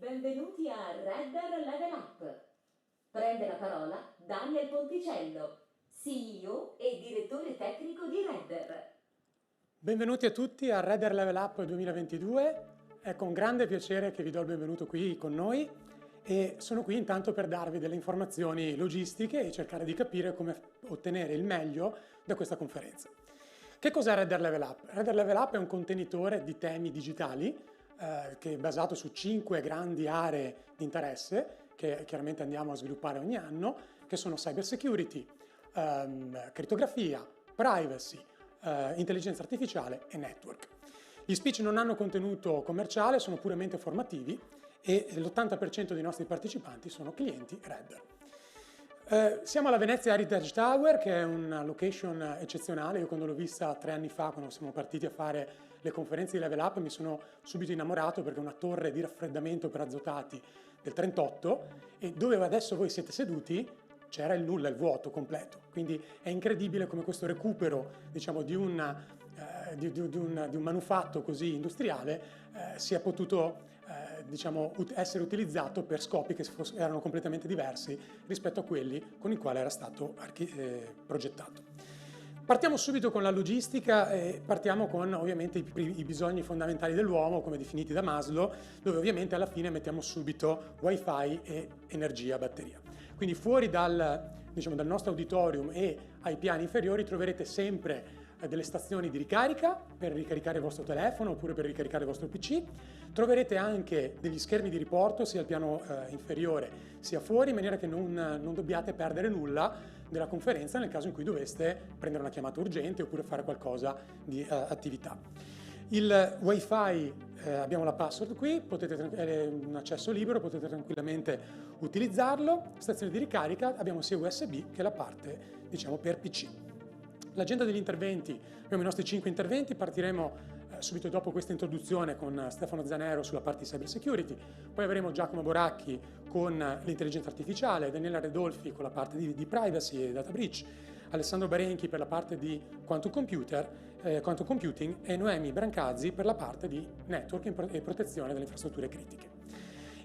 Benvenuti a Redder Level Up. Prende la parola Daniel Ponticello, CEO e direttore tecnico di Redder. Benvenuti a tutti a Redder Level Up 2022. È con grande piacere che vi do il benvenuto qui con noi e sono qui intanto per darvi delle informazioni logistiche e cercare di capire come ottenere il meglio da questa conferenza. Che cos'è Redder Level Up? Redder Level Up è un contenitore di temi digitali che è basato su 5 grandi aree di interesse che chiaramente andiamo a sviluppare ogni anno, che sono cyber security, crittografia, privacy, intelligenza artificiale e network. Gli speech non hanno contenuto commerciale, sono puramente formativi e l'80% dei nostri partecipanti sono clienti Redder. Siamo alla Venezia Heritage Tower, che è una location eccezionale. Io quando l'ho vista 3 anni fa, quando siamo partiti a fare le conferenze di Level Up, mi sono subito innamorato perché è una torre di raffreddamento per azotati del 38 e dove adesso voi siete seduti c'era il nulla, il vuoto completo. Quindi è incredibile come questo recupero, diciamo, di un manufatto così industriale sia potuto diciamo, essere utilizzato per scopi che erano completamente diversi rispetto a quelli con i quali era stato progettato. Partiamo subito con la logistica e partiamo con ovviamente i bisogni fondamentali dell'uomo, come definiti da Maslow, dove ovviamente alla fine mettiamo subito wifi e energia, batteria. Quindi fuori dal nostro auditorium e ai piani inferiori troverete sempre delle stazioni di ricarica per ricaricare il vostro telefono oppure per ricaricare il vostro PC. Troverete anche degli schermi di riporto sia al piano inferiore sia fuori, in maniera che non dobbiate perdere nulla della conferenza nel caso in cui doveste prendere una chiamata urgente oppure fare qualcosa di attività. Il wifi, abbiamo la password qui, è un accesso libero, potete tranquillamente utilizzarlo. Stazione di ricarica, abbiamo sia USB che la parte diciamo per PC. L'agenda degli interventi, abbiamo i nostri 5 interventi, partiremo subito dopo questa introduzione con Stefano Zanero sulla parte di cyber security, poi avremo Giacomo Boracchi con l'intelligenza artificiale, Daniela Redolfi con la parte di privacy e data breach, Alessandro Barenchi per la parte di quantum computing e Noemi Brancazzi per la parte di network e protezione delle infrastrutture critiche.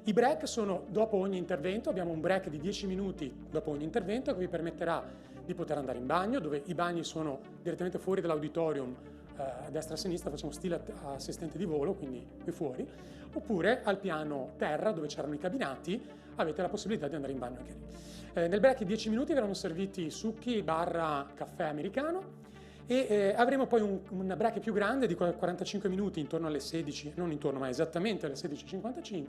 I break sono dopo ogni intervento, abbiamo un break di 10 minuti dopo ogni intervento che vi permetterà di poter andare in bagno, dove i bagni sono direttamente fuori dall'auditorium, a destra e a sinistra facciamo stile assistente di volo, quindi qui fuori, oppure al piano terra dove c'erano i cabinati avete la possibilità di andare in bagno anche lì. Nel break di 10 minuti verranno serviti succhi / caffè americano e avremo poi un break più grande di 45 minuti intorno alle 16, non intorno ma esattamente alle 16:55,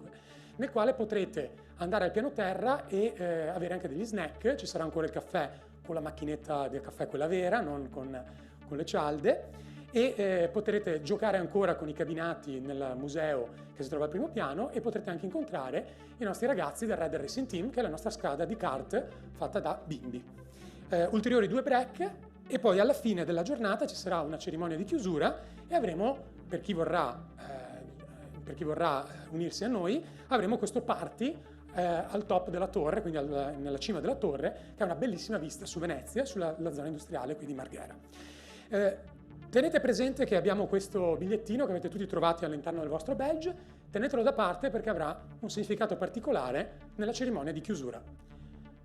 nel quale potrete andare al piano terra e avere anche degli snack. Ci sarà ancora il caffè con la macchinetta del caffè, quella vera, non con le cialde, e potrete giocare ancora con i cabinati nel museo che si trova al primo piano e potrete anche incontrare i nostri ragazzi del Redder Racing Team, che è la nostra squadra di kart fatta da bimbi. Ulteriori 2 break e poi alla fine della giornata ci sarà una cerimonia di chiusura e avremo, per chi vorrà unirsi a noi, avremo questo party al top della torre, quindi nella cima della torre, che ha una bellissima vista su Venezia, sulla zona industriale qui di Marghera. Tenete presente che abbiamo questo bigliettino che avete tutti trovati all'interno del vostro badge, tenetelo da parte perché avrà un significato particolare nella cerimonia di chiusura.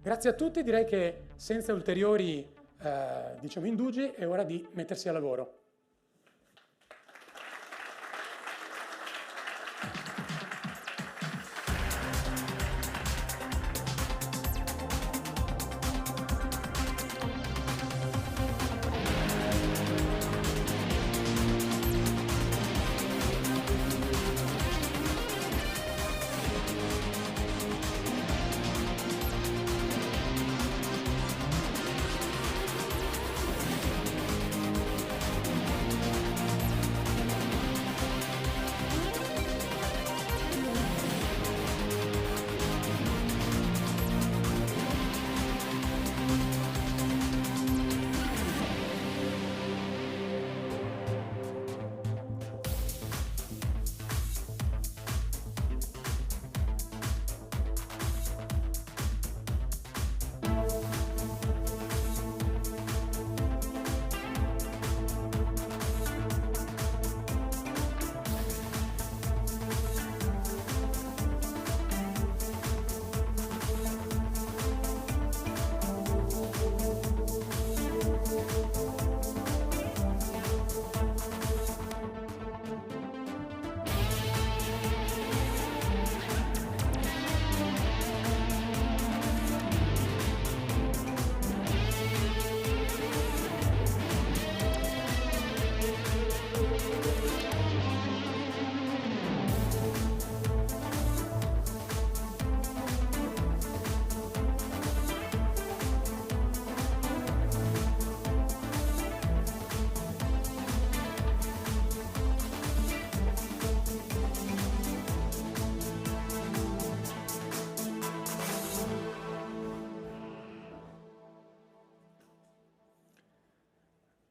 Grazie a tutti, direi che senza ulteriori indugi è ora di mettersi al lavoro.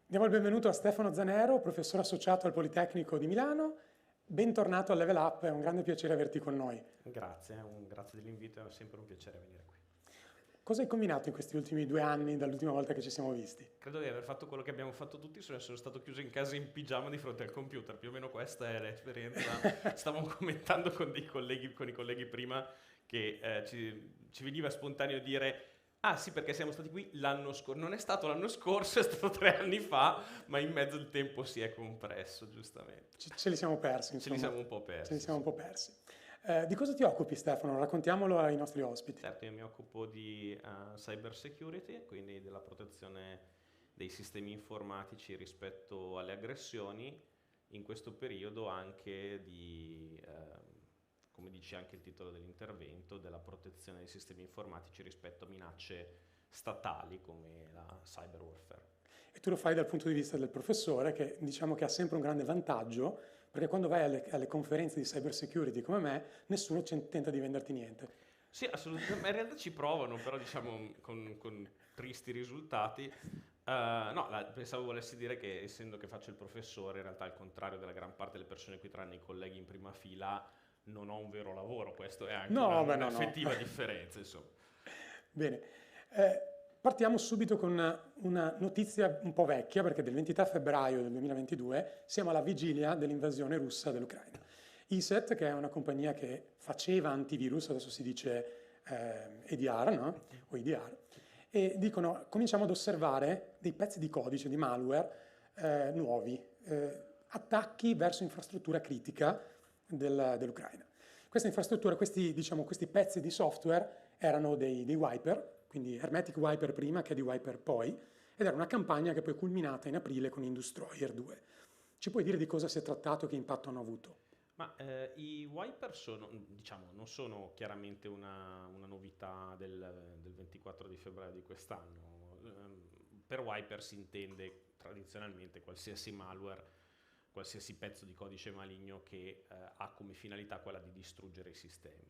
Diamo il benvenuto a Stefano Zanero, professore associato al Politecnico di Milano. Bentornato al Level Up, è un grande piacere averti con noi. Grazie, grazie dell'invito, è sempre un piacere venire qui. Cosa hai combinato in questi ultimi 2 anni, dall'ultima volta che ci siamo visti? Credo di aver fatto quello che abbiamo fatto tutti, sono stato chiuso in casa in pigiama di fronte al computer, più o meno questa è l'esperienza. Stavamo commentando con i colleghi prima che ci veniva spontaneo dire ah sì, perché siamo stati qui l'anno scorso. Non è stato l'anno scorso, è stato 3 anni fa, ma in mezzo il tempo si è compresso, giustamente. Ce li siamo persi, insomma. Ce li siamo un po' persi. Ce li siamo un po' persi. Di cosa ti occupi, Stefano? Raccontiamolo ai nostri ospiti. Certo, io mi occupo di cyber security, quindi della protezione dei sistemi informatici rispetto alle aggressioni, in questo periodo anche di, come dice anche il titolo dell'intervento, della protezione dei sistemi informatici rispetto a minacce statali come la cyber warfare. E tu lo fai dal punto di vista del professore, che diciamo che ha sempre un grande vantaggio, perché quando vai alle conferenze di cyber security come me, nessuno tenta di venderti niente. Sì, assolutamente, ma in realtà ci provano, però diciamo con tristi risultati. Pensavo volessi dire che essendo che faccio il professore, in realtà al contrario della gran parte delle persone qui, tranne i colleghi in prima fila, non ho un vero lavoro, questo è anche un'effettiva differenza, insomma. Bene. Partiamo subito con una notizia un po' vecchia, perché del 23 febbraio del 2022 siamo alla vigilia dell'invasione russa dell'Ucraina. ESET, che è una compagnia che faceva antivirus, adesso si dice EDR, no? O EDR, e dicono cominciamo ad osservare dei pezzi di codice, di malware nuovi, attacchi verso infrastruttura critica dell'Ucraina. Questa infrastruttura, questi pezzi di software erano dei wiper, quindi Hermetic Wiper prima, che di Wiper poi, ed era una campagna che poi è culminata in aprile con Industroyer 2. Ci puoi dire di cosa si è trattato e che impatto hanno avuto? Ma i wiper non sono chiaramente una novità del 24 di febbraio di quest'anno. Per wiper si intende tradizionalmente qualsiasi malware, qualsiasi pezzo di codice maligno che ha come finalità quella di distruggere i sistemi.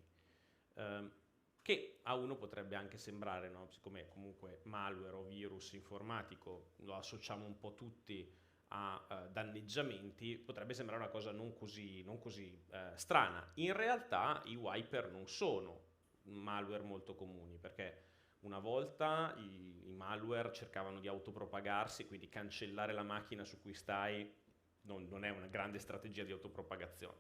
Che a uno potrebbe anche sembrare, no? Siccome comunque malware o virus informatico lo associamo un po' tutti a danneggiamenti, potrebbe sembrare una cosa non così strana. In realtà i wiper non sono malware molto comuni, perché una volta i malware cercavano di autopropagarsi, quindi cancellare la macchina su cui stai non è una grande strategia di autopropagazione.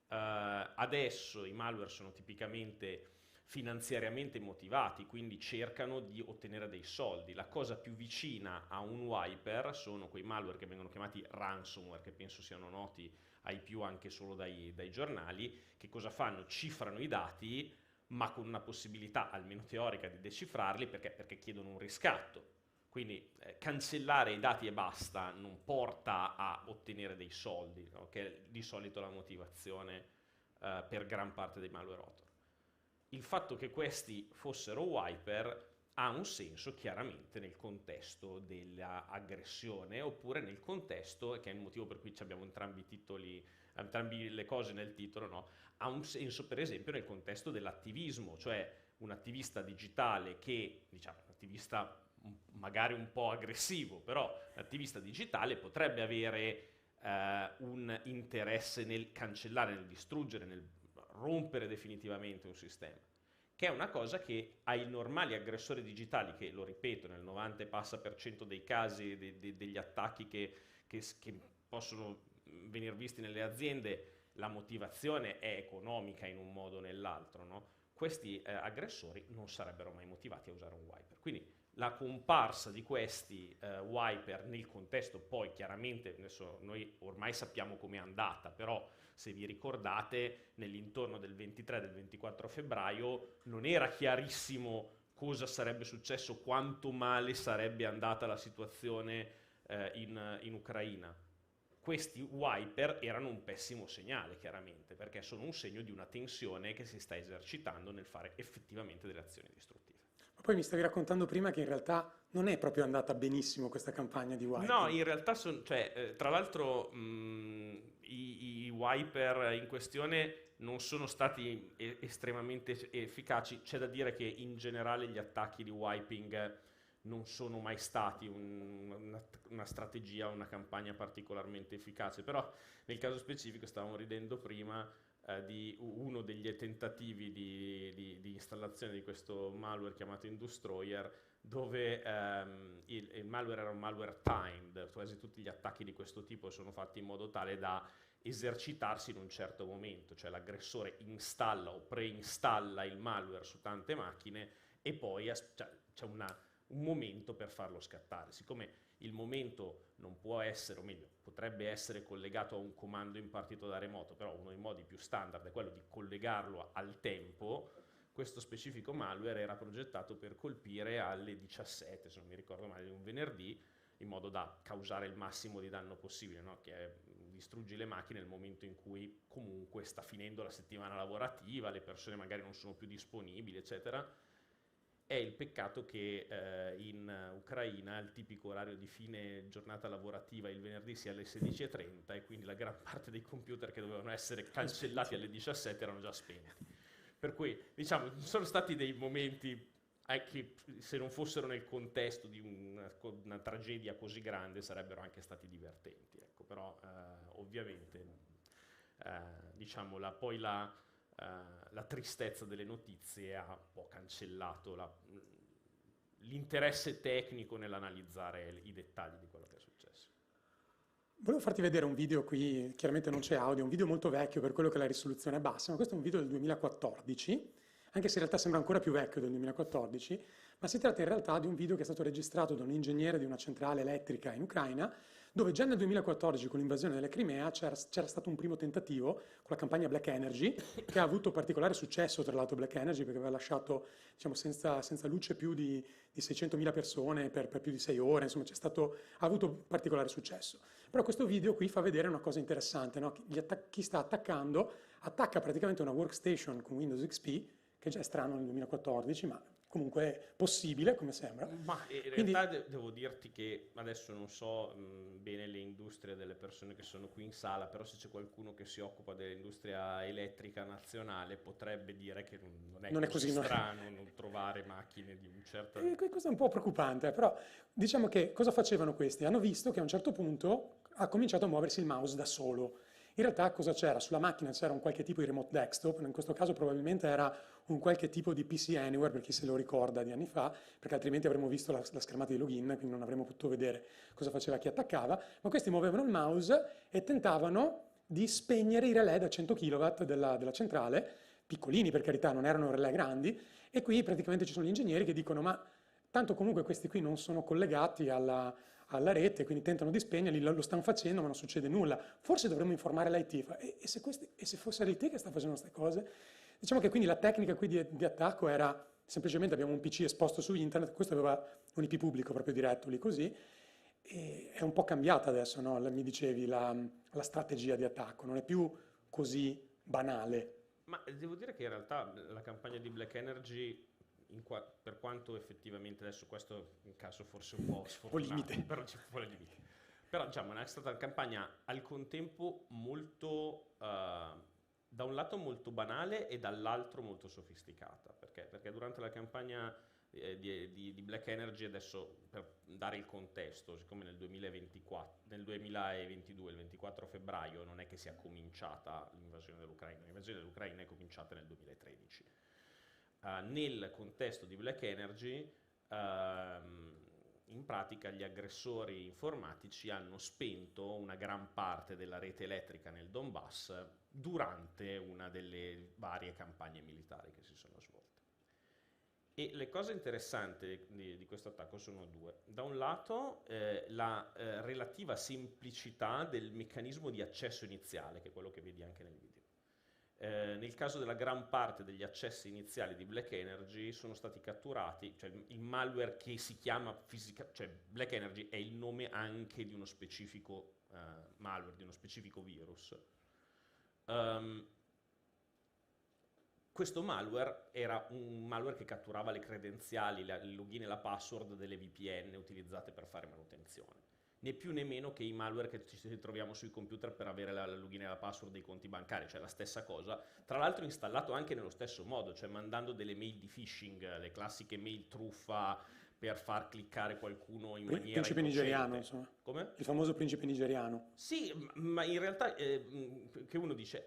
Adesso i malware sono tipicamente finanziariamente motivati, quindi cercano di ottenere dei soldi. La cosa più vicina a un wiper sono quei malware che vengono chiamati ransomware, che penso siano noti ai più anche solo dai giornali. Che cosa fanno? Cifrano i dati, ma con una possibilità almeno teorica di decifrarli, perché chiedono un riscatto. Quindi cancellare i dati e basta non porta a ottenere dei soldi, no? Che è di solito la motivazione per gran parte dei malware author. Il fatto che questi fossero wiper ha un senso chiaramente nel contesto dell'aggressione, oppure nel contesto, che è il motivo per cui abbiamo entrambi le cose nel titolo, no? Ha un senso per esempio nel contesto dell'attivismo, cioè un attivista digitale che, diciamo, un attivista magari un po' aggressivo, però l'attivista digitale potrebbe avere un interesse nel cancellare, nel distruggere, nel rompere definitivamente un sistema, che è una cosa che ai normali aggressori digitali, che lo ripeto nel 90 e passa per cento dei casi degli attacchi che possono venire visti nelle aziende, la motivazione è economica in un modo o nell'altro, no? Questi aggressori non sarebbero mai motivati a usare un wiper. Quindi la comparsa di questi wiper nel contesto, poi chiaramente adesso noi ormai sappiamo com'è andata, però se vi ricordate nell'intorno del 23 e del 24 febbraio non era chiarissimo cosa sarebbe successo, quanto male sarebbe andata la situazione in Ucraina. Questi wiper erano un pessimo segnale, chiaramente, perché sono un segno di una tensione che si sta esercitando nel fare effettivamente delle azioni distruttive. Ma poi mi stavi raccontando prima che in realtà non è proprio andata benissimo questa campagna di wiper. No, in realtà tra l'altro i wiper in questione non sono stati estremamente efficaci. C'è da dire che in generale gli attacchi di wiping non sono mai stati una strategia, una campagna particolarmente efficace, però nel caso specifico stavamo ridendo prima di uno degli tentativi di installazione di questo malware chiamato Industroyer, dove il malware era un malware timed, quasi tutti gli attacchi di questo tipo sono fatti in modo tale da esercitarsi in un certo momento, cioè l'aggressore installa o preinstalla il malware su tante macchine e poi c'è un momento per farlo scattare. Siccome il momento non può essere, o meglio, potrebbe essere collegato a un comando impartito da remoto, però uno dei modi più standard è quello di collegarlo al tempo, questo specifico malware era progettato per colpire alle 17, se non mi ricordo male, di un venerdì, in modo da causare il massimo di danno possibile, no? Che è, distruggi le macchine nel momento in cui comunque sta finendo la settimana lavorativa, le persone magari non sono più disponibili, eccetera. È il peccato che in Ucraina il tipico orario di fine giornata lavorativa il venerdì sia alle 16:30 e quindi la gran parte dei computer che dovevano essere cancellati alle 17 erano già spenti. Per cui, diciamo, sono stati dei momenti che se non fossero nel contesto di una tragedia così grande sarebbero anche stati divertenti, ecco. Però ovviamente diciamo poi la tristezza delle notizie ha un po' cancellato l'interesse tecnico nell'analizzare i dettagli di quello che è successo. Volevo farti vedere un video qui, chiaramente non c'è audio, un video molto vecchio per quello che la risoluzione è bassa, ma questo è un video del 2014, anche se in realtà sembra ancora più vecchio del 2014, ma si tratta in realtà di un video che è stato registrato da un ingegnere di una centrale elettrica in Ucraina, dove già nel 2014 con l'invasione della Crimea c'era stato un primo tentativo con la campagna Black Energy, che ha avuto particolare successo tra l'altro Black Energy, perché aveva lasciato diciamo, senza luce più di 600.000 persone per più di 6 ore, insomma ha avuto particolare successo. Però questo video qui fa vedere una cosa interessante, no? Chi sta attaccando attacca praticamente una workstation con Windows XP, che già è strano nel 2014, ma comunque è possibile, come sembra. Ma in realtà devo dirti che adesso non so bene le industrie delle persone che sono qui in sala, però se c'è qualcuno che si occupa dell'industria elettrica nazionale potrebbe dire che non è così strano non trovare macchine di un certo... Questo è un po' preoccupante, però diciamo che cosa facevano questi? Hanno visto che a un certo punto ha cominciato a muoversi il mouse da solo. In realtà cosa c'era? Sulla macchina c'era un qualche tipo di remote desktop, in questo caso probabilmente era un qualche tipo di PC Anywhere, per chi se lo ricorda di anni fa, perché altrimenti avremmo visto la schermata di login, quindi non avremmo potuto vedere cosa faceva chi attaccava, ma questi muovevano il mouse e tentavano di spegnere i relè da 100 kW della centrale, piccolini per carità, non erano relè grandi, e qui praticamente ci sono gli ingegneri che dicono ma tanto comunque questi qui non sono collegati alla rete, quindi tentano di spegnerli, lo stanno facendo ma non succede nulla. Forse dovremmo informare l'IT. E se fosse l'IT che sta facendo queste cose? Diciamo che quindi la tecnica qui di attacco era semplicemente abbiamo un PC esposto su internet, questo aveva un IP pubblico proprio diretto lì così, e è un po' cambiata adesso, no? Mi dicevi, la strategia di attacco, non è più così banale. Ma devo dire che in realtà la campagna di Black Energy, per quanto effettivamente adesso questo è un caso forse un po' sfortunato, limite. però ci vuole limite. Però diciamo è stata una campagna al contempo molto, da un lato molto banale e dall'altro molto sofisticata, perché durante la campagna di Black Energy, adesso per dare il contesto, siccome nel 2022, il 24 febbraio, non è che sia cominciata l'invasione dell'Ucraina è cominciata nel 2013. Nel contesto di Black Energy, in pratica gli aggressori informatici hanno spento una gran parte della rete elettrica nel Donbass durante una delle varie campagne militari che si sono svolte. E le cose interessanti di questo attacco sono due. Da un lato la relativa semplicità del meccanismo di accesso iniziale, che è quello che vedi anche nel video. Nel caso della gran parte degli accessi iniziali di Black Energy sono stati catturati, cioè il malware che si chiama cioè Black Energy è il nome anche di uno specifico malware, di uno specifico virus. Questo malware era un malware che catturava le credenziali, il login e la password delle VPN utilizzate per fare manutenzione. Né più né meno che i malware che ci troviamo sui computer per avere la login e la password dei conti bancari, cioè la stessa cosa, tra l'altro installato anche nello stesso modo, cioè mandando delle mail di phishing, le classiche mail truffa per far cliccare qualcuno in maniera Principe innocente. nigeriano, insomma. Come? Il famoso principe nigeriano. Sì, ma in realtà che uno dice,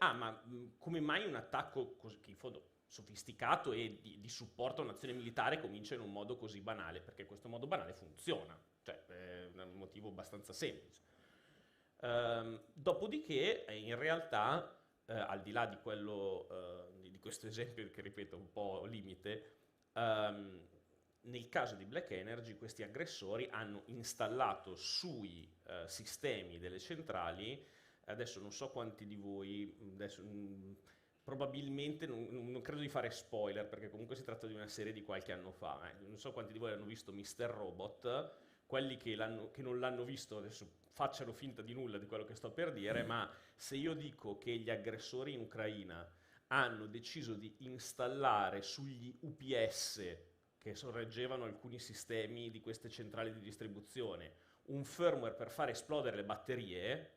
come mai un attacco così, che in fondo sofisticato e di supporto a un'azione militare comincia in un modo così banale? Perché questo modo banale funziona, cioè è un motivo abbastanza semplice. Dopodiché, in realtà, al di là di quello, di questo esempio che ripeto un po' limite, nel caso di Black Energy questi aggressori hanno installato sui sistemi delle centrali, adesso non so quanti di voi, adesso, probabilmente non credo di fare spoiler perché comunque si tratta di una serie di qualche anno fa, non so quanti di voi hanno visto Mr. Robot, quelli che non l'hanno visto adesso facciano finta di nulla di quello che sto per dire, ma se io dico che gli aggressori in Ucraina hanno deciso di installare sugli UPS che sorreggevano alcuni sistemi di queste centrali di distribuzione un firmware per far esplodere le batterie,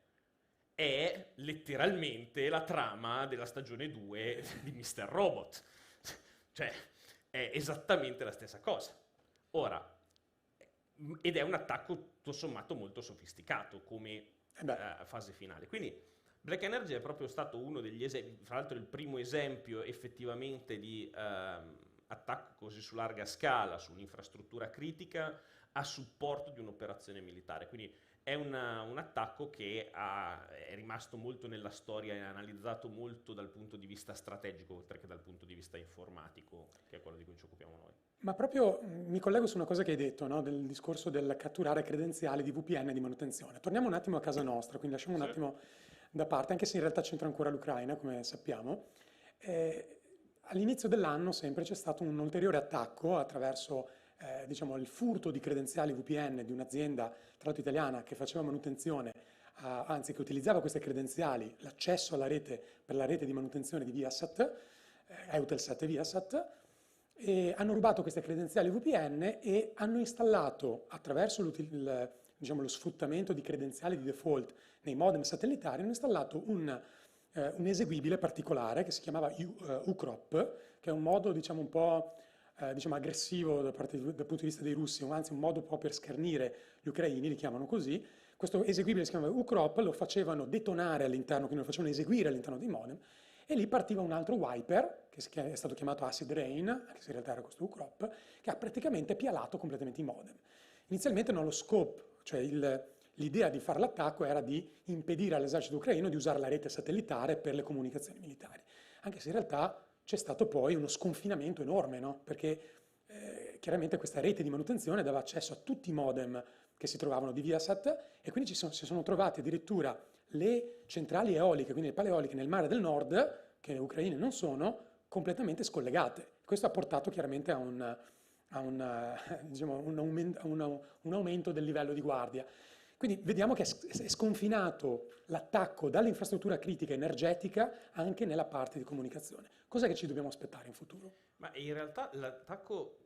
è letteralmente la trama della stagione 2 di Mr. Robot. Cioè, è esattamente la stessa cosa. Ora, ed è un attacco tutto sommato molto sofisticato come fase finale. Quindi Black Energy è proprio stato uno degli esempi, fra l'altro il primo esempio effettivamente di attacco così su larga scala su un'infrastruttura critica a supporto di un'operazione militare. Quindi è un attacco che è rimasto molto nella storia e analizzato molto dal punto di vista strategico, oltre che dal punto di vista informatico, che è quello di cui ci occupiamo noi. Ma proprio mi collego su una cosa che hai detto, no? Del discorso del catturare credenziali di VPN e di manutenzione. Torniamo un attimo a casa nostra, quindi lasciamo un attimo da parte, anche se in realtà c'entra ancora l'Ucraina, come sappiamo. All'inizio dell'anno sempre c'è stato un ulteriore attacco attraverso diciamo, il furto di credenziali VPN di un'azienda, tra l'altro italiana, che faceva manutenzione, anzi che utilizzava queste credenziali, l'accesso alla rete per la rete di manutenzione di Viasat, Eutelsat e Viasat, e hanno rubato queste credenziali VPN e hanno installato, attraverso diciamo, lo sfruttamento di credenziali di default nei modem satellitari, hanno installato un eseguibile particolare che si chiamava uCrop, che è un modo diciamo, un po' diciamo, aggressivo dal punto di vista dei russi, anzi un modo un po' per schernire gli ucraini, li chiamano così. Questo eseguibile si chiamava uCrop, lo facevano detonare all'interno, quindi lo facevano eseguire all'interno dei modem, e lì partiva un altro wiper, che è stato chiamato Acid Rain, anche se in realtà era questo uCrop, che ha praticamente pialato completamente i modem. Inizialmente lo scope, cioè l'idea di fare l'attacco era di impedire all'esercito ucraino di usare la rete satellitare per le comunicazioni militari, anche se in realtà c'è stato poi uno sconfinamento enorme, no? Perché chiaramente questa rete di manutenzione dava accesso a tutti i modem che si trovavano di Viasat e quindi si sono trovate addirittura le centrali eoliche, quindi le pale eoliche nel mare del nord, che le ucraine non sono, completamente scollegate. Questo ha portato chiaramente a diciamo, un aumento del livello di guardia. Quindi vediamo che è sconfinato l'attacco dall'infrastruttura critica energetica anche nella parte di comunicazione. Cos'è che ci dobbiamo aspettare in futuro? Ma in realtà l'attacco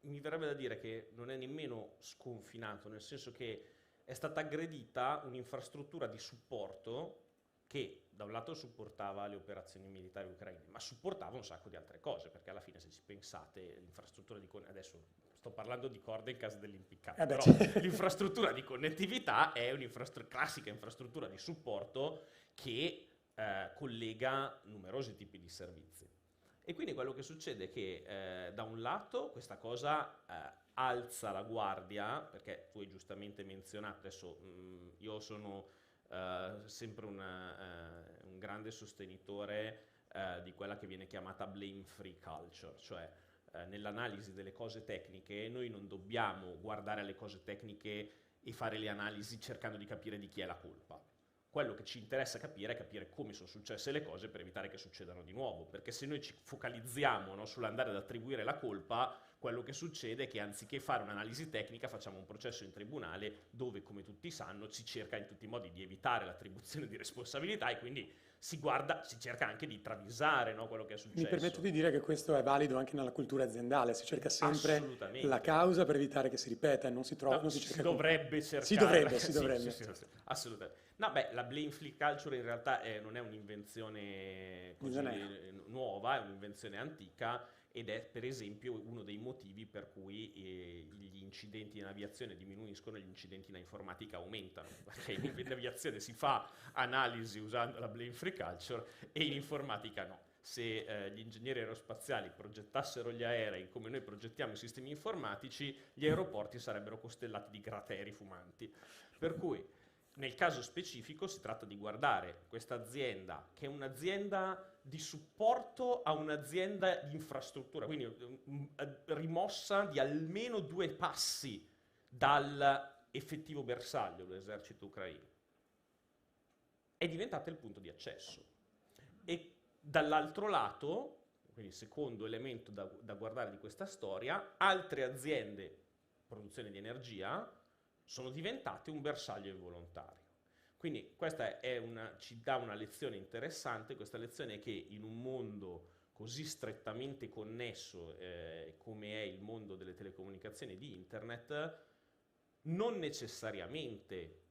mi verrebbe da dire che non è nemmeno sconfinato, nel senso che è stata aggredita un'infrastruttura di supporto che da un lato supportava le operazioni militari ucraine, ma supportava un sacco di altre cose, perché alla fine se ci pensate l'infrastruttura adesso sto parlando di Cordencast dell'impiccato, però l'infrastruttura di connettività è classica infrastruttura di supporto che collega numerosi tipi di servizi. E quindi quello che succede è che da un lato questa cosa alza la guardia, perché tu hai giustamente menzionato, adesso io sono sempre un grande sostenitore di quella che viene chiamata blame free culture, cioè nell'analisi delle cose tecniche noi non dobbiamo guardare alle cose tecniche e fare le analisi cercando di capire di chi è la colpa. Quello che ci interessa capire è capire come sono successe le cose per evitare che succedano di nuovo, perché se noi ci focalizziamo, no, sull'andare ad attribuire la colpa, quello che succede è che anziché fare un'analisi tecnica facciamo un processo in tribunale dove, come tutti sanno, si cerca in tutti i modi di evitare l'attribuzione di responsabilità e quindi si cerca anche di travisare, no, quello che è successo. Mi permetto di dire che questo è valido anche nella cultura aziendale, si cerca sempre la causa per evitare che si ripeta e non si trova, no, non si cerca dovrebbe cercare. Si dovrebbe. Sì, assolutamente. No, beh, la blame free culture in realtà non è un'invenzione così nuova, è un'invenzione antica ed è per esempio uno dei motivi per cui gli incidenti in aviazione diminuiscono e gli incidenti in informatica aumentano, perché in aviazione si fa analisi usando la blame free culture e in informatica no. Se gli ingegneri aerospaziali progettassero gli aerei come noi progettiamo i sistemi informatici, gli aeroporti sarebbero costellati di crateri fumanti. Per cui nel caso specifico si tratta di guardare questa azienda, che è un'azienda di supporto a un'azienda di infrastruttura, quindi rimossa di almeno 2 passi dal effettivo bersaglio dell'esercito ucraino. È diventata il punto di accesso. E dall'altro lato, quindi il secondo elemento da guardare di questa storia, altre aziende, produzione di energia, sono diventate un bersaglio involontario. Quindi questa ci dà una lezione interessante. Questa lezione è che in un mondo così strettamente connesso come è il mondo delle telecomunicazioni e di internet, non necessariamente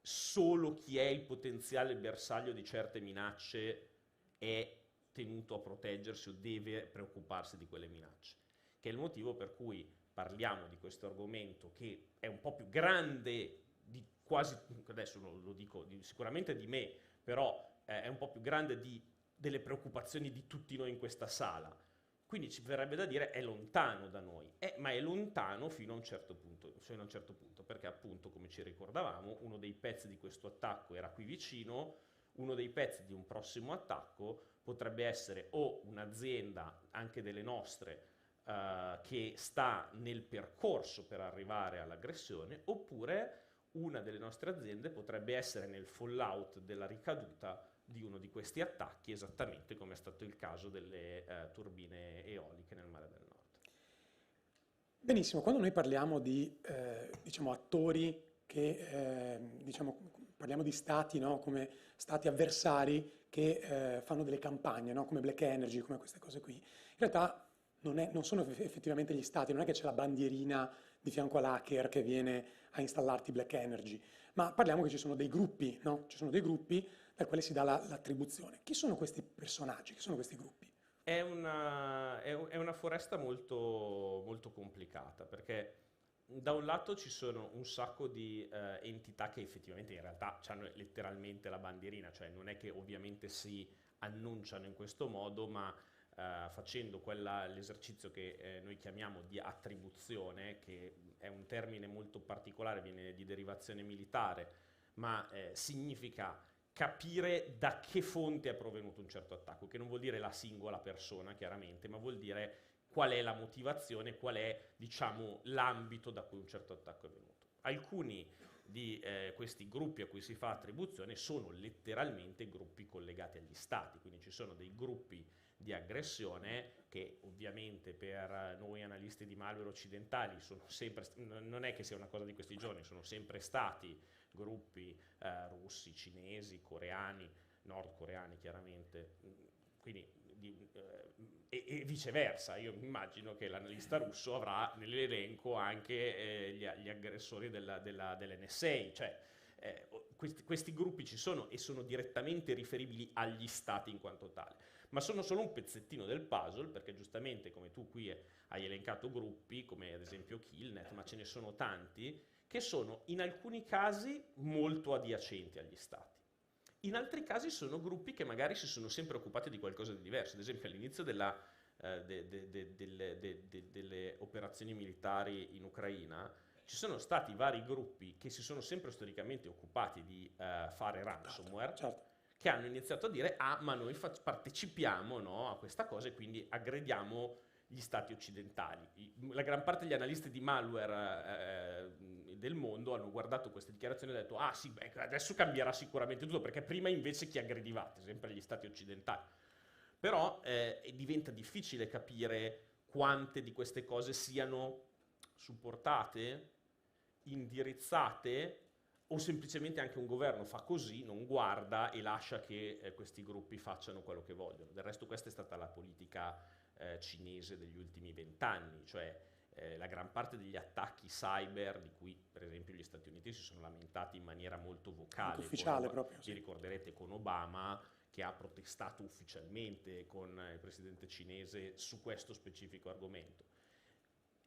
solo chi è il potenziale bersaglio di certe minacce è tenuto a proteggersi o deve preoccuparsi di quelle minacce, che è il motivo per cui parliamo di questo argomento che è un po' più grande di quasi, adesso lo dico sicuramente di me, però è un po' più grande delle preoccupazioni di tutti noi in questa sala. Quindi ci verrebbe da dire è lontano da noi, ma è lontano fino a un certo punto, perché appunto, come ci ricordavamo, uno dei pezzi di questo attacco era qui vicino, uno dei pezzi di un prossimo attacco potrebbe essere o un'azienda, anche delle nostre, che sta nel percorso per arrivare all'aggressione, oppure una delle nostre aziende potrebbe essere nel fallout della ricaduta di uno di questi attacchi, esattamente come è stato il caso delle turbine eoliche nel Mare del Nord. Benissimo, quando noi parliamo di diciamo, attori che parliamo di stati, no? Come stati avversari che fanno delle campagne, no? Come Black Energy, come queste cose qui, in realtà non sono effettivamente gli stati, non è che c'è la bandierina di fianco all'hacker che viene a installarti Black Energy, ma parliamo che ci sono dei gruppi, no? Ci sono dei gruppi dai quali si dà l'attribuzione. Chi sono questi personaggi? Chi sono questi gruppi? È una foresta molto, molto complicata, perché da un lato ci sono un sacco di entità che effettivamente in realtà hanno letteralmente la bandierina, cioè non è che ovviamente si annunciano in questo modo, ma facendo l'esercizio che noi chiamiamo di attribuzione, che è un termine molto particolare, viene di derivazione militare, ma significa capire da che fonte è provenuto un certo attacco, che non vuol dire la singola persona chiaramente, ma vuol dire qual è la motivazione, qual è, diciamo, l'ambito da cui un certo attacco è venuto. Alcuni di questi gruppi a cui si fa attribuzione sono letteralmente gruppi collegati agli stati, quindi ci sono dei gruppi di aggressione che ovviamente per noi analisti di malware occidentali sono sempre, non è che sia una cosa di questi giorni, sono sempre stati gruppi russi, cinesi, coreani, nordcoreani chiaramente, quindi e viceversa. Io immagino che l'analista russo avrà nell'elenco anche gli aggressori dell'NSA, cioè questi gruppi ci sono e sono direttamente riferibili agli stati in quanto tali, ma sono solo un pezzettino del puzzle, perché giustamente come tu qui hai elencato gruppi come ad esempio Killnet, ma ce ne sono tanti che sono in alcuni casi molto adiacenti agli stati. In altri casi sono gruppi che magari si sono sempre occupati di qualcosa di diverso. Ad esempio all'inizio delle operazioni militari in Ucraina ci sono stati vari gruppi che si sono sempre storicamente occupati di fare ransomware, Certo. che hanno iniziato a dire ma noi partecipiamo, no, a questa cosa e quindi aggrediamo gli stati occidentali. La gran parte degli analisti di malware del mondo hanno guardato queste dichiarazioni e hanno detto sì, beh, adesso cambierà sicuramente tutto, perché prima invece chi aggredivate? Sempre gli stati occidentali. Però diventa difficile capire quante di queste cose siano supportate, indirizzate, o semplicemente anche un governo fa così, non guarda e lascia che questi gruppi facciano quello che vogliono. Del resto questa è stata la politica cinese degli ultimi 20 anni, cioè la gran parte degli attacchi cyber di cui per esempio gli Stati Uniti si sono lamentati in maniera molto vocale, Anche ufficiale proprio. vi ricorderete con Obama, che ha protestato ufficialmente con il presidente cinese su questo specifico argomento.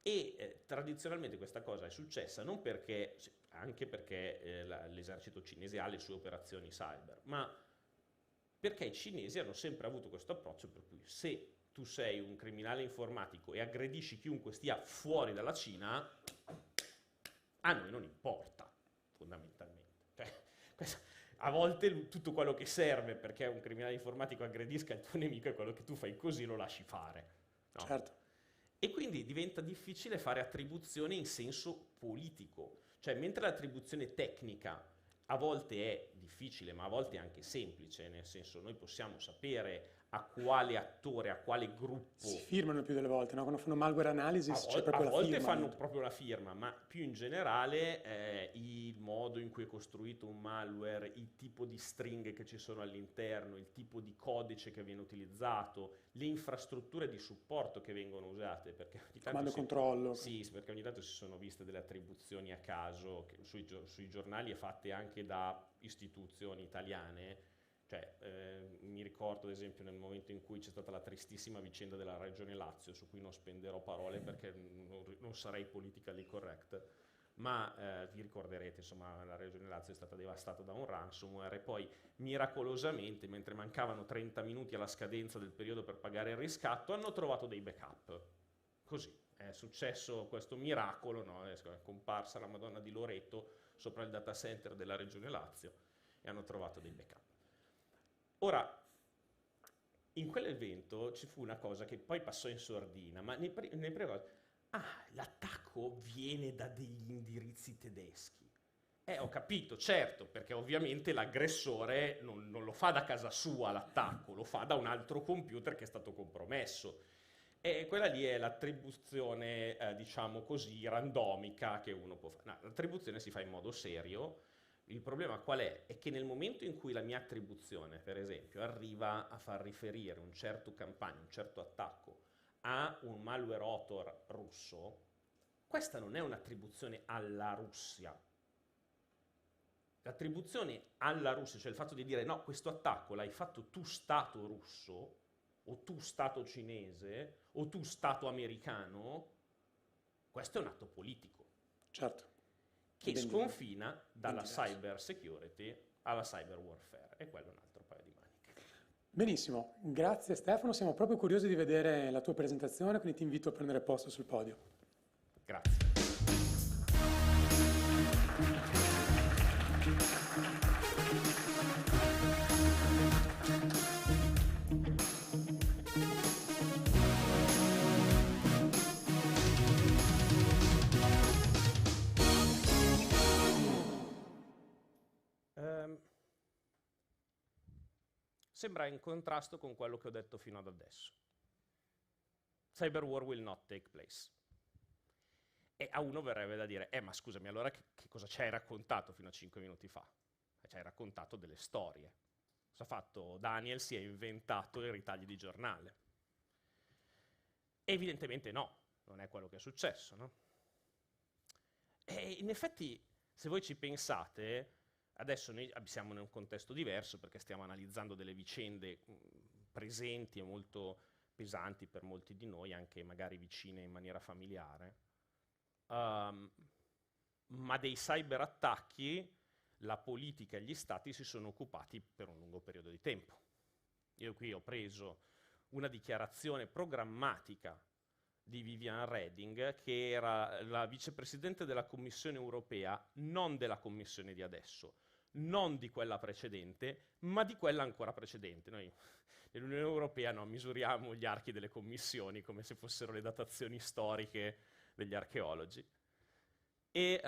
E tradizionalmente questa cosa è successa non perché, anche perché l'esercito cinese ha le sue operazioni cyber, ma perché i cinesi hanno sempre avuto questo approccio per cui se tu sei un criminale informatico e aggredisci chiunque stia fuori dalla Cina, a noi non importa, fondamentalmente. Cioè, a volte tutto quello che serve perché un criminale informatico aggredisca il tuo nemico è quello che tu fai così, lo lasci fare. No? Certo. E quindi diventa difficile fare attribuzione in senso politico. Cioè, mentre l'attribuzione tecnica a volte è difficile, ma a volte è anche semplice, nel senso noi possiamo sapere a quale attore, a quale gruppo. Si firmano più delle volte, no? Quando fanno malware analysis c'è proprio la firma. A volte fanno proprio la firma, ma più in generale il modo in cui è costruito un malware, il tipo di stringhe che ci sono all'interno, il tipo di codice che viene utilizzato, le infrastrutture di supporto che vengono usate. Perché ogni tanto comando controllo. Sì, perché ogni tanto si sono viste delle attribuzioni a caso che sui giornali e fatte anche da istituzioni italiane. Cioè, mi ricordo ad esempio nel momento in cui c'è stata la tristissima vicenda della Regione Lazio, su cui non spenderò parole perché non sarei politically correct, ma vi ricorderete, insomma, la Regione Lazio è stata devastata da un ransomware e poi miracolosamente, mentre mancavano 30 minuti alla scadenza del periodo per pagare il riscatto, hanno trovato dei backup. Così, è successo questo miracolo, no? È comparsa la Madonna di Loreto sopra il data center della Regione Lazio e hanno trovato dei backup. Ora, in quell'evento ci fu una cosa che poi passò in sordina, ma nei primi l'attacco viene da degli indirizzi tedeschi. Ho capito, certo, perché ovviamente l'aggressore non lo fa da casa sua l'attacco, lo fa da un altro computer che è stato compromesso. E quella lì è l'attribuzione, diciamo così, randomica che uno può fare. No, l'attribuzione si fa in modo serio. Il problema qual è? È che nel momento in cui la mia attribuzione, per esempio, arriva a far riferire un certo campagna, un certo attacco a un malware author russo, questa non è un'attribuzione alla Russia. L'attribuzione alla Russia, cioè il fatto di dire no, questo attacco l'hai fatto tu Stato russo, o tu Stato cinese, o tu Stato americano, questo è un atto politico. Certo. Che sconfina dalla cyber security alla cyber warfare, e quello è un altro paio di maniche. Benissimo, grazie Stefano, siamo proprio curiosi di vedere la tua presentazione, quindi ti invito a prendere posto sul podio. Grazie. Sembra in contrasto con quello che ho detto fino ad adesso. Cyber war will not take place. E a uno verrebbe da dire, ma scusami, allora che cosa ci hai raccontato fino a 5 minuti fa? Ci hai raccontato delle storie. Cosa ha fatto Daniel? Si è inventato i ritagli di giornale. Evidentemente no, non è quello che è successo, no? E in effetti, se voi ci pensate, adesso noi siamo in un contesto diverso perché stiamo analizzando delle vicende presenti e molto pesanti per molti di noi, anche magari vicine in maniera familiare, ma dei cyberattacchi la politica e gli stati si sono occupati per un lungo periodo di tempo. Io qui ho preso una dichiarazione programmatica di Viviane Reding, che era la vicepresidente della Commissione europea, non della Commissione di adesso, non di quella precedente, ma di quella ancora precedente. Noi nell'Unione Europea misuriamo gli archi delle commissioni come se fossero le datazioni storiche degli archeologi, e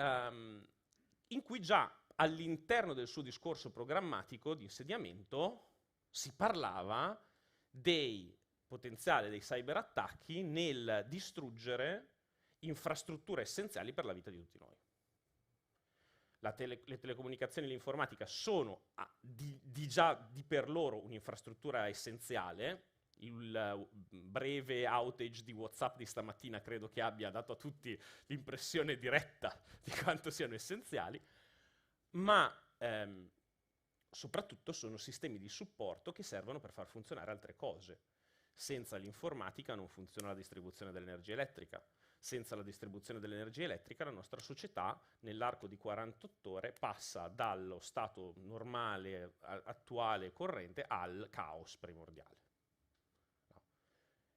in cui già all'interno del suo discorso programmatico di insediamento si parlava dei potenziale dei cyberattacchi nel distruggere infrastrutture essenziali per la vita di tutti noi. Le telecomunicazioni e l'informatica sono già di per loro un'infrastruttura essenziale. Il breve outage di WhatsApp di stamattina credo che abbia dato a tutti l'impressione diretta di quanto siano essenziali, ma soprattutto sono sistemi di supporto che servono per far funzionare altre cose. Senza l'informatica non funziona la distribuzione dell'energia elettrica. Senza la distribuzione dell'energia elettrica la nostra società nell'arco di 48 ore passa dallo stato normale, attuale, corrente, al caos primordiale. No?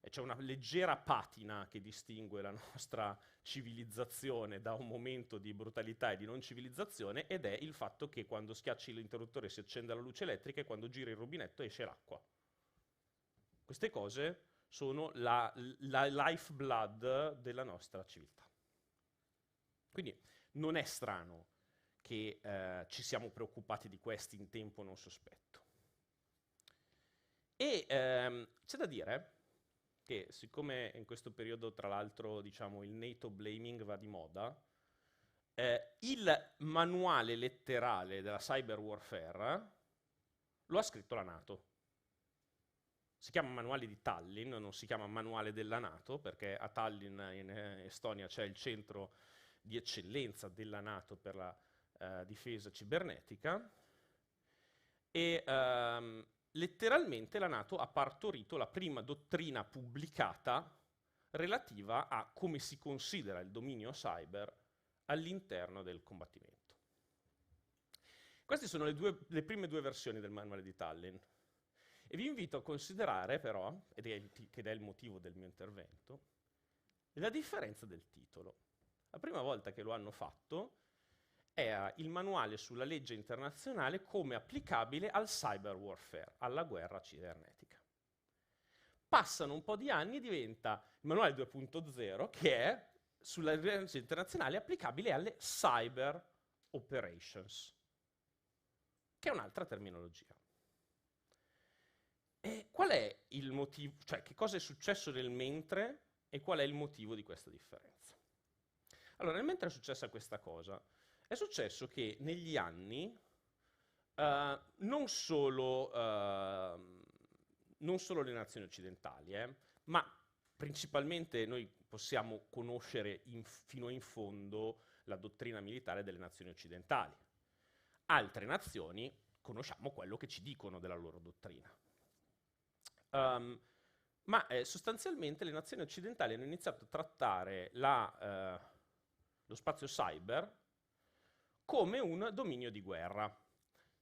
E c'è una leggera patina che distingue la nostra civilizzazione da un momento di brutalità e di non civilizzazione, ed è il fatto che quando schiacci l'interruttore si accende la luce elettrica e quando giri il rubinetto esce l'acqua. Queste cose sono la lifeblood della nostra civiltà. Quindi non è strano che ci siamo preoccupati di questi in tempo non sospetto. E c'è da dire che, siccome in questo periodo, tra l'altro, diciamo, il NATO blaming va di moda, il manuale letterale della cyber warfare lo ha scritto la NATO. Si chiama manuale di Tallinn, non si chiama manuale della NATO, perché a Tallinn in Estonia c'è il centro di eccellenza della NATO per la difesa cibernetica, e letteralmente la NATO ha partorito la prima dottrina pubblicata relativa a come si considera il dominio cyber all'interno del combattimento. Queste sono le prime due versioni del manuale di Tallinn. E vi invito a considerare però, ed è il motivo del mio intervento, la differenza del titolo. La prima volta che lo hanno fatto era il manuale sulla legge internazionale come applicabile al cyber warfare, alla guerra cibernetica. Passano un po' di anni e diventa il manuale 2.0, che è sulla legge internazionale applicabile alle cyber operations, che è un'altra terminologia. E qual è il motivo, cioè che cosa è successo nel mentre e qual è il motivo di questa differenza? Allora, nel mentre è successa questa cosa, è successo che negli anni non solo le nazioni occidentali, ma principalmente noi possiamo conoscere fino in fondo la dottrina militare delle nazioni occidentali. Altre nazioni conosciamo quello che ci dicono della loro dottrina. Sostanzialmente le nazioni occidentali hanno iniziato a trattare lo spazio cyber come un dominio di guerra.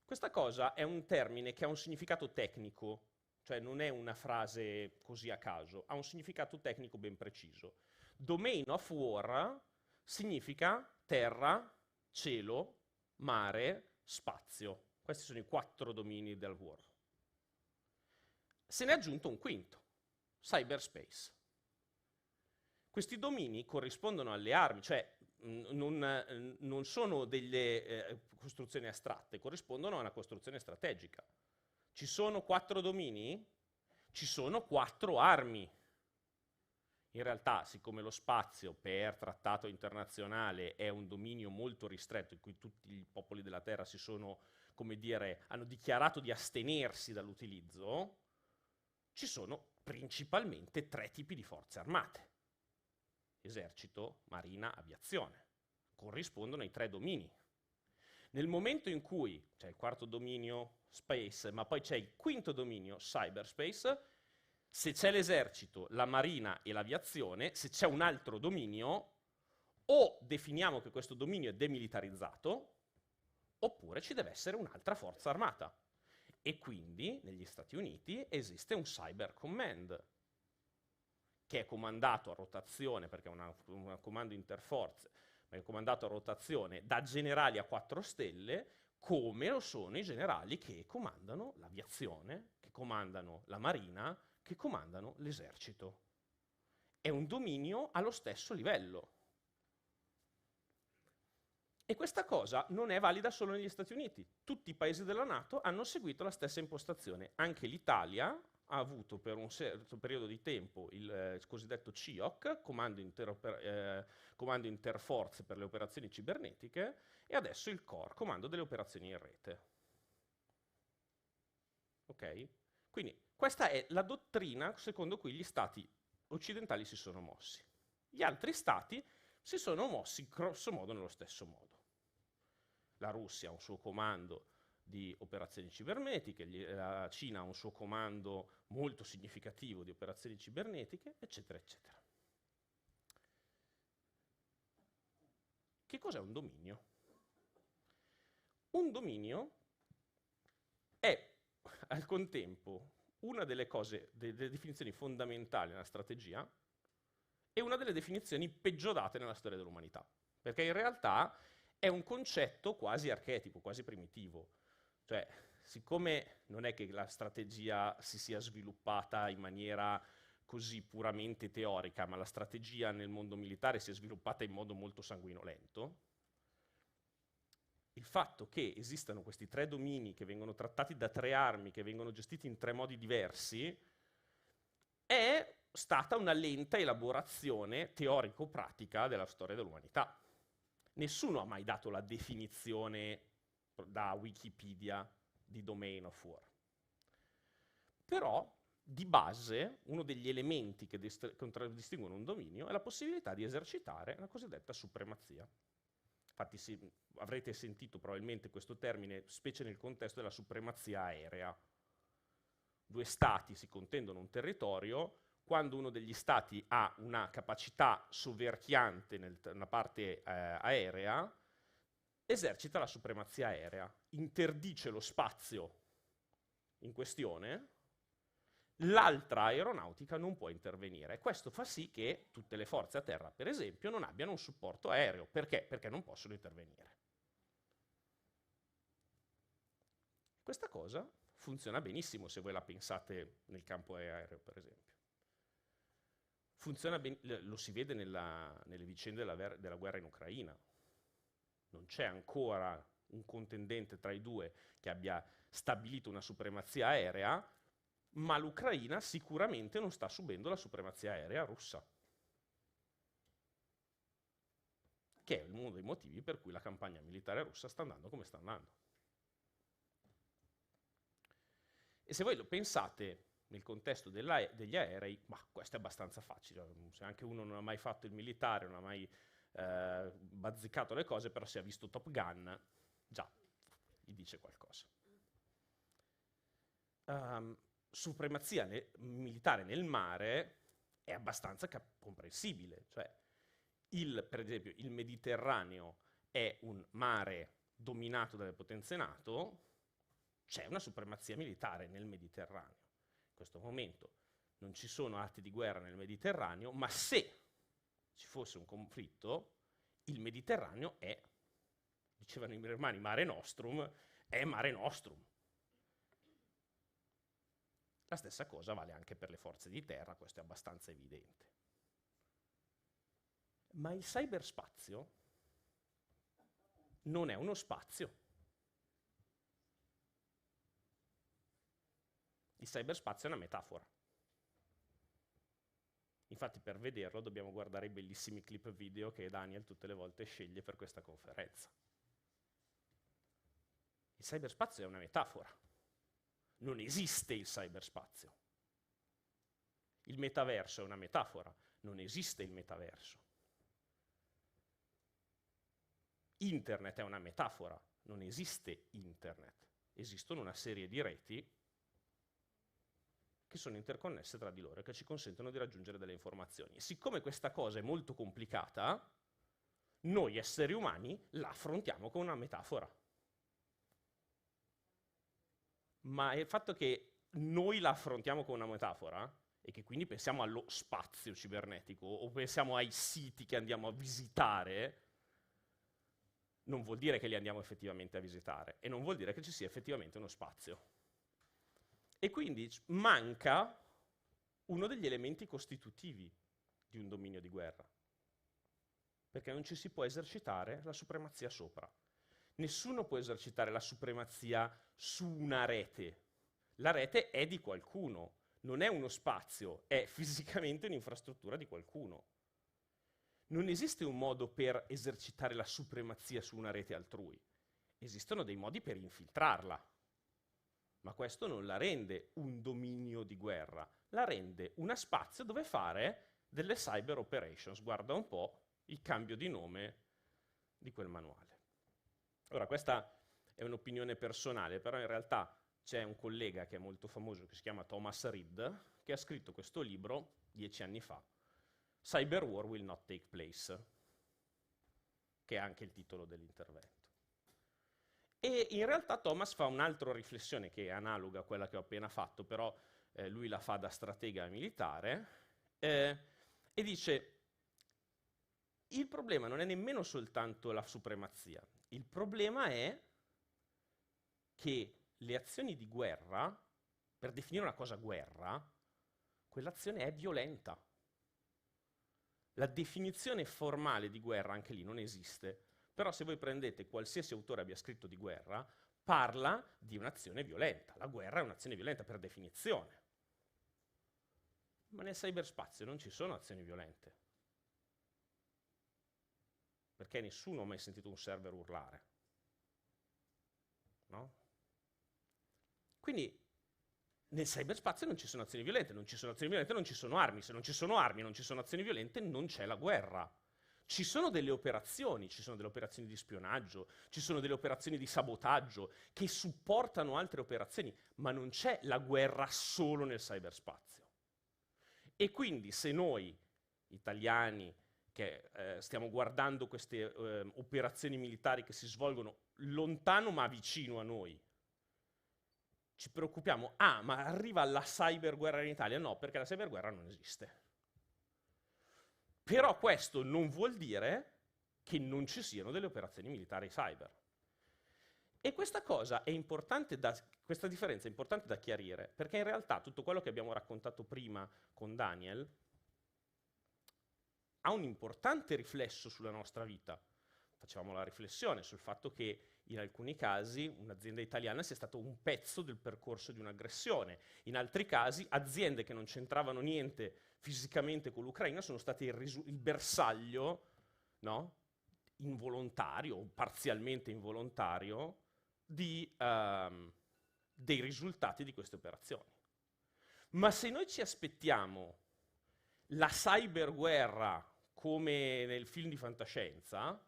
Questa cosa è un termine che ha un significato tecnico, cioè non è una frase così a caso, ha un significato tecnico ben preciso. Domain of war significa terra, cielo, mare, spazio. Questi sono i 4 domini del war. Se ne è aggiunto un quinto, cyberspace. Questi domini corrispondono alle armi, cioè non sono delle costruzioni astratte, corrispondono a una costruzione strategica. Ci sono 4 domini? Ci sono 4 armi. In realtà, siccome lo spazio per trattato internazionale è un dominio molto ristretto in cui tutti i popoli della Terra si sono, come dire, hanno dichiarato di astenersi dall'utilizzo, ci sono principalmente 3 tipi di forze armate: esercito, marina, aviazione. Corrispondono ai 3 domini. Nel momento in cui c'è il 4º dominio, space, ma poi c'è il 5º dominio, cyberspace, se c'è l'esercito, la marina e l'aviazione, se c'è un altro dominio, o definiamo che questo dominio è demilitarizzato, oppure ci deve essere un'altra forza armata. E quindi negli Stati Uniti esiste un Cyber Command, che è comandato a rotazione, perché è un comando interforze, ma è comandato a rotazione da generali a 4 stelle, come lo sono i generali che comandano l'aviazione, che comandano la marina, che comandano l'esercito. È un dominio allo stesso livello. E questa cosa non è valida solo negli Stati Uniti. Tutti i paesi della NATO hanno seguito la stessa impostazione. Anche l'Italia ha avuto per un certo periodo di tempo il cosiddetto CIOC, comando interforze per le operazioni cibernetiche, e adesso il COR, comando delle operazioni in rete. Ok? Quindi questa è la dottrina secondo cui gli stati occidentali si sono mossi. Gli altri stati si sono mossi grosso modo nello stesso modo. La Russia ha un suo comando di operazioni cibernetiche, la Cina ha un suo comando molto significativo di operazioni cibernetiche, eccetera, eccetera. Che cos'è un dominio? Un dominio è al contempo una delle cose, delle definizioni fondamentali nella strategia e una delle definizioni peggiorate nella storia dell'umanità, perché in realtà è un concetto quasi archetipo, quasi primitivo. Cioè, siccome non è che la strategia si sia sviluppata in maniera così puramente teorica, ma la strategia nel mondo militare si è sviluppata in modo molto sanguinolento, il fatto che esistano questi 3 domini che vengono trattati da 3 armi, che vengono gestiti in 3 modi diversi, è stata una lenta elaborazione teorico-pratica della storia dell'umanità. Nessuno ha mai dato la definizione da Wikipedia di domain of war. Però, di base, uno degli elementi che contraddistinguono un dominio è la possibilità di esercitare la cosiddetta supremazia. Infatti avrete sentito probabilmente questo termine, specie nel contesto della supremazia aerea. 2 stati si contendono un territorio, quando uno degli stati ha una capacità soverchiante nella parte aerea, esercita la supremazia aerea, interdice lo spazio in questione, l'altra aeronautica non può intervenire. Questo fa sì che tutte le forze a terra, per esempio, non abbiano un supporto aereo. Perché? Perché non possono intervenire. Questa cosa funziona benissimo se voi la pensate nel campo aereo, per esempio. Funziona lo si vede nelle vicende della guerra in Ucraina. Non c'è ancora un contendente tra i due che abbia stabilito una supremazia aerea, ma l'Ucraina sicuramente non sta subendo la supremazia aerea russa, che è uno dei motivi per cui la campagna militare russa sta andando come sta andando. E se voi lo pensate nel contesto degli aerei, ma questo è abbastanza facile, se anche uno non ha mai fatto il militare, non ha mai bazzicato le cose, però se ha visto Top Gun, già, gli dice qualcosa. Supremazia militare nel mare è abbastanza comprensibile, cioè per esempio il Mediterraneo è un mare dominato dalle potenze NATO, c'è una supremazia militare nel Mediterraneo. In questo momento non ci sono atti di guerra nel Mediterraneo, ma se ci fosse un conflitto, il Mediterraneo è, dicevano i germani, Mare Nostrum, è Mare Nostrum. La stessa cosa vale anche per le forze di terra, questo è abbastanza evidente. Ma il cyberspazio non è uno spazio. Il cyberspazio è una metafora. Infatti per vederlo dobbiamo guardare i bellissimi clip video che Daniel tutte le volte sceglie per questa conferenza. Il cyberspazio è una metafora. Non esiste il cyberspazio. Il metaverso è una metafora. Non esiste il metaverso. Internet è una metafora. Non esiste internet. Esistono una serie di reti che sono interconnesse tra di loro e che ci consentono di raggiungere delle informazioni. E siccome questa cosa è molto complicata, noi esseri umani la affrontiamo con una metafora. Ma il fatto che noi la affrontiamo con una metafora e che quindi pensiamo allo spazio cibernetico o pensiamo ai siti che andiamo a visitare, non vuol dire che li andiamo effettivamente a visitare e non vuol dire che ci sia effettivamente uno spazio. E quindi manca uno degli elementi costitutivi di un dominio di guerra, perché non ci si può esercitare la supremazia sopra. Nessuno può esercitare la supremazia su una rete. La rete è di qualcuno, non è uno spazio, è fisicamente un'infrastruttura di qualcuno. Non esiste un modo per esercitare la supremazia su una rete altrui. Esistono dei modi per infiltrarla. Ma questo non la rende un dominio di guerra, la rende uno spazio dove fare delle cyber operations. Guarda un po' il cambio di nome di quel manuale. Ora, questa è un'opinione personale, però in realtà c'è un collega che è molto famoso, che si chiama Thomas Reed, che ha scritto questo libro 10 anni fa, Cyber War Will Not Take Place, che è anche il titolo dell'intervento. E in realtà Thomas fa un'altra riflessione che è analoga a quella che ho appena fatto, però lui la fa da stratega militare, e dice: il problema non è nemmeno soltanto la supremazia, il problema è che le azioni di guerra, per definire una cosa guerra, quell'azione è violenta. La definizione formale di guerra anche lì non esiste, però se voi prendete qualsiasi autore abbia scritto di guerra, parla di un'azione violenta. La guerra è un'azione violenta per definizione. Ma nel cyberspazio non ci sono azioni violente. Perché nessuno ha mai sentito un server urlare. No? Quindi nel cyberspazio non ci sono azioni violente, non ci sono azioni violente, non ci sono armi. Se non ci sono armi e non ci sono azioni violente, non c'è la guerra. Ci sono delle operazioni di spionaggio, ci sono delle operazioni di sabotaggio che supportano altre operazioni, ma non c'è la guerra solo nel cyberspazio. E quindi se noi, italiani, che stiamo guardando queste operazioni militari che si svolgono lontano ma vicino a noi, ci preoccupiamo, ma arriva la cyberguerra in Italia? No, perché la cyberguerra non esiste. Però questo non vuol dire che non ci siano delle operazioni militari cyber. E questa cosa è importante questa differenza è importante da chiarire, perché in realtà tutto quello che abbiamo raccontato prima con Daniel ha un importante riflesso sulla nostra vita. Facevamo la riflessione sul fatto che in alcuni casi un'azienda italiana sia stata un pezzo del percorso di un'aggressione, in altri casi aziende che non c'entravano niente fisicamente con l'Ucraina sono state il bersaglio, no? Involontario o parzialmente involontario dei risultati di queste operazioni. Ma se noi ci aspettiamo la cyberguerra come nel film di fantascienza,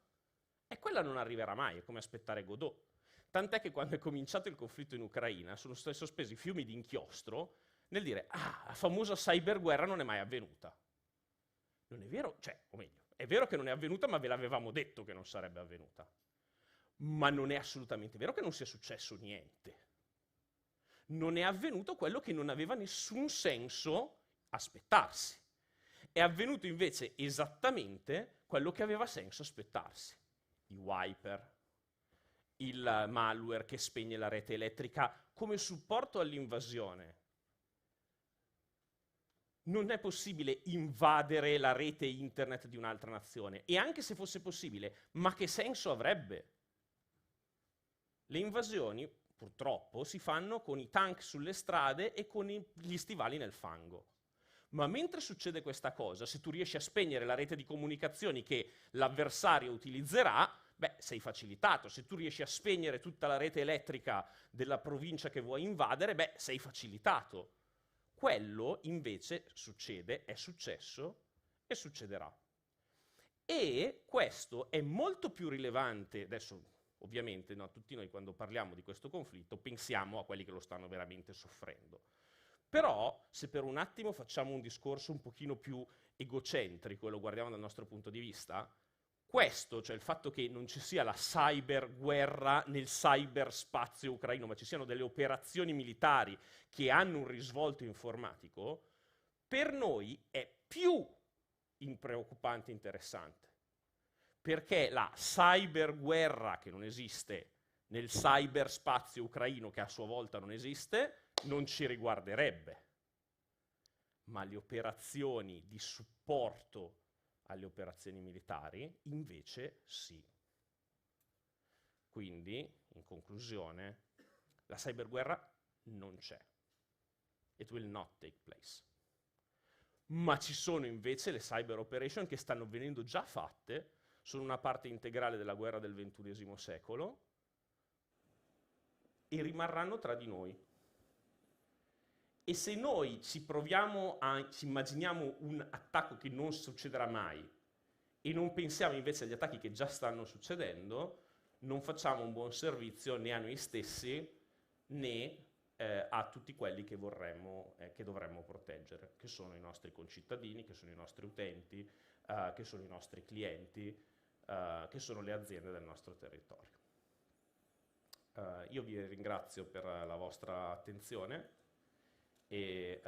quella non arriverà mai, è come aspettare Godot. Tant'è che quando è cominciato il conflitto in Ucraina sono stati sospesi fiumi di inchiostro nel dire la famosa cyberguerra non è mai avvenuta. Non è vero, o meglio, è vero che non è avvenuta, ma ve l'avevamo detto che non sarebbe avvenuta. Ma non è assolutamente vero che non sia successo niente. Non è avvenuto quello che non aveva nessun senso aspettarsi. È avvenuto invece esattamente quello che aveva senso aspettarsi. I wiper, il malware che spegne la rete elettrica come supporto all'invasione. Non è possibile invadere la rete internet di un'altra nazione. E anche se fosse possibile, ma che senso avrebbe? Le invasioni, purtroppo, si fanno con i tank sulle strade e con gli stivali nel fango. Ma mentre succede questa cosa, se tu riesci a spegnere la rete di comunicazioni che l'avversario utilizzerà, sei facilitato. Se tu riesci a spegnere tutta la rete elettrica della provincia che vuoi invadere, sei facilitato. Quello invece succede, è successo e succederà. E questo è molto più rilevante, adesso ovviamente tutti noi quando parliamo di questo conflitto pensiamo a quelli che lo stanno veramente soffrendo. Però se per un attimo facciamo un discorso un pochino più egocentrico e lo guardiamo dal nostro punto di vista, questo, cioè il fatto che non ci sia la cyberguerra nel cyberspazio ucraino, ma ci siano delle operazioni militari che hanno un risvolto informatico, per noi è più preoccupante e interessante. Perché la cyberguerra che non esiste nel cyberspazio ucraino, che a sua volta non esiste, non ci riguarderebbe. Ma le operazioni di supporto alle operazioni militari invece sì. Quindi, in conclusione, la cyberguerra non c'è. It will not take place. Ma ci sono invece le cyber operation che stanno venendo già fatte, sono una parte integrale della guerra del XXI secolo e rimarranno tra di noi. E se noi ci immaginiamo un attacco che non succederà mai e non pensiamo invece agli attacchi che già stanno succedendo, non facciamo un buon servizio né a noi stessi né a tutti quelli che che dovremmo proteggere, che sono i nostri concittadini, che sono i nostri utenti, che sono i nostri clienti, che sono le aziende del nostro territorio. Io vi ringrazio per la vostra attenzione e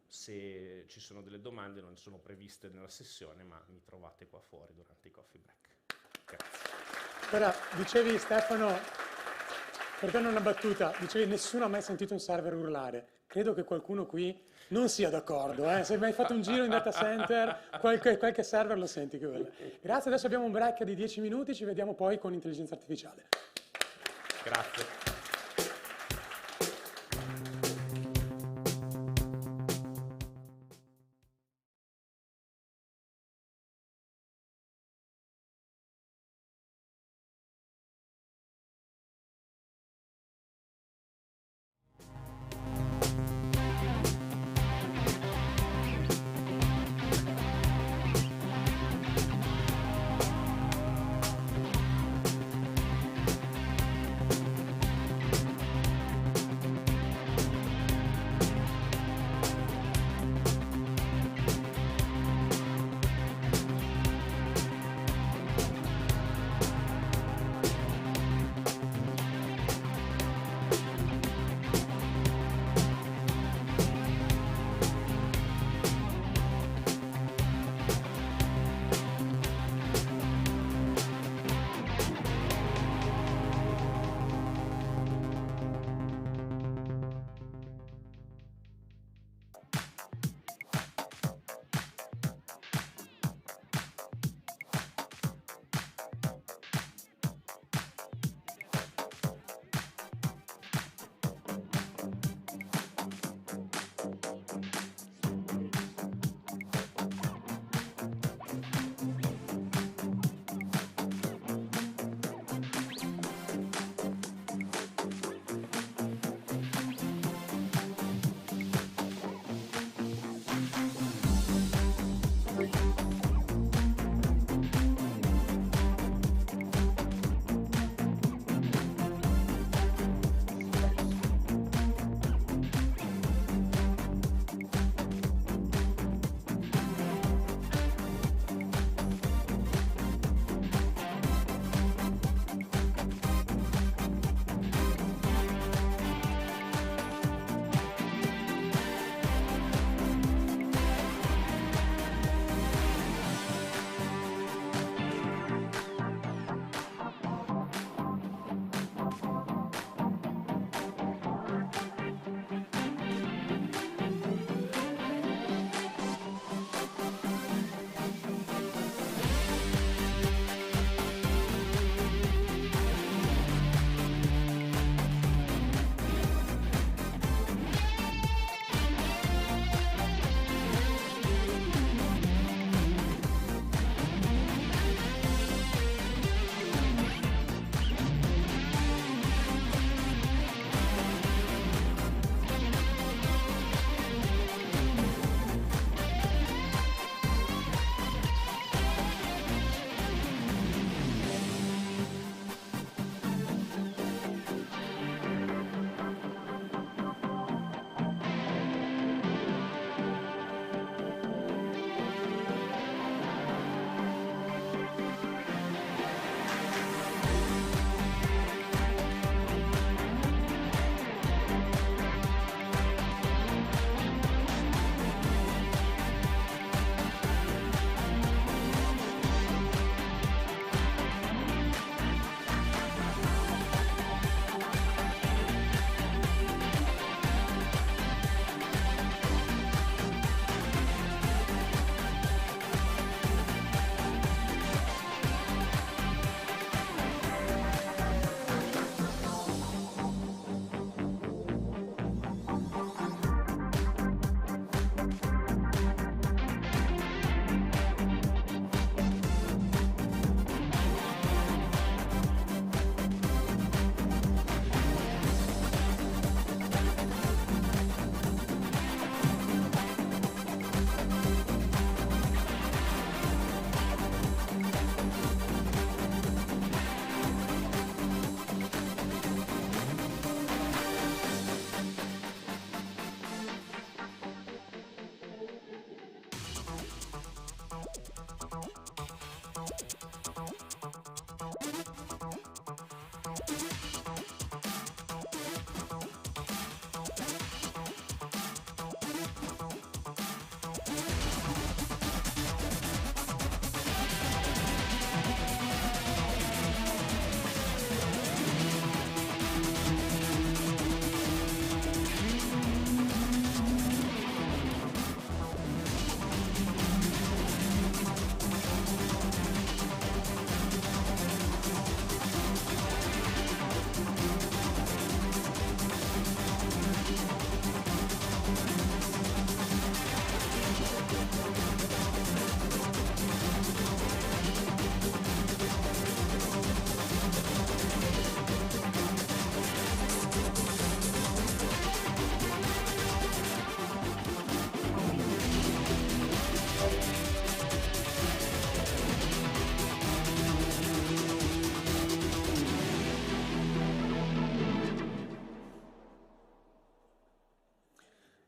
se ci sono delle domande non sono previste nella sessione, ma mi trovate qua fuori durante i coffee break. Grazie. Ora, dicevi Stefano, per te una battuta, dicevi nessuno ha mai sentito un server urlare. Credo che qualcuno qui non sia d'accordo. Se hai mai fatto un giro in data center, qualche server lo senti che urla. Grazie, adesso abbiamo un break di 10 minuti, ci vediamo poi con intelligenza artificiale. Grazie.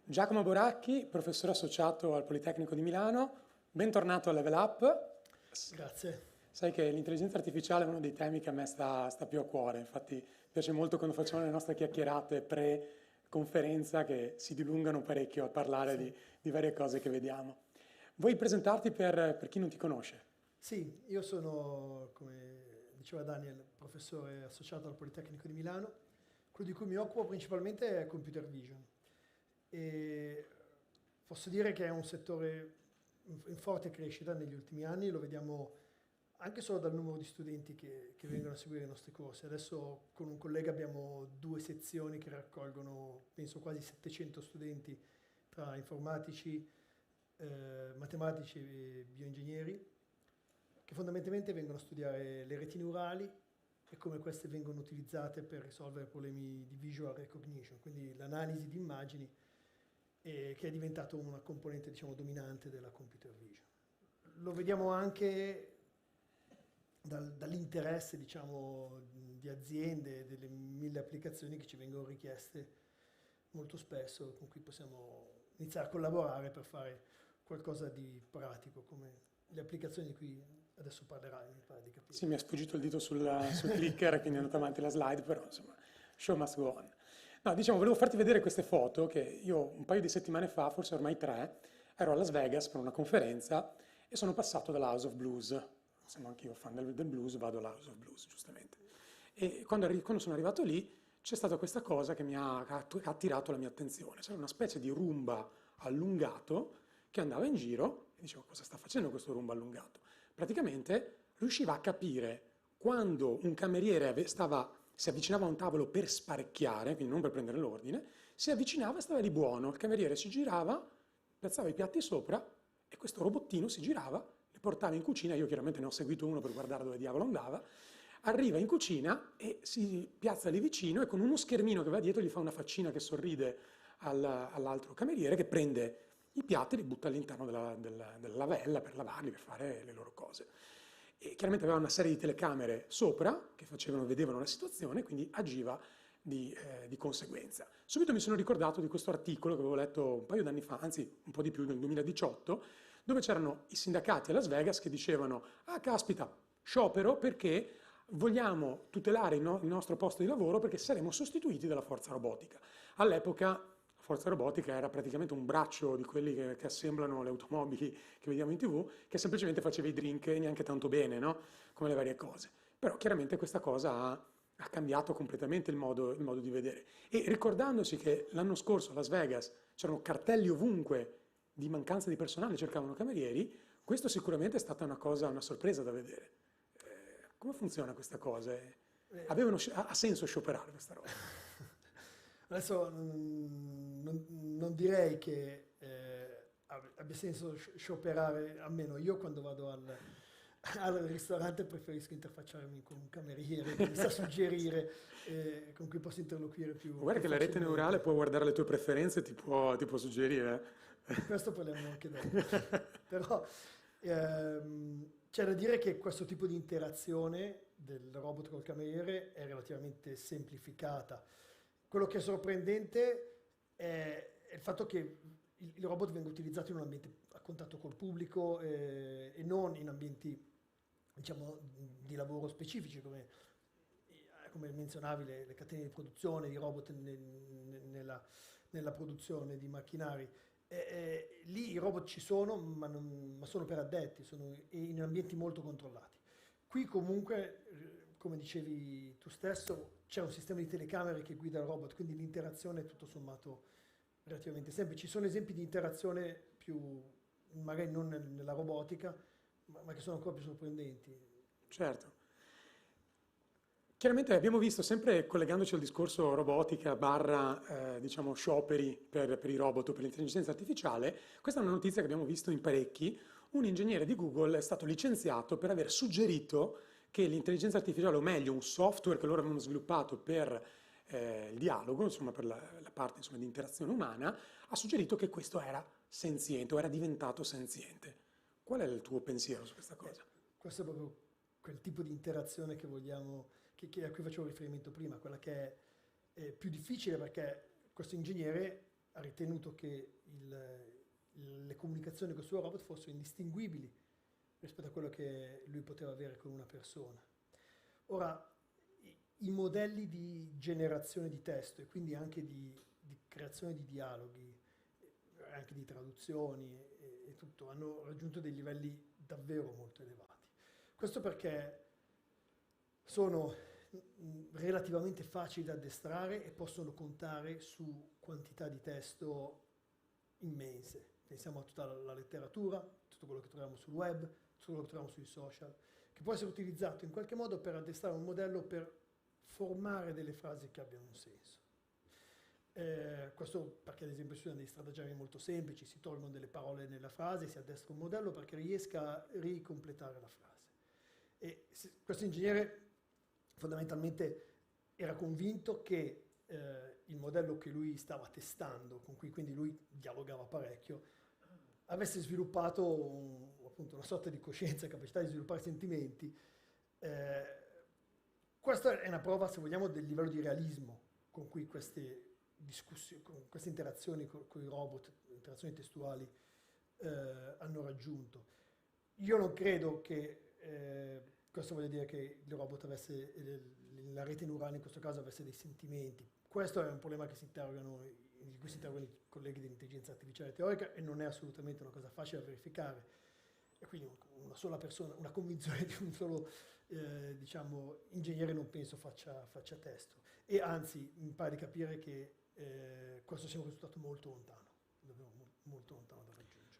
Giacomo Boracchi, professore associato al Politecnico di Milano, bentornato a Level Up. Grazie. Sai che l'intelligenza artificiale è uno dei temi che a me sta più a cuore, infatti mi piace molto quando facciamo le nostre chiacchierate pre-conferenza che si dilungano parecchio a parlare di varie cose che vediamo. Vuoi presentarti per chi non ti conosce? Sì, io sono, come diceva Daniel, professore associato al Politecnico di Milano. Quello di cui mi occupo principalmente è computer vision. E posso dire che è un settore in forte crescita negli ultimi anni, lo vediamo anche solo dal numero di studenti che vengono a seguire i nostri corsi. Adesso con un collega abbiamo 2 sezioni che raccolgono, penso, quasi 700 studenti tra informatici, matematici e bioingegneri, che fondamentalmente vengono a studiare le reti neurali e come queste vengono utilizzate per risolvere problemi di visual recognition, quindi l'analisi di immagini, che è diventato una componente, diciamo, dominante della computer vision. Lo vediamo anche dall'interesse, diciamo, di aziende, delle 1000 applicazioni che ci vengono richieste molto spesso, con cui possiamo iniziare a collaborare per fare qualcosa di pratico, come le applicazioni di cui adesso parlerai, mi pare di capire. Sì, mi è sfuggito il dito sul clicker, quindi è andata avanti la slide, però insomma, show must go on. No, diciamo, volevo farti vedere queste foto che io un paio di settimane fa, forse ormai 3, ero a Las Vegas per una conferenza e sono passato dalla House of Blues. Sono anche io fan del blues, vado alla House of Blues, giustamente. E quando sono arrivato lì c'è stata questa cosa che mi ha attirato la mia attenzione. C'era una specie di rumba allungato che andava in giro e dicevo, cosa sta facendo questo rumba allungato? Praticamente riusciva a capire quando un cameriere si avvicinava a un tavolo per sparecchiare, quindi non per prendere l'ordine, si avvicinava e stava lì buono. Il cameriere si girava, piazzava i piatti sopra e questo robottino si girava, li portava in cucina. Io chiaramente ne ho seguito uno per guardare dove diavolo andava. Arriva in cucina e si piazza lì vicino e con uno schermino che va dietro gli fa una faccina che sorride all'altro cameriere che prende i piatti e li butta all'interno della lavella per lavarli, per fare le loro cose. E chiaramente aveva una serie di telecamere sopra che vedevano la situazione, quindi agiva di conseguenza. Subito mi sono ricordato di questo articolo che avevo letto un paio d'anni fa, anzi un po' di più, nel 2018, dove c'erano i sindacati a Las Vegas che dicevano «Ah, caspita, sciopero perché vogliamo tutelare il nostro posto di lavoro perché saremo sostituiti dalla forza robotica». All'epoca la forza robotica era praticamente un braccio di quelli che assemblano le automobili che vediamo in TV, che semplicemente faceva i drink e neanche tanto bene, no? Come le varie cose. Però chiaramente questa cosa ha cambiato completamente il modo di vedere. E ricordandosi che l'anno scorso a Las Vegas c'erano cartelli ovunque di mancanza di personale, cercavano camerieri, questo sicuramente è stata una sorpresa da vedere. Come funziona questa cosa? Ha senso scioperare questa roba? Adesso non direi che abbia senso scioperare, almeno io quando vado al ristorante preferisco interfacciarmi con un cameriere che mi sa suggerire, con cui posso interloquire più. Guarda che la rete neurale può guardare le tue preferenze e ti può suggerire. Questo parliamo anche dopo. Però c'è da dire che questo tipo di interazione del robot col cameriere è relativamente semplificata. Quello che è sorprendente è il fatto che il robot venga utilizzato in un ambiente a contatto col pubblico e non in ambienti, diciamo, di lavoro specifici, come menzionavi le catene di produzione di robot nella produzione di macchinari. Lì i robot ci sono, ma sono per addetti, sono in ambienti molto controllati. Qui comunque, come dicevi tu stesso, c'è un sistema di telecamere che guida il robot, quindi l'interazione è tutto sommato relativamente semplice. Ci sono esempi di interazione più, magari non nella robotica, ma che sono ancora più sorprendenti. Certo. Chiaramente abbiamo visto, sempre collegandoci al discorso robotica diciamo scioperi per i robot o per l'intelligenza artificiale, questa è una notizia che abbiamo visto in parecchi. Un ingegnere di Google è stato licenziato per aver suggerito che l'intelligenza artificiale, o meglio un software che loro avevano sviluppato per il dialogo, insomma per la parte insomma, di interazione umana, ha suggerito che questo era senziente o era diventato senziente. Qual è il tuo pensiero su questa cosa? Questo è proprio quel tipo di interazione che vogliamo, a cui facevo riferimento prima, quella che è più difficile perché questo ingegnere ha ritenuto che le comunicazioni con il suo robot fossero indistinguibili rispetto a quello che lui poteva avere con una persona. Ora, i modelli di generazione di testo e quindi anche di creazione di dialoghi, anche di traduzioni e tutto, hanno raggiunto dei livelli davvero molto elevati. Questo perché sono relativamente facili da addestrare e possono contare su quantità di testo immense. Pensiamo a tutta la letteratura, tutto quello che troviamo sul web, tutto quello che troviamo sui social, che può essere utilizzato in qualche modo per addestrare un modello per formare delle frasi che abbiano un senso. Questo perché ad esempio si usano dei stratagemmi molto semplici, si tolgono delle parole nella frase, si addestra un modello perché riesca a ricompletare la frase. E questo ingegnere fondamentalmente era convinto che il modello che lui stava testando, con cui quindi lui dialogava parecchio, avesse sviluppato appunto una sorta di coscienza, capacità di sviluppare sentimenti. Questa è una prova, se vogliamo, del livello di realismo con cui queste discussioni, con queste interazioni con i robot, interazioni testuali, hanno raggiunto. Io non credo che questo voglia dire che il robot avesse, la rete neurale in questo caso avesse dei sentimenti. Questo è un problema di cui si interrogano i colleghi dell'intelligenza artificiale teorica e non è assolutamente una cosa facile da verificare. E quindi una sola persona, una convinzione di un solo diciamo, ingegnere non penso faccia testo. E anzi, mi pare di capire che questo sia un risultato molto lontano, davvero molto lontano da raggiungere.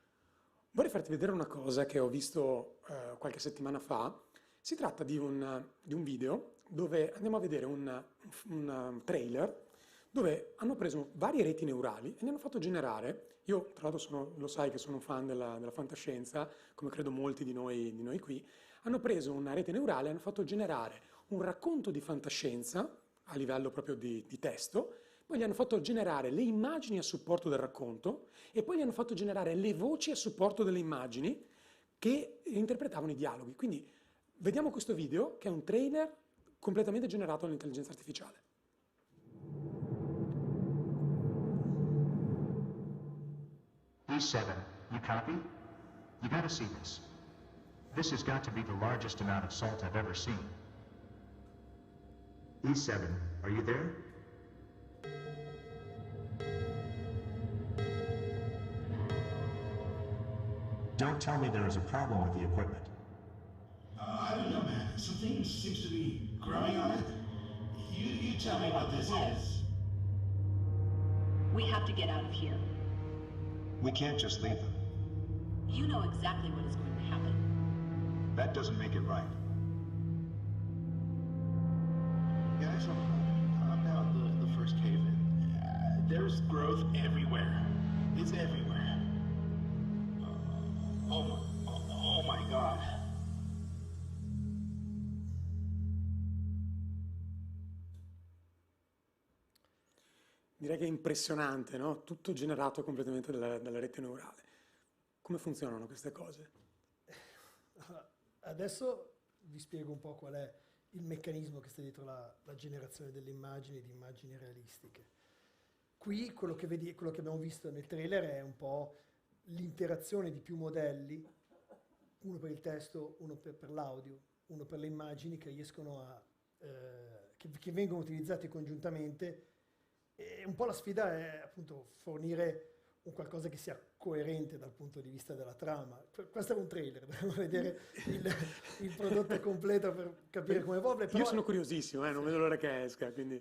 Vorrei farti vedere una cosa che ho visto qualche settimana fa. Si tratta di un video dove andiamo a vedere un trailer dove hanno preso varie reti neurali e ne hanno fatto generare. Io, tra l'altro, lo sai che sono un fan della fantascienza, come credo molti di noi qui. Hanno preso una rete neurale e hanno fatto generare un racconto di fantascienza a livello proprio di testo, poi gli hanno fatto generare le immagini a supporto del racconto e poi gli hanno fatto generare le voci a supporto delle immagini che interpretavano i dialoghi. Quindi vediamo questo video, che è un trailer completamente generato dall'intelligenza artificiale. E7, you copy? You gotta see this. This has got to be the largest amount of salt I've ever seen. E7, are you there? Don't tell me there is a problem with the equipment. I don't know, man. Something seems to be growing on it. You tell me what this is. We have to get out of here. We can't just leave them. You know exactly what is going to happen. That doesn't make it right. Guys, I'm down the first cave in. There's growth everywhere. It's everywhere. Oh my God. Direi che è impressionante, no? Tutto generato completamente dalla rete neurale. Come funzionano queste cose? Adesso vi spiego un po' qual è il meccanismo che sta dietro la generazione delle immagini, di immagini realistiche. Qui quello che abbiamo visto nel trailer è un po' l'interazione di più modelli, uno per il testo, uno per l'audio, uno per le immagini che riescono che vengono utilizzati congiuntamente. E un po' la sfida è appunto fornire un qualcosa che sia coerente dal punto di vista della trama. Questo è un trailer, dobbiamo vedere il prodotto completo per capire come evolve. Però, io sono curiosissimo, non vedo l'ora che esca, quindi...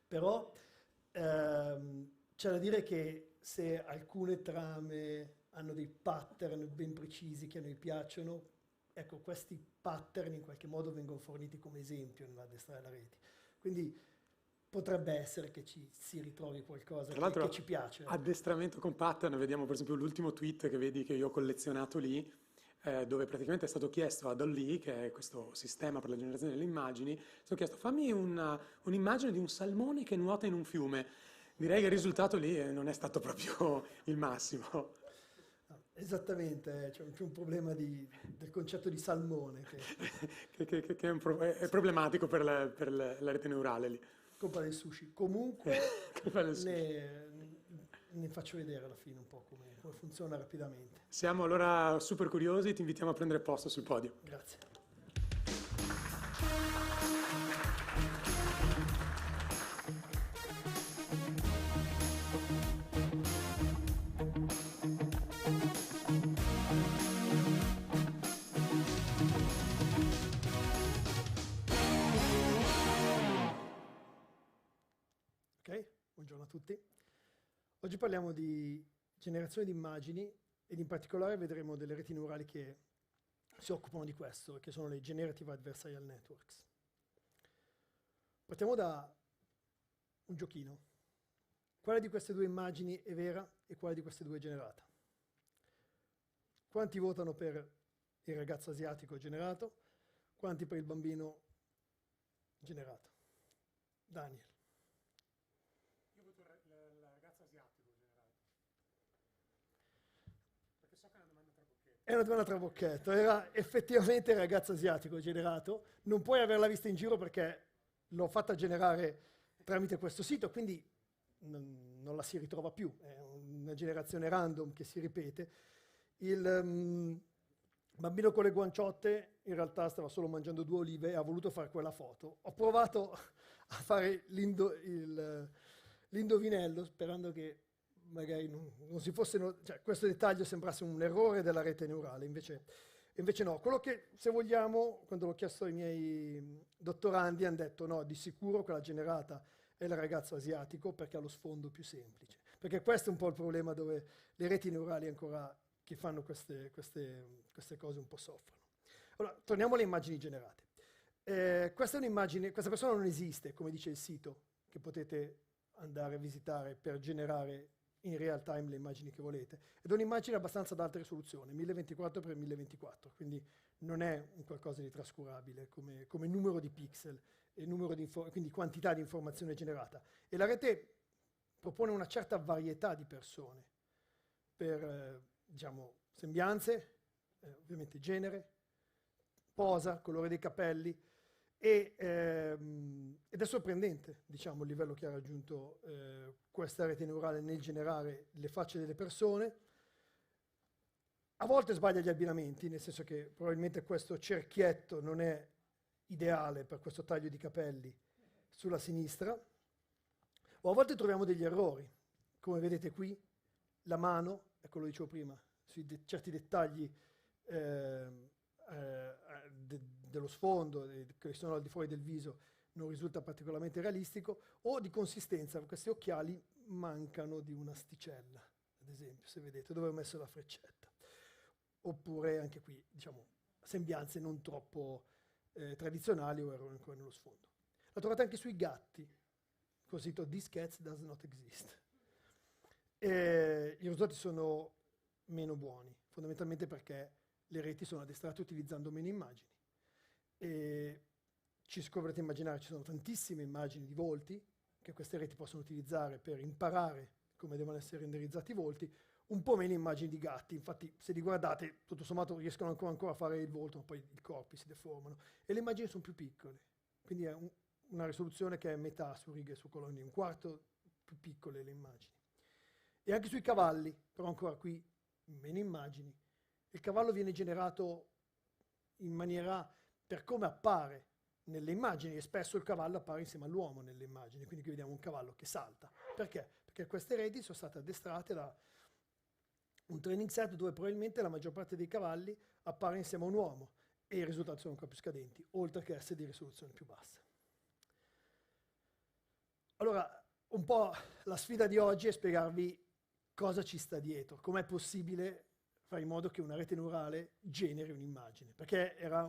Però c'è da dire che se alcune trame hanno dei pattern ben precisi che a noi piacciono, ecco, questi pattern in qualche modo vengono forniti come esempio nell'addestrare la rete. Quindi potrebbe essere che si ritrovi qualcosa che ci piace. Addestramento con pattern, vediamo per esempio l'ultimo tweet che vedi che io ho collezionato lì, dove praticamente è stato chiesto a DALL-E, che è questo sistema per la generazione delle immagini, è stato chiesto fammi un'immagine di un salmone che nuota in un fiume. Direi che il risultato lì non è stato proprio il massimo. Esattamente, c'è un problema del concetto di salmone che è problematico per la rete neurale lì. Colpa del sushi. Comunque ne faccio vedere alla fine un po' come funziona rapidamente. Siamo allora super curiosi, ti invitiamo a prendere posto sul podio. Grazie. Ok, buongiorno a tutti. Oggi parliamo di generazione di immagini ed in particolare vedremo delle reti neurali che si occupano di questo, che sono le Generative Adversarial Networks. Partiamo da un giochino. Quale di queste due immagini è vera e quale di queste due è generata? Quanti votano per il ragazzo asiatico generato? Quanti per il bambino generato? Daniel. Io voto il ragazzo asiatico generato. Perché so che è una domanda trabocchetto. È una domanda trabocchetto, era effettivamente il ragazzo asiatico generato. Non puoi averla vista in giro perché l'ho fatta generare tramite questo sito, quindi non la si ritrova più, è una generazione random che si ripete. Il bambino con le guanciotte in realtà stava solo mangiando 2 olive e ha voluto fare quella foto. Ho provato a fare l'indovinello sperando che magari non si fosse, cioè questo dettaglio sembrasse un errore della rete neurale, invece no. Quello che, se vogliamo, quando l'ho chiesto ai miei dottorandi, hanno detto no, di sicuro quella generata è il ragazzo asiatico perché ha lo sfondo più semplice. Perché questo è un po' il problema dove le reti neurali ancora che fanno queste cose un po' soffrono. Allora, torniamo alle immagini generate. Questa è un'immagine, questa persona non esiste, come dice il sito, che potete andare a visitare per generare in real time le immagini che volete. Ed è un'immagine abbastanza ad alta risoluzione, 1024x1024, quindi non è un qualcosa di trascurabile come numero di pixel e quindi quantità di informazione generata. E la rete propone una certa varietà di persone per, diciamo, sembianze, ovviamente genere, posa, colore dei capelli, ed è sorprendente, diciamo, il livello che ha raggiunto questa rete neurale nel generare le facce delle persone. A volte sbaglia gli abbinamenti, nel senso che probabilmente questo cerchietto non è ideale per questo taglio di capelli sulla sinistra, o a volte troviamo degli errori, come vedete qui, la mano, ecco lo dicevo prima, sui certi dettagli dello sfondo, che sono al di fuori del viso, non risulta particolarmente realistico, o di consistenza, questi occhiali mancano di un'asticella, ad esempio, se vedete, dove ho messo la freccetta. Oppure anche qui, diciamo, sembianze non troppo tradizionali o errori ancora nello sfondo. La trovate anche sui gatti, così "This cat does not exist". I risultati sono meno buoni, fondamentalmente perché le reti sono addestrate utilizzando meno immagini. E dovrete immaginare, ci sono tantissime immagini di volti che queste reti possono utilizzare per imparare come devono essere renderizzati i volti, un po' meno immagini di gatti. Infatti, se li guardate, tutto sommato riescono ancora a fare il volto, ma poi i corpi si deformano. E le immagini sono più piccole, quindi è una risoluzione che è metà su righe e su colonne, un quarto più piccole le immagini. E anche sui cavalli, però ancora qui meno immagini. Il cavallo viene generato in maniera per come appare nelle immagini, e spesso il cavallo appare insieme all'uomo nelle immagini, quindi qui vediamo un cavallo che salta. Perché? Perché queste reti sono state addestrate da un training set dove probabilmente la maggior parte dei cavalli appare insieme a un uomo e i risultati sono ancora più scadenti, oltre che essere di risoluzione più bassa. Allora, un po' la sfida di oggi è spiegarvi cosa ci sta dietro, com'è possibile fare in modo che una rete neurale generi un'immagine, perché era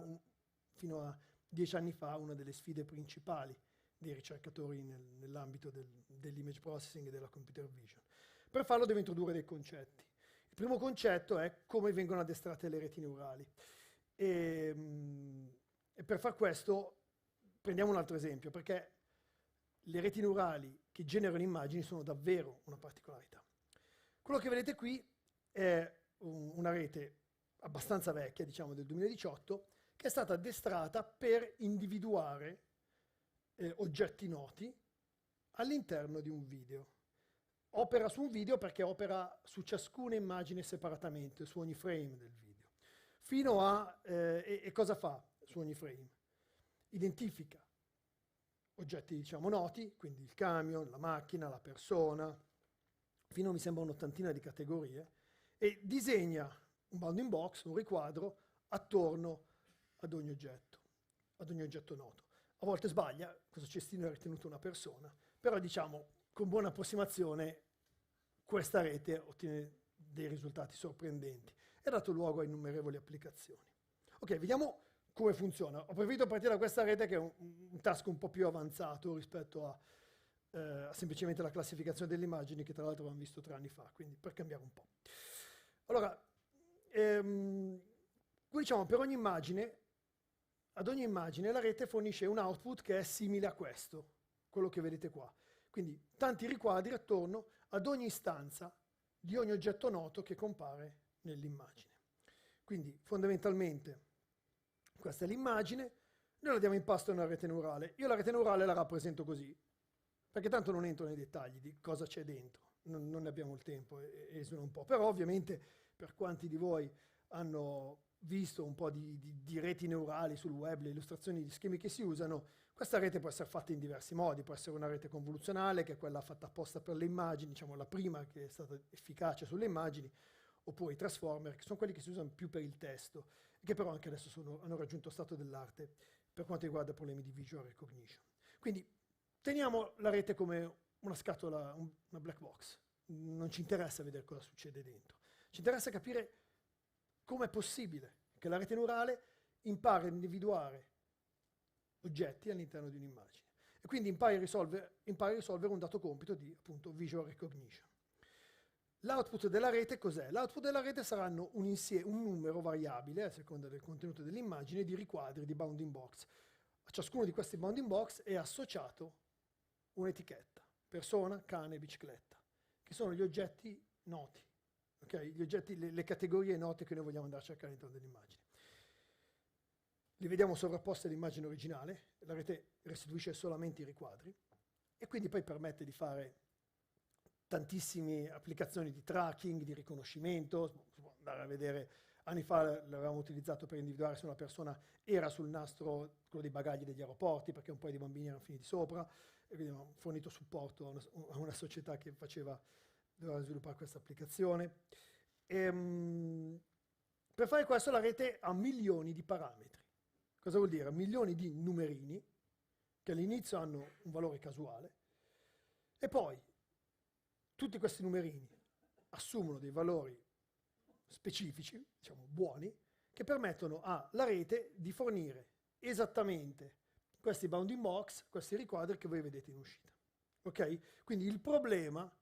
fino a 10 anni fa una delle sfide principali dei ricercatori nell'ambito dell'image processing e della computer vision. Per farlo devo introdurre dei concetti. Il primo concetto è come vengono addestrate le reti neurali. E per far questo prendiamo un altro esempio, perché le reti neurali che generano immagini sono davvero una particolarità. Quello che vedete qui è una rete abbastanza vecchia, diciamo del 2018, che è stata addestrata per individuare oggetti noti all'interno di un video. opera su un video perché opera su ciascuna immagine separatamente, su ogni frame del video. Fino a... e cosa fa su ogni frame? Identifica oggetti, diciamo, noti, quindi il camion, la macchina, la persona, fino mi sembra un'ottantina di categorie, e disegna un bounding box, un riquadro, attorno ad ogni oggetto noto. A volte sbaglia, questo cestino è ritenuto una persona, però diciamo, con buona approssimazione, questa rete ottiene dei risultati sorprendenti e ha dato luogo a innumerevoli applicazioni. Ok, vediamo come funziona. Ho preferito partire da questa rete che è un task un po' più avanzato rispetto a semplicemente la classificazione delle immagini, che tra l'altro abbiamo visto 3 anni fa, quindi per cambiare un po'. Allora, diciamo, per ogni immagine, ad ogni immagine la rete fornisce un output che è simile a questo, quello che vedete qua. Quindi tanti riquadri attorno ad ogni istanza di ogni oggetto noto che compare nell'immagine. Quindi fondamentalmente questa è l'immagine, noi la diamo in pasto a una rete neurale. Io la rete neurale la rappresento così, perché tanto non entro nei dettagli di cosa c'è dentro, non ne abbiamo il tempo, esula un po'. Però ovviamente per quanti di voi hanno visto un po' di reti neurali sul web, le illustrazioni di schemi che si usano, questa rete può essere fatta in diversi modi. Può essere una rete convoluzionale, che è quella fatta apposta per le immagini, diciamo la prima che è stata efficace sulle immagini, oppure i transformer, che sono quelli che si usano più per il testo, e che però anche adesso hanno raggiunto stato dell'arte per quanto riguarda problemi di visual recognition. Quindi teniamo la rete come una scatola, una black box. Non ci interessa vedere cosa succede dentro. Ci interessa capire come è possibile che la rete neurale impari a individuare oggetti all'interno di un'immagine. E quindi impari a risolvere un dato compito di, appunto, visual recognition. L'output della rete cos'è? L'output della rete saranno un numero variabile, a seconda del contenuto dell'immagine, di riquadri, di bounding box. A ciascuno di questi bounding box è associato un'etichetta, persona, cane, bicicletta, che sono gli oggetti noti, okay? Gli oggetti, le categorie note che noi vogliamo andare a cercare all'interno dell'immagine. Li vediamo sovrapposti all'immagine originale, la rete restituisce solamente i riquadri e quindi poi permette di fare tantissime applicazioni di tracking, di riconoscimento. Si può andare a vedere, anni fa l'avevamo utilizzato per individuare se una persona era sul nastro, quello dei bagagli degli aeroporti, perché un paio di bambini erano finiti sopra, e quindi abbiamo fornito supporto a una società che doveva sviluppare questa applicazione. Per fare questo la rete ha milioni di parametri. Cosa vuol dire? Milioni di numerini che all'inizio hanno un valore casuale e poi tutti questi numerini assumono dei valori specifici, diciamo buoni, che permettono alla rete di fornire esattamente questi bounding box, questi riquadri che voi vedete in uscita. Ok? Quindi il problema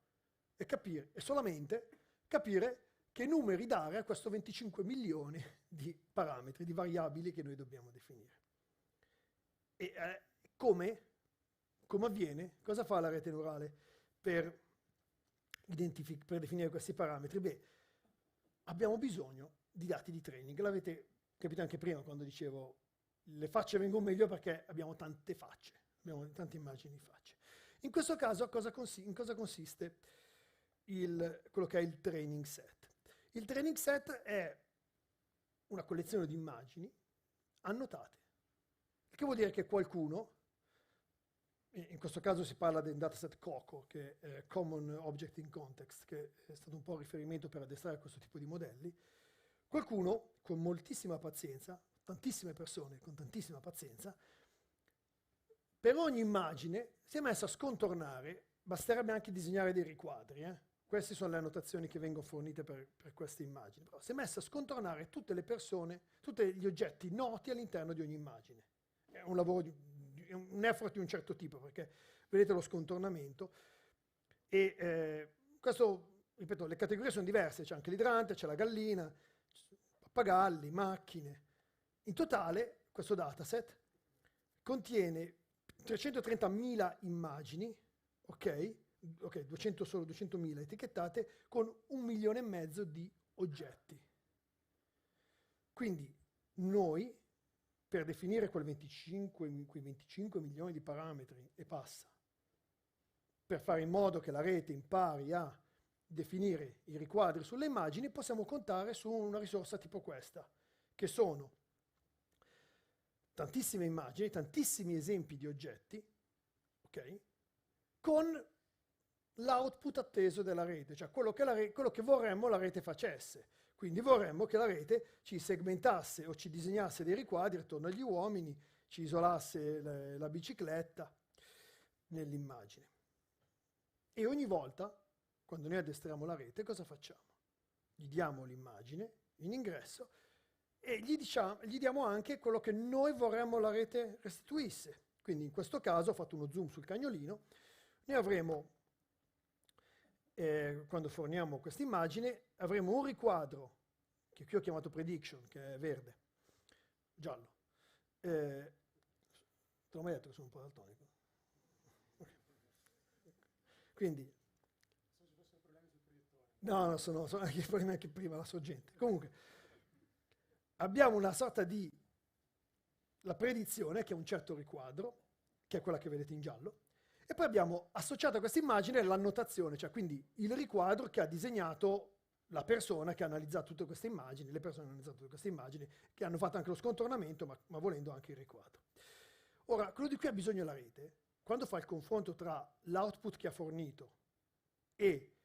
è solamente capire che numeri dare a questo 25 milioni di parametri, di variabili che noi dobbiamo definire. E come avviene? Cosa fa la rete neurale per definire questi parametri? Beh, abbiamo bisogno di dati di training. L'avete capito anche prima quando dicevo le facce vengono meglio perché abbiamo tante facce, abbiamo tante immagini di facce. In questo caso in cosa consiste quello che è il training set? Il training set è una collezione di immagini annotate, il che vuol dire che qualcuno, in questo caso si parla del dataset COCO, che è Common Object in Context, che è stato un po' un riferimento per addestrare questo tipo di modelli, qualcuno con moltissima pazienza, tantissime persone con tantissima pazienza, per ogni immagine si è messo a scontornare, basterebbe anche disegnare dei riquadri, Queste sono le annotazioni che vengono fornite per queste immagini. Però si è messo a scontornare tutte le persone, tutti gli oggetti noti all'interno di ogni immagine. È un lavoro, un effort di un certo tipo, perché vedete lo scontornamento. E questo, ripeto, le categorie sono diverse, c'è anche l'idrante, c'è la gallina, pappagalli, macchine. In totale, questo dataset contiene 330.000 immagini, ok, solo 200.000 etichettate, con 1,5 milioni di oggetti. Quindi noi, per definire quei 25 milioni di parametri e passa, per fare in modo che la rete impari a definire i riquadri sulle immagini, possiamo contare su una risorsa tipo questa, che sono tantissime immagini, tantissimi esempi di oggetti, ok? Con l'output atteso della rete, cioè quello che vorremmo la rete facesse. Quindi vorremmo che la rete ci segmentasse o ci disegnasse dei riquadri attorno agli uomini, ci isolasse la bicicletta nell'immagine. E ogni volta, quando noi addestriamo la rete, cosa facciamo? Gli diamo l'immagine in ingresso e gli diamo anche quello che noi vorremmo la rete restituisse. Quindi in questo caso ho fatto uno zoom sul cagnolino, noi avremo, quando forniamo questa immagine, avremo un riquadro, che qui ho chiamato prediction, che è verde, giallo. Te l'ho mai detto che sono un po' daltonico? Okay. Quindi, no, sono anche problemi anche prima, la sorgente. Comunque, abbiamo una sorta di, la predizione, che è un certo riquadro, che è quella che vedete in giallo, e poi abbiamo associato a questa immagine l'annotazione, cioè quindi il riquadro che ha disegnato la persona che ha analizzato tutte queste immagini, le persone che hanno analizzato tutte queste immagini, che hanno fatto anche lo scontornamento, ma volendo anche il riquadro. Ora, quello di cui ha bisogno la rete, quando fa il confronto tra l'output che ha fornito e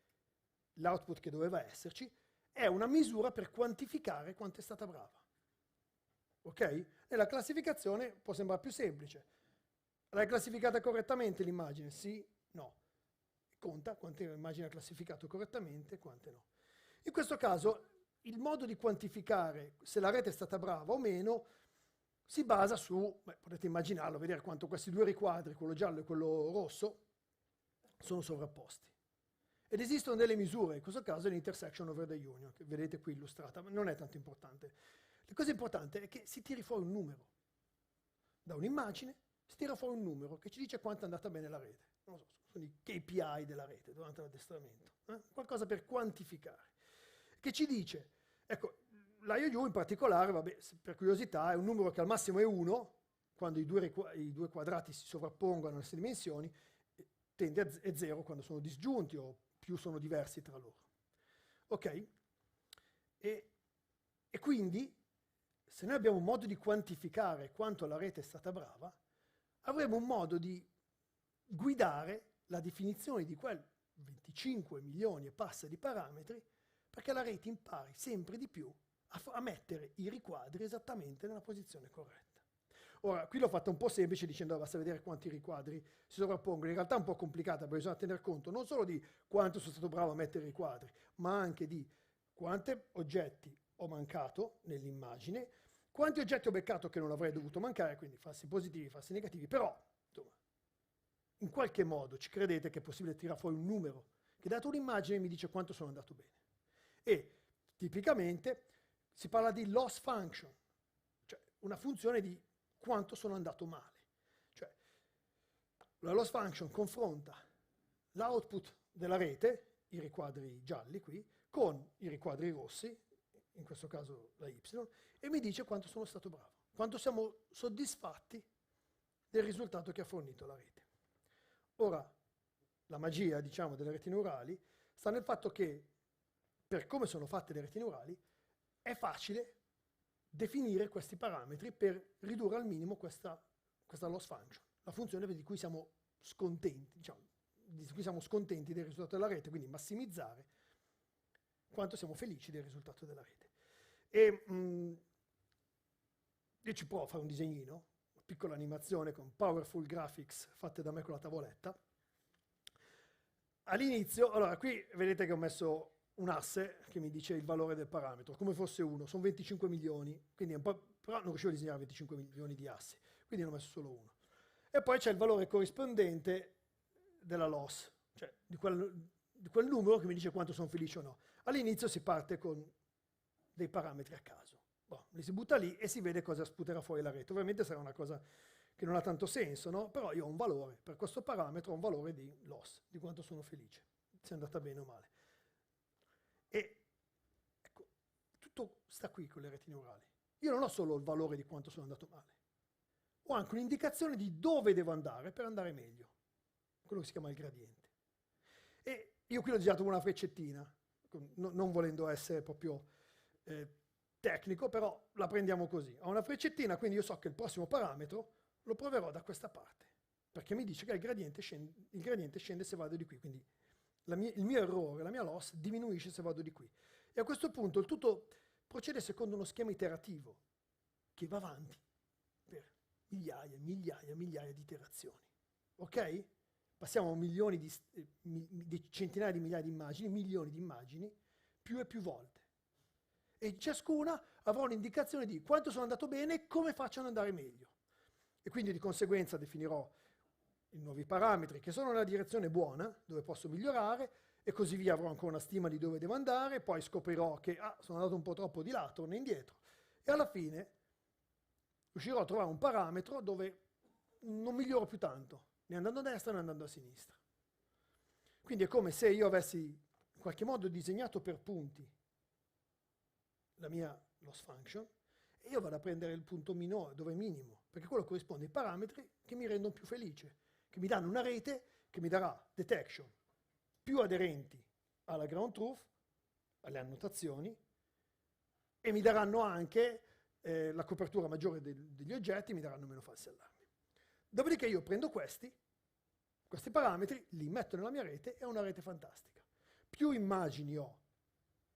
l'output che doveva esserci, è una misura per quantificare quanto è stata brava. Ok? Nella classificazione può sembrare più semplice. L'hai classificata correttamente l'immagine? Sì, no. Conta quante immagini ha classificato correttamente e quante no. In questo caso il modo di quantificare se la rete è stata brava o meno si basa su, potete immaginarlo, vedere quanto questi due riquadri, quello giallo e quello rosso, sono sovrapposti. Ed esistono delle misure, in questo caso l'intersection over the union, che vedete qui illustrata, ma non è tanto importante. La cosa importante è che si tiri fuori un numero. Da un'immagine si tira fuori un numero che ci dice quanto è andata bene la rete. Non so, sono i KPI della rete durante l'addestramento. Qualcosa per quantificare. Che ci dice, ecco, l'IOU in particolare, vabbè, per curiosità, è un numero che al massimo è 1, quando i due quadrati si sovrappongono alle stesse dimensioni, tende a 0 quando sono disgiunti o più sono diversi tra loro. Ok? E quindi, se noi abbiamo un modo di quantificare quanto la rete è stata brava, avremo un modo di guidare la definizione di quel 25 milioni e passa di parametri perché la rete impari sempre di più a mettere i riquadri esattamente nella posizione corretta. Ora, qui l'ho fatta un po' semplice dicendo basta vedere quanti riquadri si sovrappongono. In realtà è un po' complicata perché bisogna tener conto non solo di quanto sono stato bravo a mettere i riquadri, ma anche di quanti oggetti ho mancato nell'immagine, quanti oggetti ho beccato che non avrei dovuto mancare, quindi falsi positivi, falsi negativi, però, insomma, in qualche modo ci credete che è possibile tirare fuori un numero che dato un'immagine mi dice quanto sono andato bene. E tipicamente si parla di loss function, cioè una funzione di quanto sono andato male. Cioè, la loss function confronta l'output della rete, i riquadri gialli qui, con i riquadri rossi, in questo caso la Y, e mi dice quanto sono stato bravo, quanto siamo soddisfatti del risultato che ha fornito la rete. Ora, la magia, diciamo, delle reti neurali sta nel fatto che, per come sono fatte le reti neurali, è facile definire questi parametri per ridurre al minimo questa loss function, la funzione di cui siamo scontenti, diciamo, di cui siamo scontenti del risultato della rete, quindi massimizzare quanto siamo felici del risultato della rete. E io ci provo a fare un disegnino, una piccola animazione con powerful graphics fatte da me con la tavoletta. All'inizio, allora qui vedete che ho messo un asse che mi dice il valore del parametro, come fosse 1, sono 25 milioni, quindi è un po', però non riuscivo a disegnare 25 milioni di assi, quindi ne ho messo solo uno. E poi c'è il valore corrispondente della loss, cioè di quel numero che mi dice quanto sono felice o no. All'inizio si parte con dei parametri a caso, li si butta lì e si vede cosa sputerà fuori la rete. Ovviamente sarà una cosa che non ha tanto senso, no? Però io ho un valore, per questo parametro ho un valore di loss, di quanto sono felice, se è andata bene o male. E ecco, tutto sta qui con le reti neurali. Io non ho solo il valore di quanto sono andato male, ho anche un'indicazione di dove devo andare per andare meglio, quello che si chiama il gradiente. Io qui l'ho girato con una freccettina, non volendo essere proprio tecnico, però la prendiamo così. Ho una freccettina, quindi io so che il prossimo parametro lo proverò da questa parte, perché mi dice che il gradiente scende se vado di qui, quindi il mio errore, la mia loss diminuisce se vado di qui. E a questo punto il tutto procede secondo uno schema iterativo che va avanti per migliaia di iterazioni. Ok? Passiamo a milioni di centinaia di migliaia di immagini, milioni di immagini, più e più volte. E ciascuna avrà un'indicazione di quanto sono andato bene e come faccio ad andare meglio. E quindi di conseguenza definirò i nuovi parametri che sono nella direzione buona, dove posso migliorare, e così via avrò ancora una stima di dove devo andare, poi scoprirò che sono andato un po' troppo di là, torno indietro. E alla fine riuscirò a trovare un parametro dove non miglioro più tanto, né andando a destra né andando a sinistra. Quindi è come se io avessi in qualche modo disegnato per punti la mia loss function e io vado a prendere il punto minore, dove è minimo, perché quello corrisponde ai parametri che mi rendono più felice, che mi danno una rete che mi darà detection più aderenti alla ground truth, alle annotazioni, e mi daranno anche la copertura maggiore degli oggetti, mi daranno meno falsi allarmi. Dopodiché io prendo questi parametri, li metto nella mia rete e ho una rete fantastica. Più immagini ho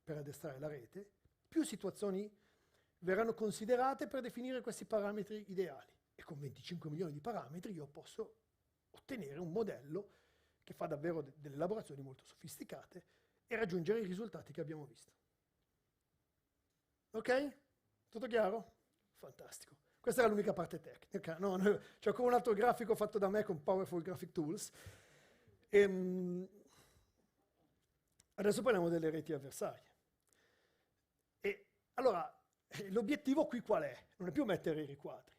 per addestrare la rete, più situazioni verranno considerate per definire questi parametri ideali. E con 25 milioni di parametri io posso ottenere un modello che fa davvero delle elaborazioni molto sofisticate e raggiungere i risultati che abbiamo visto. Ok? Tutto chiaro? Fantastico. Questa era l'unica parte tecnica. No, c'è come un altro grafico fatto da me con Powerful Graphic Tools. Adesso parliamo delle reti avversarie. E allora, l'obiettivo qui qual è? Non è più mettere i riquadri.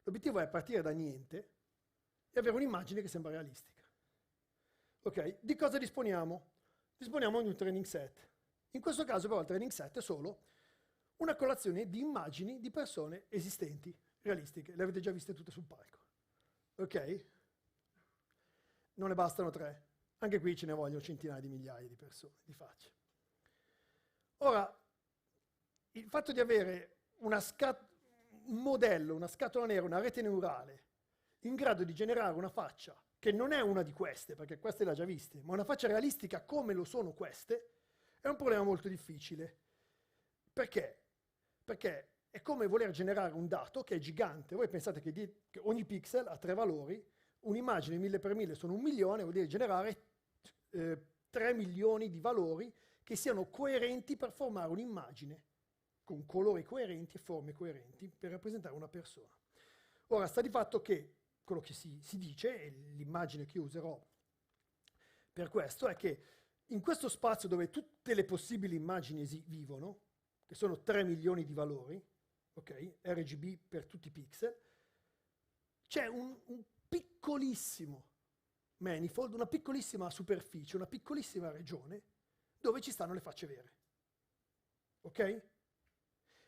L'obiettivo è partire da niente e avere un'immagine che sembra realistica. Ok? Di cosa disponiamo? Disponiamo di un training set. In questo caso però il training set è solo una colazione di immagini di persone esistenti, realistiche. Le avete già viste tutte sul palco. Ok? Non ne bastano 3. Anche qui ce ne vogliono centinaia di migliaia di persone, di facce. Ora, il fatto di avere un modello, una scatola nera, una rete neurale, in grado di generare una faccia che non è una di queste, perché queste le ha già viste, ma una faccia realistica come lo sono queste, è un problema molto difficile. Perché? Perché è come voler generare un dato che è gigante. Voi pensate che ogni pixel ha 3 valori, un'immagine 1000x1000 sono 1 milione, vuol dire generare 3 milioni di valori che siano coerenti per formare un'immagine, con colori coerenti e forme coerenti, per rappresentare una persona. Ora, sta di fatto che quello che si dice, e l'immagine che io userò per questo, è che in questo spazio dove tutte le possibili immagini vivono, che sono 3 milioni di valori, ok, RGB per tutti i pixel, c'è un piccolissimo manifold, una piccolissima superficie, una piccolissima regione dove ci stanno le facce vere. Ok?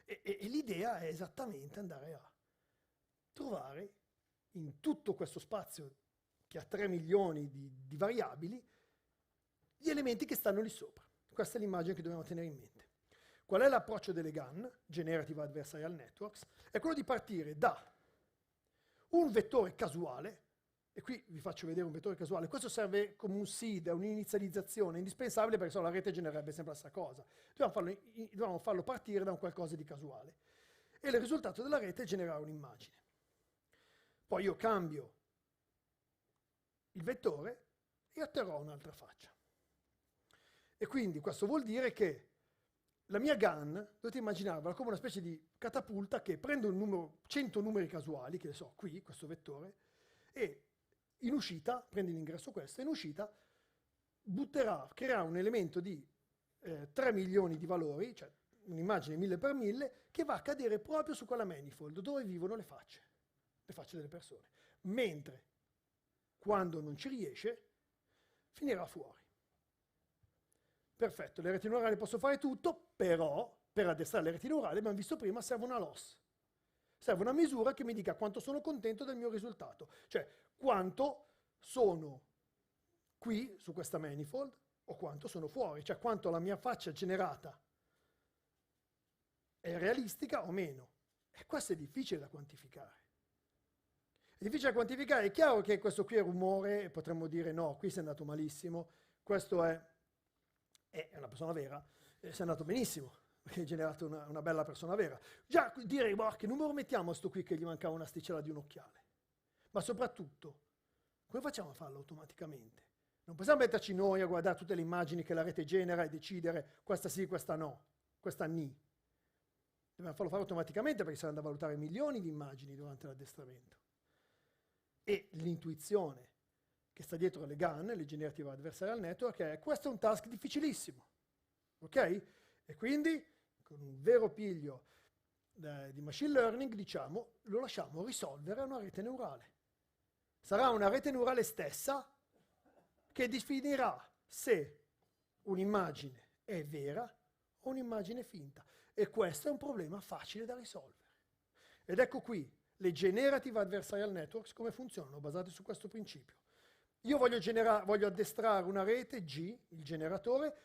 E l'idea è esattamente andare a trovare in tutto questo spazio che ha 3 milioni di variabili gli elementi che stanno lì sopra. Questa è l'immagine che dobbiamo tenere in mente. Qual è l'approccio delle GAN, Generative Adversarial Networks? È quello di partire da un vettore casuale, e qui vi faccio vedere un vettore casuale. Questo serve come un seed, un'inizializzazione indispensabile perché sennò la rete genererebbe sempre la stessa cosa. Dobbiamo farlo partire da un qualcosa di casuale. E il risultato della rete è generare un'immagine. Poi io cambio il vettore e otterrò un'altra faccia. E quindi questo vuol dire che la mia GAN, dovete immaginarvela come una specie di catapulta che prende 100 numeri casuali, che ne so, qui, questo vettore, e in uscita, prende in ingresso questo, e in uscita creerà un elemento di 3 milioni di valori, cioè un'immagine 1000x1000, che va a cadere proprio su quella manifold, dove vivono le facce delle persone. Mentre, quando non ci riesce, finirà fuori. Perfetto, le reti neurali posso fare tutto, però per addestrare le reti neurali, abbiamo visto prima, serve una loss. Serve una misura che mi dica quanto sono contento del mio risultato, cioè quanto sono qui su questa manifold o quanto sono fuori, cioè quanto la mia faccia generata è realistica o meno. E questo è difficile da quantificare. È difficile da quantificare, è chiaro che questo qui è rumore e potremmo dire no, qui sei andato malissimo, questo è una persona vera, sei andato benissimo, perché hai generato una bella persona vera. Già direi, boh, che numero mettiamo a sto qui che gli mancava una sticella di un occhiale? Ma soprattutto, come facciamo a farlo automaticamente? Non possiamo metterci noi a guardare tutte le immagini che la rete genera e decidere questa sì, questa no, questa ni. Dobbiamo farlo fare automaticamente perché saranno da valutare milioni di immagini durante l'addestramento. E l'intuizione che sta dietro le GAN, le Generative Adversarial Network, è questo è un task difficilissimo. Ok? E quindi, con un vero piglio di machine learning, diciamo, lo lasciamo risolvere a una rete neurale. Sarà una rete neurale stessa che definirà se un'immagine è vera o un'immagine finta. E questo è un problema facile da risolvere. Ed ecco qui le Generative Adversarial Networks come funzionano, basate su questo principio. Io voglio addestrare una rete G, il generatore,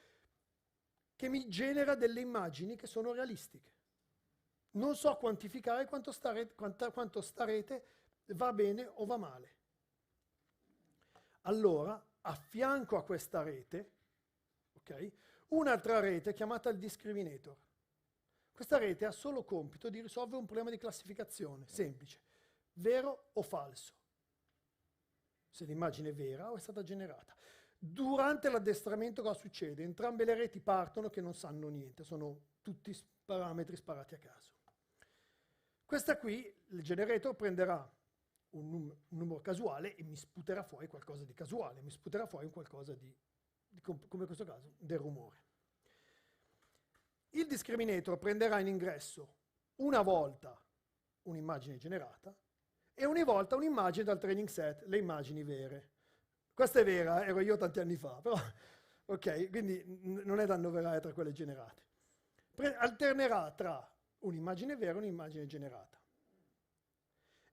che mi genera delle immagini che sono realistiche. Non so quantificare quanto sta rete va bene o va male. Allora, a fianco a questa rete, okay, un'altra rete chiamata il discriminator. Questa rete ha solo compito di risolvere un problema di classificazione, semplice, vero o falso. Se l'immagine è vera o è stata generata. Durante l'addestramento cosa succede? Entrambe le reti partono che non sanno niente, sono tutti parametri sparati a caso. Questa qui, il generator, prenderà un numero casuale e mi sputerà fuori qualcosa di casuale, mi sputerà fuori qualcosa come in questo caso, del rumore. Il discriminator prenderà in ingresso una volta un'immagine generata e ogni volta un'immagine dal training set, le immagini vere. Questa è vera, ero io tanti anni fa, però ok, quindi non è da annoverare tra quelle generate. Alternerà tra un'immagine vera e un'immagine generata.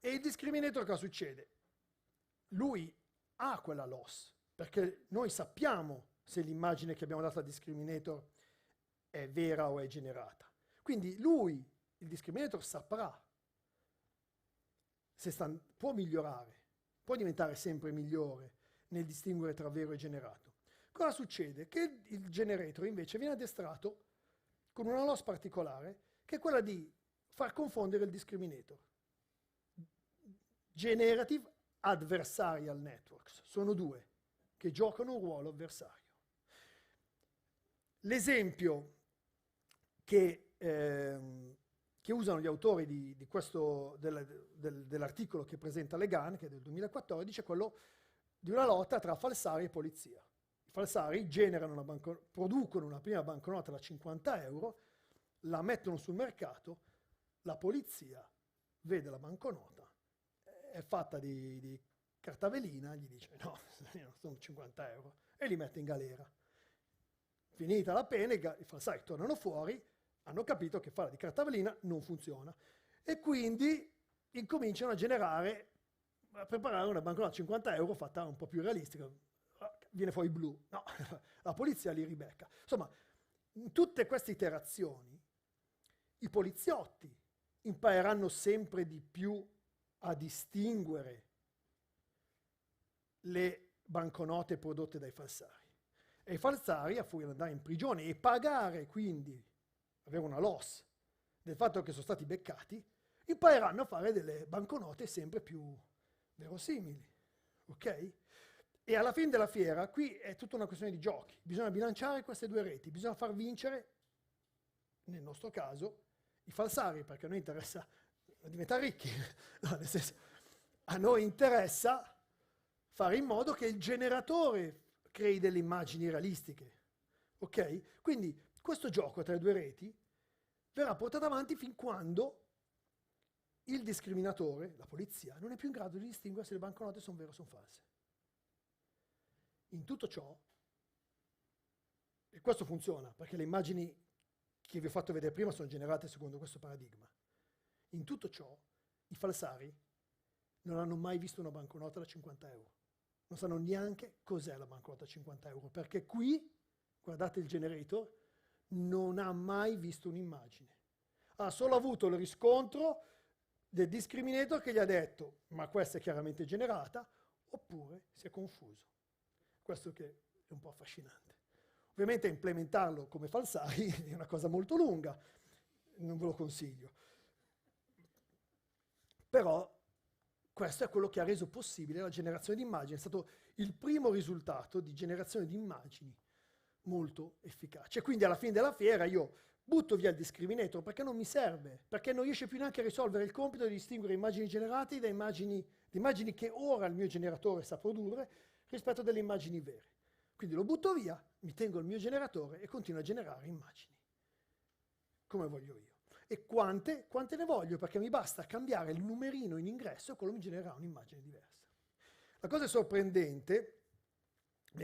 E il discriminator cosa succede? Lui ha quella loss, perché noi sappiamo se l'immagine che abbiamo dato al discriminator è vera o è generata. Quindi lui, il discriminator, saprà se può migliorare, può diventare sempre migliore nel distinguere tra vero e generato. Cosa succede? Che il generator invece viene addestrato con una loss particolare, che è quella di far confondere il discriminator. Generative Adversarial Networks, sono due che giocano un ruolo avversario. L'esempio che usano gli autori di questo, dell'articolo che presenta le GAN, che è del 2014, è quello di una lotta tra falsari e polizia. I falsari producono una prima banconota da 50 euro, la mettono sul mercato, la polizia vede la banconota, è fatta di carta velina, gli dice no, sono 50 euro, e li mette in galera. Finita la pena, i falsari tornano fuori, hanno capito che farla di carta velina non funziona e quindi incominciano a preparare una banconota da 50 euro fatta un po' più realistica. Viene fuori blu, no, la polizia li ribecca. Insomma, in tutte queste iterazioni i poliziotti impareranno sempre di più a distinguere le banconote prodotte dai falsari. E i falsari, a furia di andare in prigione e pagare, quindi avere una loss del fatto che sono stati beccati, impareranno a fare delle banconote sempre più verosimili. Ok? E alla fine della fiera, qui è tutta una questione di giochi. Bisogna bilanciare queste due reti, bisogna far vincere, nel nostro caso, i falsari, perché a noi interessa diventare ricchi. No, nel senso, a noi interessa fare in modo che il generatore crei delle immagini realistiche. Ok? Quindi questo gioco tra le due reti verrà portato avanti fin quando il discriminatore, la polizia, non è più in grado di distinguere se le banconote sono vere o sono false. In tutto ciò, e questo funziona, perché le immagini che vi ho fatto vedere prima sono generate secondo questo paradigma, in tutto ciò i falsari non hanno mai visto una banconota da 50 euro. Non sanno neanche cos'è la banconota da 50 euro, perché qui guardate il generator, non ha mai visto un'immagine. Ha solo avuto il riscontro del discriminator che gli ha detto ma questa è chiaramente generata, oppure si è confuso. Questo che è un po' affascinante. Ovviamente implementarlo come falsari è una cosa molto lunga, non ve lo consiglio. Però questo è quello che ha reso possibile la generazione di immagini, è stato il primo risultato di generazione di immagini molto efficace. Quindi alla fine della fiera io butto via il discriminator perché non mi serve, perché non riesce più neanche a risolvere il compito di distinguere immagini generate da immagini che ora il mio generatore sa produrre rispetto a delle immagini vere. Quindi lo butto via, mi tengo il mio generatore e continuo a generare immagini come voglio io. E quante ne voglio, perché mi basta cambiare il numerino in ingresso e quello mi genererà un'immagine diversa. La cosa sorprendente,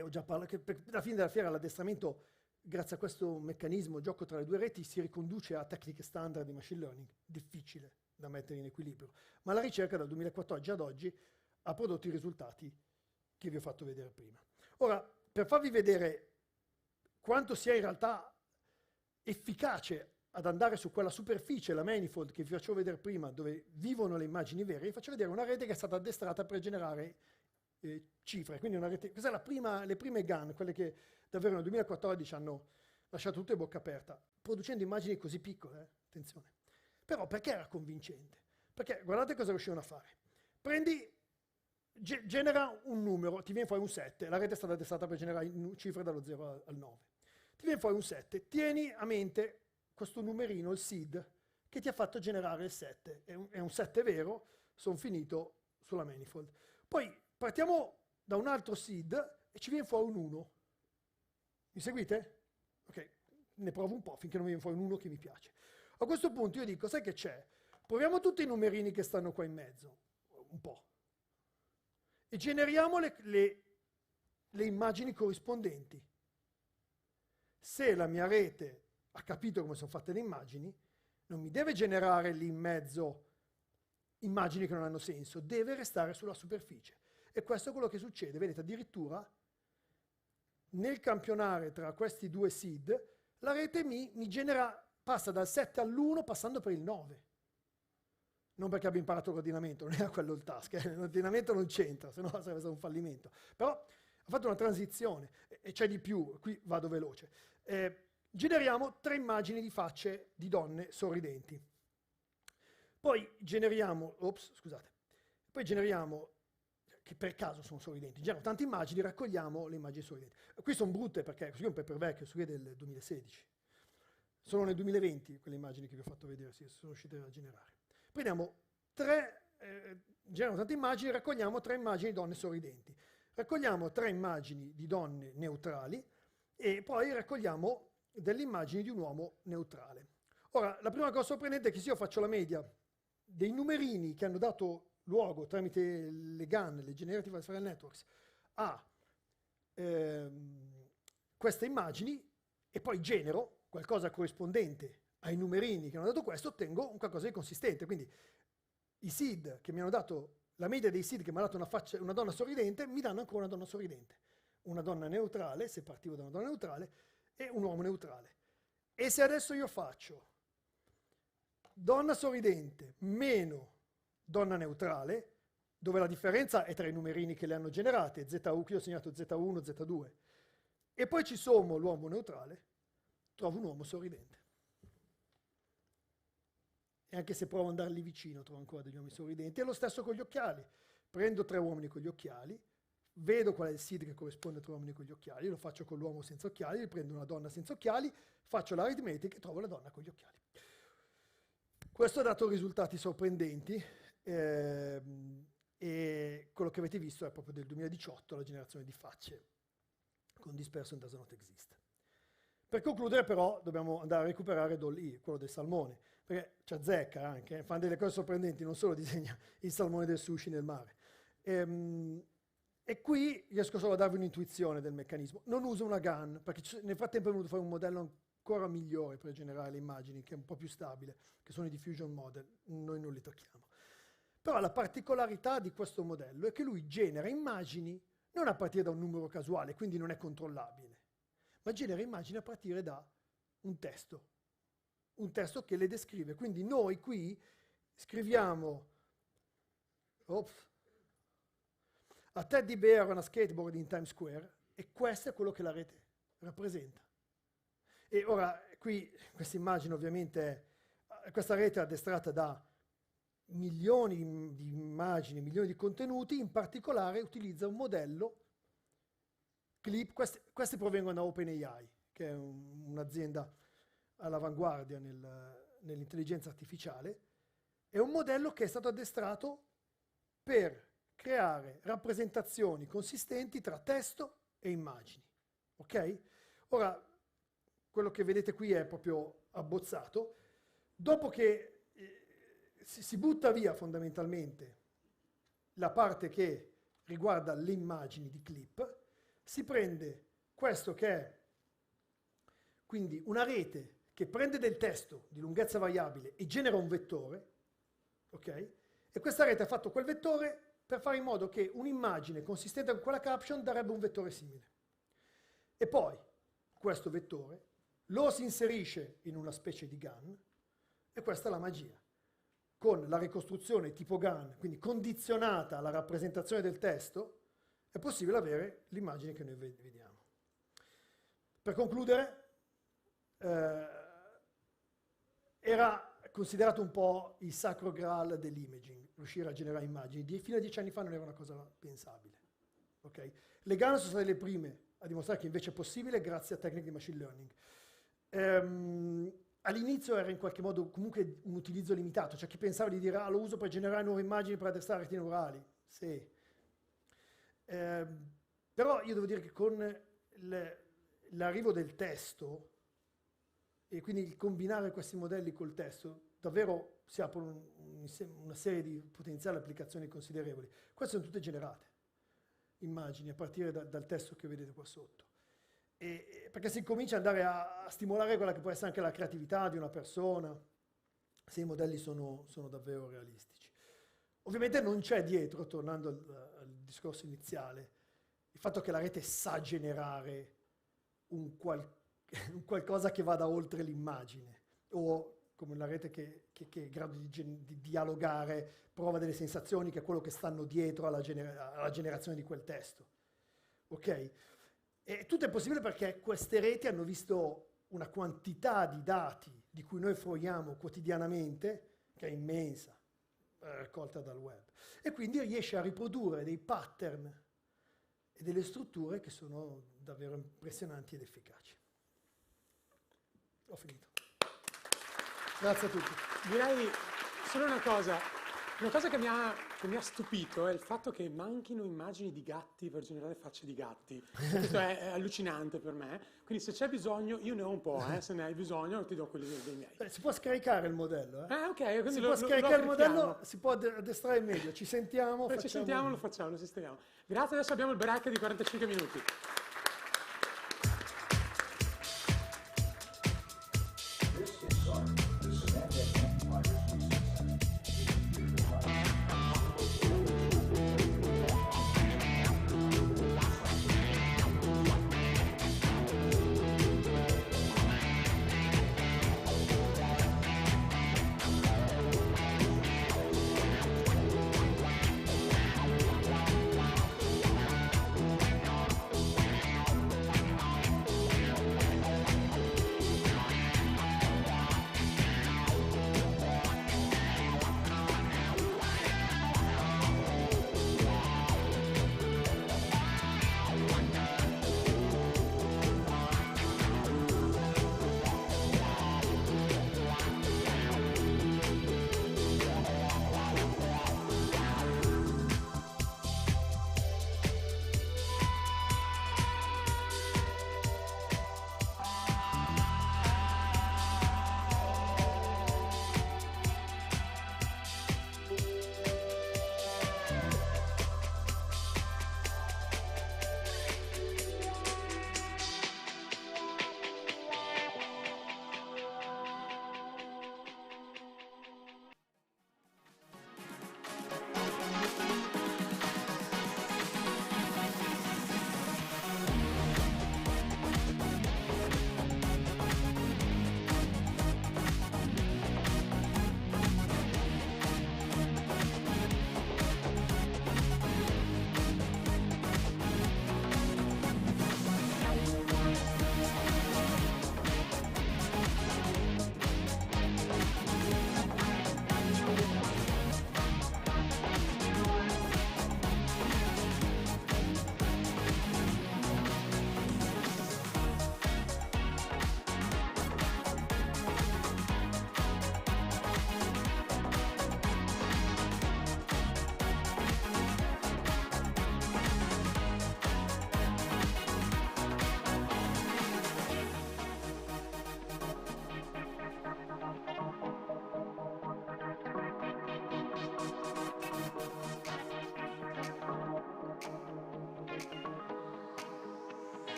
ho già parlato, che alla fine della fiera l'addestramento, grazie a questo meccanismo, gioco tra le due reti, si riconduce a tecniche standard di machine learning, difficile da mettere in equilibrio, ma la ricerca dal 2014 ad oggi ha prodotto i risultati che vi ho fatto vedere prima. Ora, per farvi vedere quanto sia in realtà efficace ad andare su quella superficie, la manifold che vi facevo vedere prima, dove vivono le immagini vere, vi faccio vedere una rete che è stata addestrata per generare cifre. Quindi una rete, questa è le prime GAN, quelle che davvero nel 2014 hanno lasciato tutte bocca aperta, producendo immagini così piccole, attenzione. Però perché era convincente? Perché guardate cosa riuscivano a fare. Genera un numero, ti viene fuori un 7, la rete è stata addestrata per generare cifre dallo 0 al 9. Ti viene fuori un 7, tieni a mente questo numerino, il seed, che ti ha fatto generare il 7. È un 7 vero, sono finito sulla manifold. Poi partiamo da un altro seed e ci viene fuori un 1. Mi seguite? Ok, ne provo un po' finché non mi viene fuori un 1 che mi piace. A questo punto io dico, sai che c'è? Proviamo tutti i numerini che stanno qua in mezzo, un po', e generiamo le immagini corrispondenti. Se la mia rete ha capito come sono fatte le immagini, non mi deve generare lì in mezzo immagini che non hanno senso, deve restare sulla superficie. E questo è quello che succede. Vedete, addirittura nel campionare tra questi due seed, la rete mi genera, passa dal 7 all'1 passando per il 9. Non perché abbia imparato l'ordinamento, non era quello il task, l'ordinamento non c'entra, se no sarebbe stato un fallimento. Però ha fatto una transizione, e c'è di più, qui vado veloce. Generiamo 3 immagini di facce di donne sorridenti. Poi generiamo, che per caso sono sorridenti, generiamo tante immagini, raccogliamo le immagini sorridenti. Qui sono brutte perché questo è un paper vecchio, questo è del 2016. Sono nel 2020 quelle immagini che vi ho fatto vedere, si sono riuscite a generare. Prendiamo generiamo tante immagini, raccogliamo 3 immagini di donne sorridenti. Raccogliamo 3 immagini di donne neutrali e poi raccogliamo delle immagini di un uomo neutrale. Ora, la prima cosa sorprendente è che se io faccio la media dei numerini che hanno dato luogo tramite le GAN, le Generative Adversarial Networks, a queste immagini e poi genero qualcosa corrispondente ai numerini che hanno dato questo, ottengo un qualcosa di consistente. Quindi i seed che mi hanno dato, la media dei seed che mi hanno dato una donna sorridente, mi danno ancora una donna sorridente. Una donna neutrale, se partivo da una donna neutrale, e un uomo neutrale. E se adesso io faccio donna sorridente meno donna neutrale, dove la differenza è tra i numerini che le hanno generate, ZU, qui ho segnato Z1, Z2, e poi ci sommo l'uomo neutrale, trovo un uomo sorridente. E anche se provo ad andarli vicino, trovo ancora degli uomini sorridenti. E lo stesso con gli occhiali. Prendo 3 uomini con gli occhiali, vedo qual è il seed che corrisponde a 3 uomini con gli occhiali, lo faccio con l'uomo senza occhiali, prendo una donna senza occhiali, faccio l'arithmetic e trovo la donna con gli occhiali. Questo ha dato risultati sorprendenti e quello che avete visto è proprio del 2018, la generazione di facce con Dispersion Does Not Exist. Per concludere però dobbiamo andare a recuperare Doll-E, quello del salmone, perché ci azzecca anche, fa delle cose sorprendenti, non solo disegna il salmone del sushi nel mare. E qui riesco solo a darvi un'intuizione del meccanismo. Non uso una GAN, perché nel frattempo è venuto fuori un modello ancora migliore per generare le immagini, che è un po' più stabile, che sono i diffusion model, noi non li tocchiamo. Però la particolarità di questo modello è che lui genera immagini non a partire da un numero casuale, quindi non è controllabile, ma genera immagini a partire da un testo che le descrive. Quindi noi qui scriviamo a teddy bear on a skateboard in Times Square, e questo è quello che la rete rappresenta. E ora qui questa immagine ovviamente, questa rete è addestrata da milioni di immagini, milioni di contenuti, in particolare utilizza un modello Clip, questi provengono da OpenAI, che è un'azienda all'avanguardia nell'intelligenza artificiale. È un modello che è stato addestrato per creare rappresentazioni consistenti tra testo e immagini. Ok? Ora, quello che vedete qui è proprio abbozzato. Dopo che si butta via fondamentalmente la parte che riguarda le immagini di Clip, si prende questo che è quindi una rete che prende del testo di lunghezza variabile e genera un vettore, ok? E questa rete ha fatto quel vettore per fare in modo che un'immagine consistente con quella caption darebbe un vettore simile. E poi questo vettore lo si inserisce in una specie di GAN, e questa è la magia. Con la ricostruzione tipo GAN, quindi condizionata alla rappresentazione del testo, è possibile avere l'immagine che noi vediamo. Per concludere, era considerato un po' il sacro graal dell'imaging, riuscire a generare immagini. Fino a 10 anni fa non era una cosa pensabile. Okay? Le GAN sono state le prime a dimostrare che invece è possibile grazie a tecniche di machine learning. All'inizio era in qualche modo comunque un utilizzo limitato, cioè chi pensava di dire lo uso per generare nuove immagini per addestrare reti neurali. Sì. Però io devo dire che con l'arrivo del testo, e quindi il combinare questi modelli col testo, davvero si apre una serie di potenziali applicazioni considerevoli. Queste sono tutte generate, immagini, a partire dal testo che vedete qua sotto. Perché si comincia ad andare a stimolare quella che può essere anche la creatività di una persona, se i modelli sono davvero realistici. Ovviamente non c'è dietro, tornando al discorso iniziale, il fatto che la rete sa generare un qualcosa che vada oltre l'immagine, o come una rete che è in grado di dialogare, prova delle sensazioni, che è quello che stanno dietro alla generazione di quel testo. Ok? E tutto è possibile perché queste reti hanno visto una quantità di dati di cui noi fruiamo quotidianamente, che è immensa, raccolta dal web, e quindi riesce a riprodurre dei pattern e delle strutture che sono davvero impressionanti ed efficaci. Ho finito. Grazie a tutti. Direi solo una cosa che mi ha stupito è il fatto che manchino immagini di gatti per generare facce di gatti. Questo è allucinante per me, quindi se c'è bisogno, io ne ho un po', se ne hai bisogno ti do quelli dei miei. Si può scaricare il modello. Ok, quindi si può scaricare il modello, si può addestrare meglio. Ci sentiamo, ci sentiamo, lo facciamo, lo sistemiamo. Grazie, adesso abbiamo il break di 45 minuti.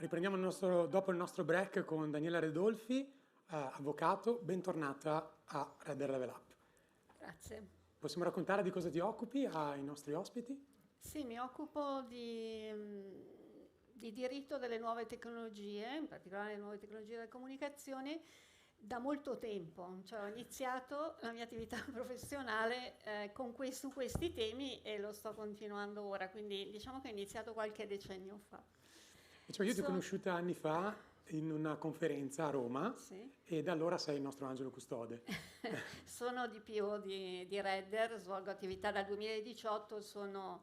Riprendiamo dopo il nostro break con Daniela Redolfi, avvocato. Bentornata a Redder Level Up. Grazie. Possiamo raccontare di cosa ti occupi ai nostri ospiti? Sì, mi occupo di diritto delle nuove tecnologie, in particolare le nuove tecnologie della comunicazione, da molto tempo. Cioè, ho iniziato la mia attività professionale su questi temi e lo sto continuando ora, quindi diciamo che ho iniziato qualche decennio fa. Cioè, io ti ho conosciuta anni fa in una conferenza a Roma, sì, e da allora sei il nostro angelo custode. Sono DPO di Redder, svolgo attività dal 2018, svolgo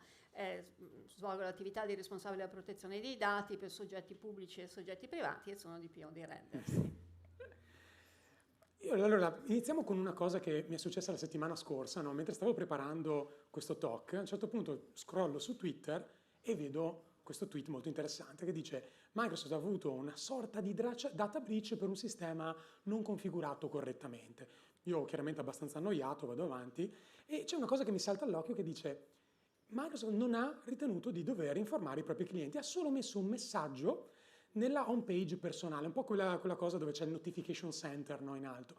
l'attività di responsabile della protezione dei dati per soggetti pubblici e soggetti privati e sono DPO di Redder. Sì. Allora, iniziamo con una cosa che mi è successa la settimana scorsa, no? Mentre stavo preparando questo talk, a un certo punto scrollo su Twitter e vedo questo tweet molto interessante che dice: Microsoft ha avuto una sorta di data breach per un sistema non configurato correttamente. Io chiaramente abbastanza annoiato, vado avanti, e c'è una cosa che mi salta all'occhio che dice: Microsoft non ha ritenuto di dover informare i propri clienti, ha solo messo un messaggio nella home page personale, un po' quella cosa dove c'è il notification center, no, in alto.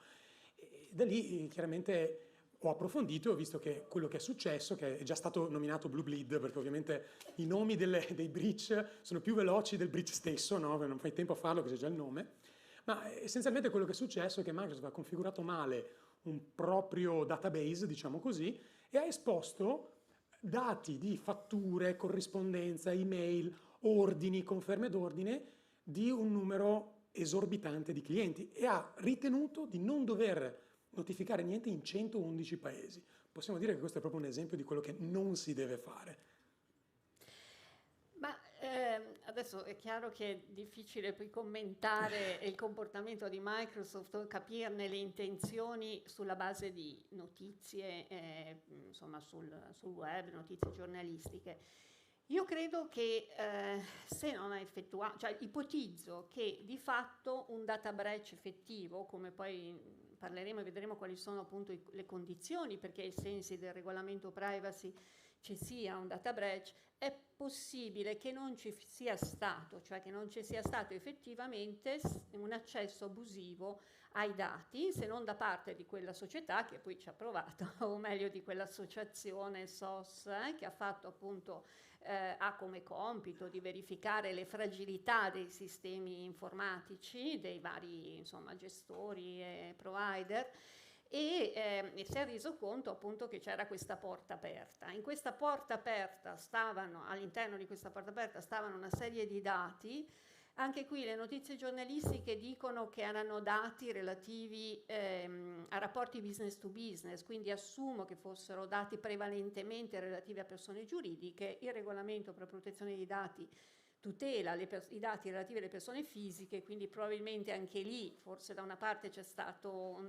E da lì chiaramente ho approfondito e ho visto che quello che è successo, che è già stato nominato Blue Bleed, perché ovviamente i nomi dei breach sono più veloci del breach stesso, no? Non fai tempo a farlo, che c'è già il nome, ma essenzialmente quello che è successo è che Microsoft ha configurato male un proprio database, diciamo così, e ha esposto dati di fatture, corrispondenza, email, ordini, conferme d'ordine di un numero esorbitante di clienti e ha ritenuto di non dover notificare niente in 111 paesi. Possiamo dire che questo è proprio un esempio di quello che non si deve fare. Ma adesso è chiaro che è difficile poi commentare il comportamento di Microsoft o capirne le intenzioni sulla base di notizie, insomma sul web, notizie giornalistiche. Io credo che se non ha effettuato, cioè ipotizzo che di fatto un data breach effettivo, come poi parleremo e vedremo quali sono appunto le condizioni perché ai sensi del regolamento privacy ci sia un data breach, è possibile che non ci sia stato, cioè che non ci sia stato effettivamente un accesso abusivo ai dati, se non da parte di quella società che poi ci ha provato, o meglio di quell'associazione SOS che ha fatto appunto ha come compito di verificare le fragilità dei sistemi informatici dei vari insomma gestori e provider e si è reso conto appunto che c'era questa porta aperta. In questa porta aperta all'interno di questa porta aperta stavano una serie di dati. Anche qui le notizie giornalistiche dicono che erano dati relativi a rapporti business to business, quindi assumo che fossero dati prevalentemente relativi a persone giuridiche. Il regolamento per la protezione dei dati tutela i dati relativi alle persone fisiche, quindi probabilmente anche lì forse da una parte c'è stato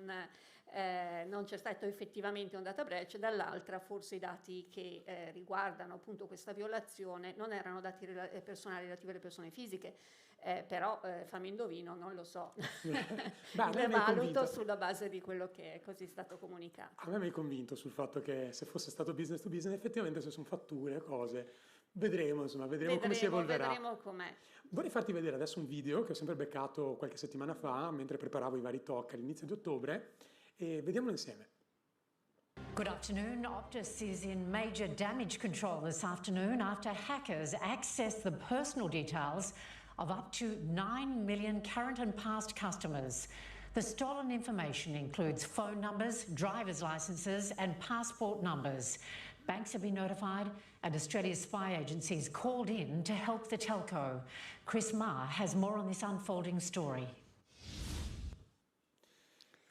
non c'è stato effettivamente un data breach, dall'altra forse i dati che riguardano appunto questa violazione non erano dati personali relativi alle persone fisiche. Però fammi indovino, non lo so, le valuto sulla base di quello che è così stato comunicato. A me mi hai convinto sul fatto che se fosse stato business to business effettivamente se sono fatture, cose, vedremo come si evolverà. Vedremo com'è. Vorrei farti vedere adesso un video che ho sempre beccato qualche settimana fa mentre preparavo i vari talk all'inizio di ottobre e vediamolo insieme. Good afternoon. Optus is in major damage control this afternoon after hackers accessed the personal details of up to 9 million current and past customers. The stolen information includes phone numbers, driver's licenses and passport numbers. Banks have been notified and Australia's spy agencies called in to help the telco. Chris Marr has more on this unfolding story.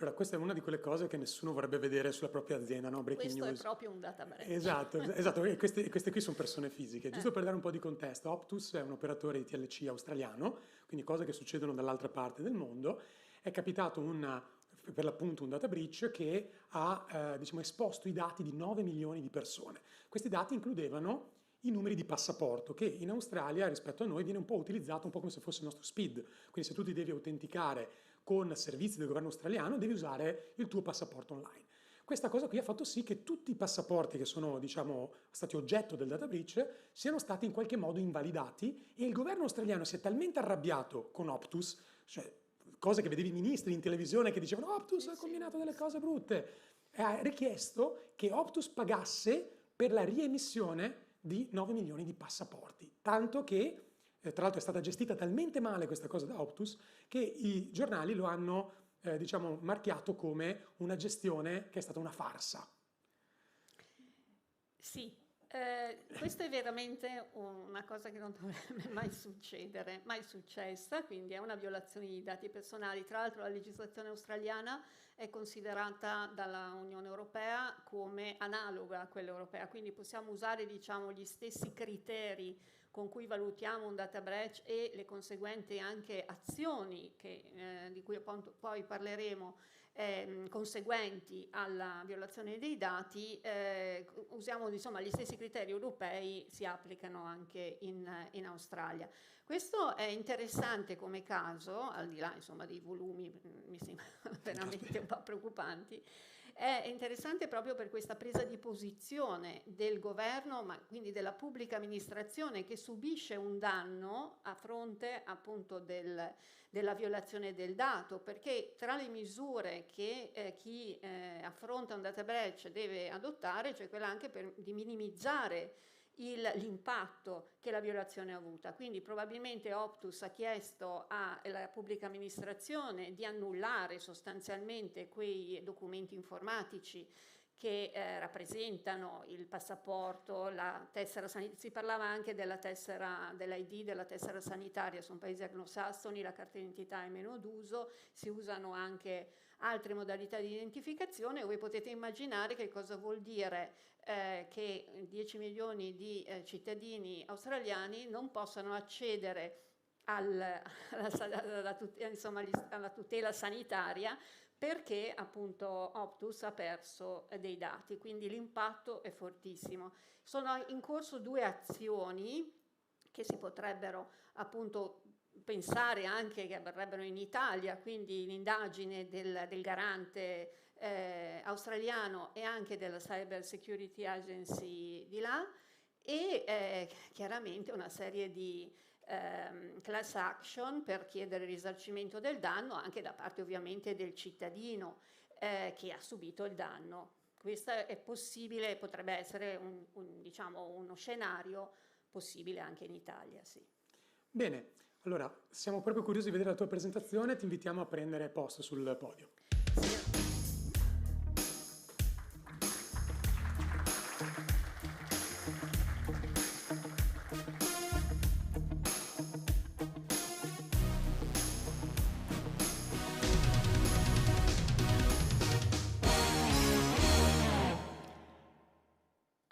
Allora, questa è una di quelle cose che nessuno vorrebbe vedere sulla propria azienda, no? Breaking Questo news. È proprio un data breach. Esatto. E queste qui sono persone fisiche. Giusto per dare un po' di contesto, Optus è un operatore di TLC australiano, quindi cose che succedono dall'altra parte del mondo. È capitato per l'appunto un data breach che ha esposto i dati di 9 milioni di persone. Questi dati includevano i numeri di passaporto, che in Australia rispetto a noi viene un po' utilizzato un po' come se fosse il nostro SPID. Quindi se tu ti devi autenticare con servizi del governo australiano devi usare il tuo passaporto online. questa cosa qui ha fatto sì che tutti i passaporti che sono, diciamo, stati oggetto del data breach siano stati in qualche modo invalidati, e il governo australiano si è talmente arrabbiato con Optus, cioè cose che vedevi i ministri in televisione che dicevano Optus ha combinato delle cose brutte, e ha richiesto che Optus pagasse per la riemissione di 9 milioni di passaporti, tanto che, tra l'altro è stata gestita talmente male questa cosa da Optus, che i giornali lo hanno diciamo, marchiato come una gestione che è stata una farsa. Sì, questa è veramente una cosa che non dovrebbe mai succedere, mai successa, quindi è una violazione di dati personali. Tra l'altro la legislazione australiana è considerata dalla Unione Europea come analoga a quella europea, quindi possiamo usare, diciamo, gli stessi criteri con cui valutiamo un data breach e le conseguenti anche azioni di cui appunto poi parleremo, conseguenti alla violazione dei dati, usiamo, insomma, gli stessi criteri europei, si applicano anche in Australia. Questo è interessante come caso, al di là, insomma, dei volumi, mi sembra veramente un po' preoccupanti. È interessante proprio per questa presa di posizione del governo, ma quindi della pubblica amministrazione, che subisce un danno a fronte appunto della violazione del dato, perché tra le misure che chi affronta un data breach deve adottare c'è quella anche di minimizzare l'impatto che la violazione ha avuta. Quindi probabilmente Optus ha chiesto alla pubblica amministrazione di annullare sostanzialmente quei documenti informatici che rappresentano il passaporto, la tessera sanitaria. Si parlava anche della tessera, dell'ID, della tessera sanitaria. Sono paesi anglosassoni, la carta d'identità è meno d'uso, si usano anche altre modalità di identificazione. Voi potete immaginare che cosa vuol dire che 10 milioni di cittadini australiani non possano accedere alla tutela sanitaria, perché appunto Optus ha perso dei dati, quindi l'impatto è fortissimo. Sono in corso 2 azioni che si potrebbero appunto pensare anche che avverrebbero in Italia, quindi l'indagine del garante australiano e anche della Cyber Security Agency di là, e chiaramente una serie di class action per chiedere il risarcimento del danno anche da parte ovviamente del cittadino che ha subito il danno. Questo è possibile, potrebbe essere diciamo, uno scenario possibile anche in Italia, sì. Bene, allora siamo proprio curiosi di vedere la tua presentazione, ti invitiamo a prendere posto sul podio.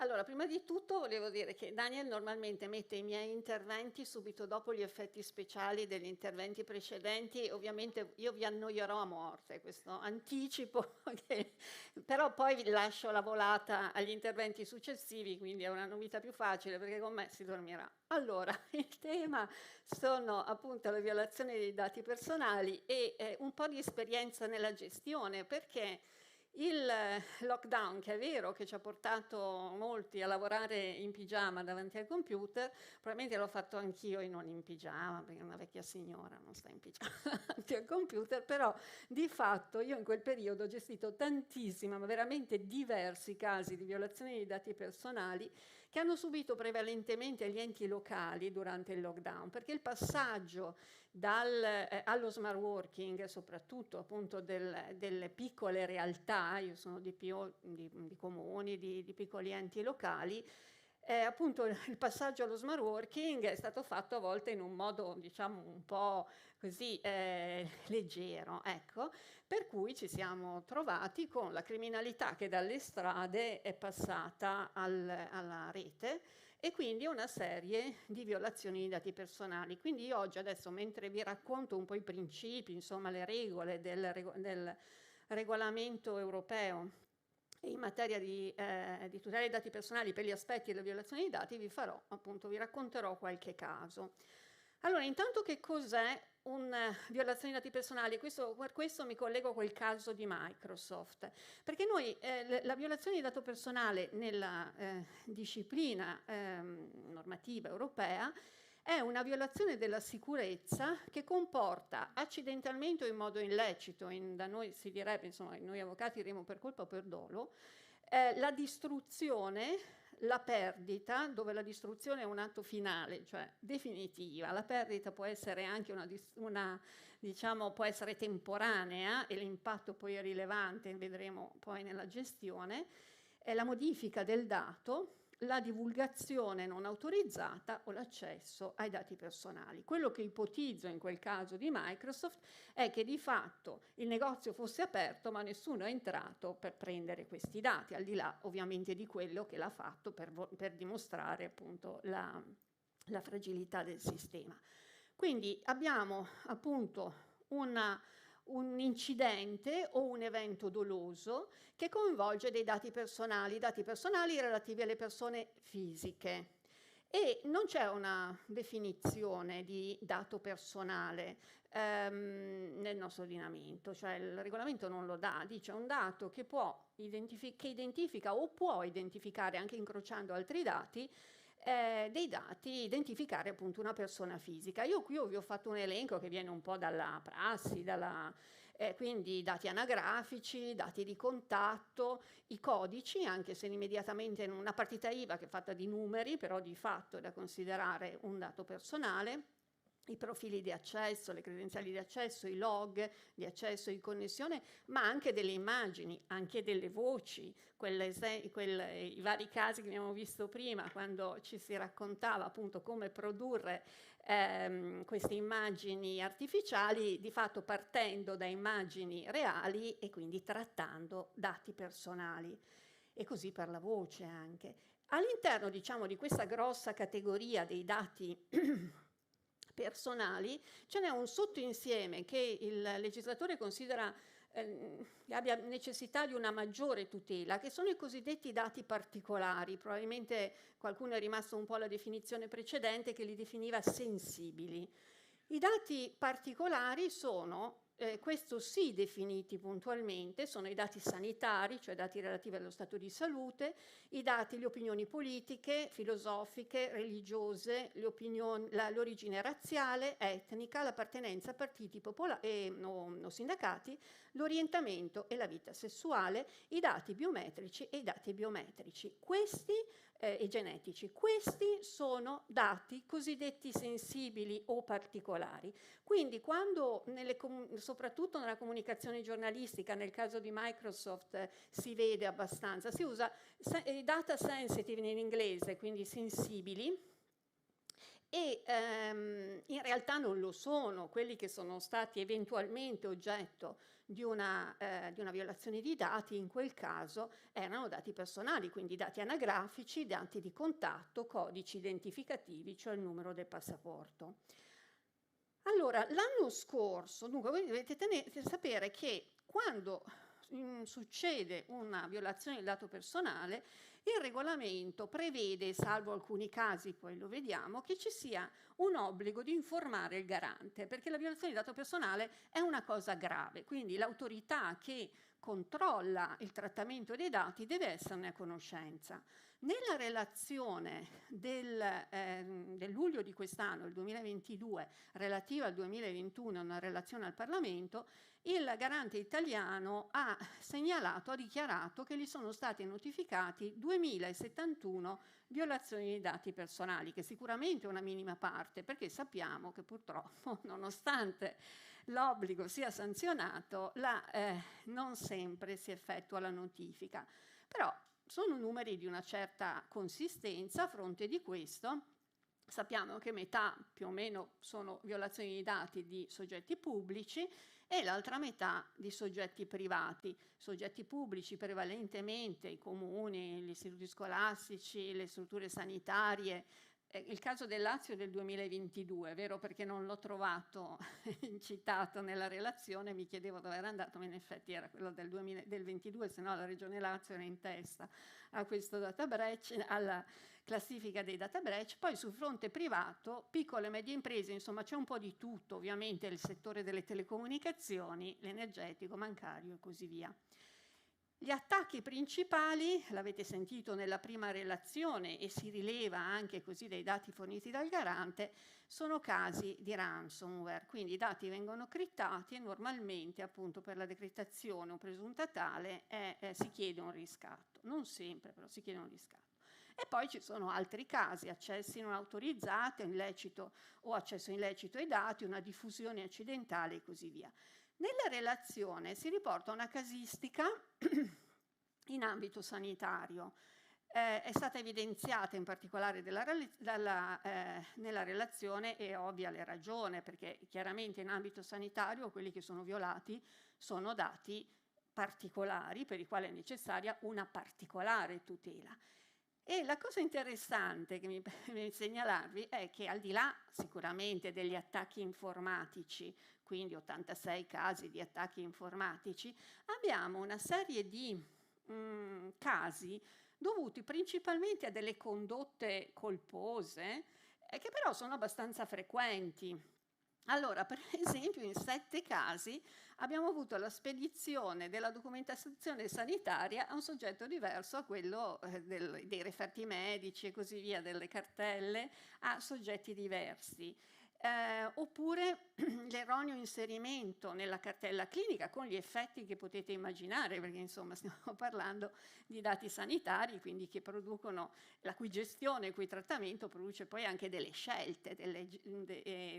Allora, prima di tutto volevo dire che Daniel normalmente mette i miei interventi subito dopo gli effetti speciali degli interventi precedenti. Ovviamente io vi annoierò a morte, questo anticipo, però poi vi lascio la volata agli interventi successivi, quindi è una novità più facile perché con me si dormirà. Allora, il tema sono appunto le violazioni dei dati personali e un po' di esperienza nella gestione, perché il lockdown, che è vero che ci ha portato molti a lavorare in pigiama davanti al computer, probabilmente l'ho fatto anch'io e non in pigiama, perché una vecchia signora non sta in pigiama davanti al computer, però di fatto io in quel periodo ho gestito tantissimi, ma veramente diversi casi di violazione dei dati personali che hanno subito prevalentemente gli enti locali durante il lockdown, perché il passaggio allo smart working, soprattutto appunto delle piccole realtà, io sono di comuni, di piccoli enti locali, appunto il passaggio allo smart working è stato fatto a volte in un modo, diciamo, un po' così leggero, ecco, per cui ci siamo trovati con la criminalità che dalle strade è passata alla rete, e quindi una serie di violazioni di dati personali. Quindi io oggi adesso, mentre vi racconto un po' i principi, insomma le regole del regolamento europeo in materia di tutela dei dati personali per gli aspetti della violazione dei dati, vi racconterò qualche caso. Allora, intanto che cos'è una violazione dei dati personali? Per questo mi collego a quel caso di Microsoft, perché noi la violazione di dato personale nella disciplina normativa europea è una violazione della sicurezza che comporta accidentalmente o in modo illecito, da noi si direbbe, insomma, noi avvocati diremo per colpa o per dolo, la distruzione, la perdita, dove la distruzione è un atto finale, cioè definitiva. La perdita può essere anche diciamo, può essere temporanea e l'impatto poi è rilevante, vedremo poi nella gestione, è la modifica del dato, la divulgazione non autorizzata o l'accesso ai dati personali. Quello che ipotizzo in quel caso di Microsoft è che di fatto il negozio fosse aperto ma nessuno è entrato per prendere questi dati, al di là ovviamente di quello che l'ha fatto per dimostrare appunto la fragilità del sistema. Quindi abbiamo appunto un incidente o un evento doloso che coinvolge dei dati personali relativi alle persone fisiche. E non c'è una definizione di dato personale nel nostro ordinamento, cioè il regolamento non lo dà, dice un dato che identifica o può identificare, anche incrociando altri dati, dei dati, identificare appunto una persona fisica. Io qui vi ho fatto un elenco che viene un po' dalla prassi, quindi dati anagrafici, dati di contatto, i codici, anche se immediatamente in una partita IVA che è fatta di numeri, però di fatto è da considerare un dato personale, i profili di accesso, le credenziali di accesso, i log di accesso e di connessione, ma anche delle immagini, anche delle voci, i vari casi che abbiamo visto prima, quando ci si raccontava appunto come produrre queste immagini artificiali, di fatto partendo da immagini reali e quindi trattando dati personali. E così per la voce anche. All'interno, diciamo, di questa grossa categoria dei dati personali ce n'è un sottoinsieme che il legislatore considera abbia necessità di una maggiore tutela, che sono i cosiddetti dati particolari. Probabilmente qualcuno è rimasto un po' alla definizione precedente che li definiva sensibili. I dati particolari sono, questo sì definiti puntualmente, sono i dati sanitari, cioè dati relativi allo stato di salute, le opinioni politiche, filosofiche, religiose, l'origine razziale, etnica, l'appartenenza a partiti popolari o sindacati, l'orientamento e la vita sessuale, i dati biometrici e i dati biometrici. Questi e genetici. Questi sono dati cosiddetti sensibili o particolari. Quindi quando, soprattutto nella comunicazione giornalistica, nel caso di Microsoft si vede abbastanza, si usa data sensitive in inglese, quindi sensibili, e in realtà non lo sono. Quelli che sono stati eventualmente oggetto di una violazione di dati, in quel caso erano dati personali, quindi dati anagrafici, dati di contatto, codici identificativi, cioè il numero del passaporto. Allora, l'anno scorso, dunque voi dovete sapere che quando succede una violazione del dato personale, il regolamento prevede, salvo alcuni casi, poi lo vediamo, che ci sia un obbligo di informare il garante, perché la violazione del dato personale è una cosa grave, quindi l'autorità che controlla il trattamento dei dati deve esserne a conoscenza. Nella relazione del luglio di quest'anno, il 2022, relativa al 2021, una relazione al Parlamento, il garante italiano ha dichiarato che gli sono stati notificati 2071 violazioni di dati personali, che sicuramente è una minima parte, perché sappiamo che purtroppo, nonostante l'obbligo sia sanzionato, non sempre si effettua la notifica. Però sono numeri di una certa consistenza. A fronte di questo sappiamo che metà più o meno sono violazioni di dati di soggetti pubblici e l'altra metà di soggetti privati. Soggetti pubblici prevalentemente i comuni, gli istituti scolastici, le strutture sanitarie, il caso del Lazio è del 2022, vero? Perché non l'ho trovato citato nella relazione, mi chiedevo dove era andato, ma in effetti era quello del 22, se no la Regione Lazio era in testa a questo data breach, alla classifica dei data breach. Poi sul fronte privato, piccole e medie imprese, insomma c'è un po' di tutto, ovviamente il settore delle telecomunicazioni, l'energetico, bancario e così via. Gli attacchi principali, l'avete sentito nella prima relazione e si rileva anche così dai dati forniti dal garante, sono casi di ransomware, quindi i dati vengono criptati e normalmente appunto per la decriptazione o presunta tale si chiede un riscatto, non sempre però si chiede un riscatto. E poi ci sono altri casi, accessi non autorizzati, illecito o accesso illecito ai dati, una diffusione accidentale e così via. Nella relazione si riporta una casistica in ambito sanitario. È stata evidenziata in particolare nella relazione, e ovvia le ragioni, perché chiaramente in ambito sanitario quelli che sono violati sono dati particolari per i quali è necessaria una particolare tutela. E la cosa interessante che mi preme segnalarvi è che al di là sicuramente degli attacchi informatici, quindi 86 casi di attacchi informatici, abbiamo una serie di casi dovuti principalmente a delle condotte colpose che però sono abbastanza frequenti. Allora, per esempio, in 7 casi abbiamo avuto la spedizione della documentazione sanitaria a un soggetto diverso a quello dei referti medici e così via, delle cartelle, a soggetti diversi. Oppure l'erroneo inserimento nella cartella clinica con gli effetti che potete immaginare, perché insomma stiamo parlando di dati sanitari, quindi che producono, la cui gestione, il cui trattamento produce poi anche delle scelte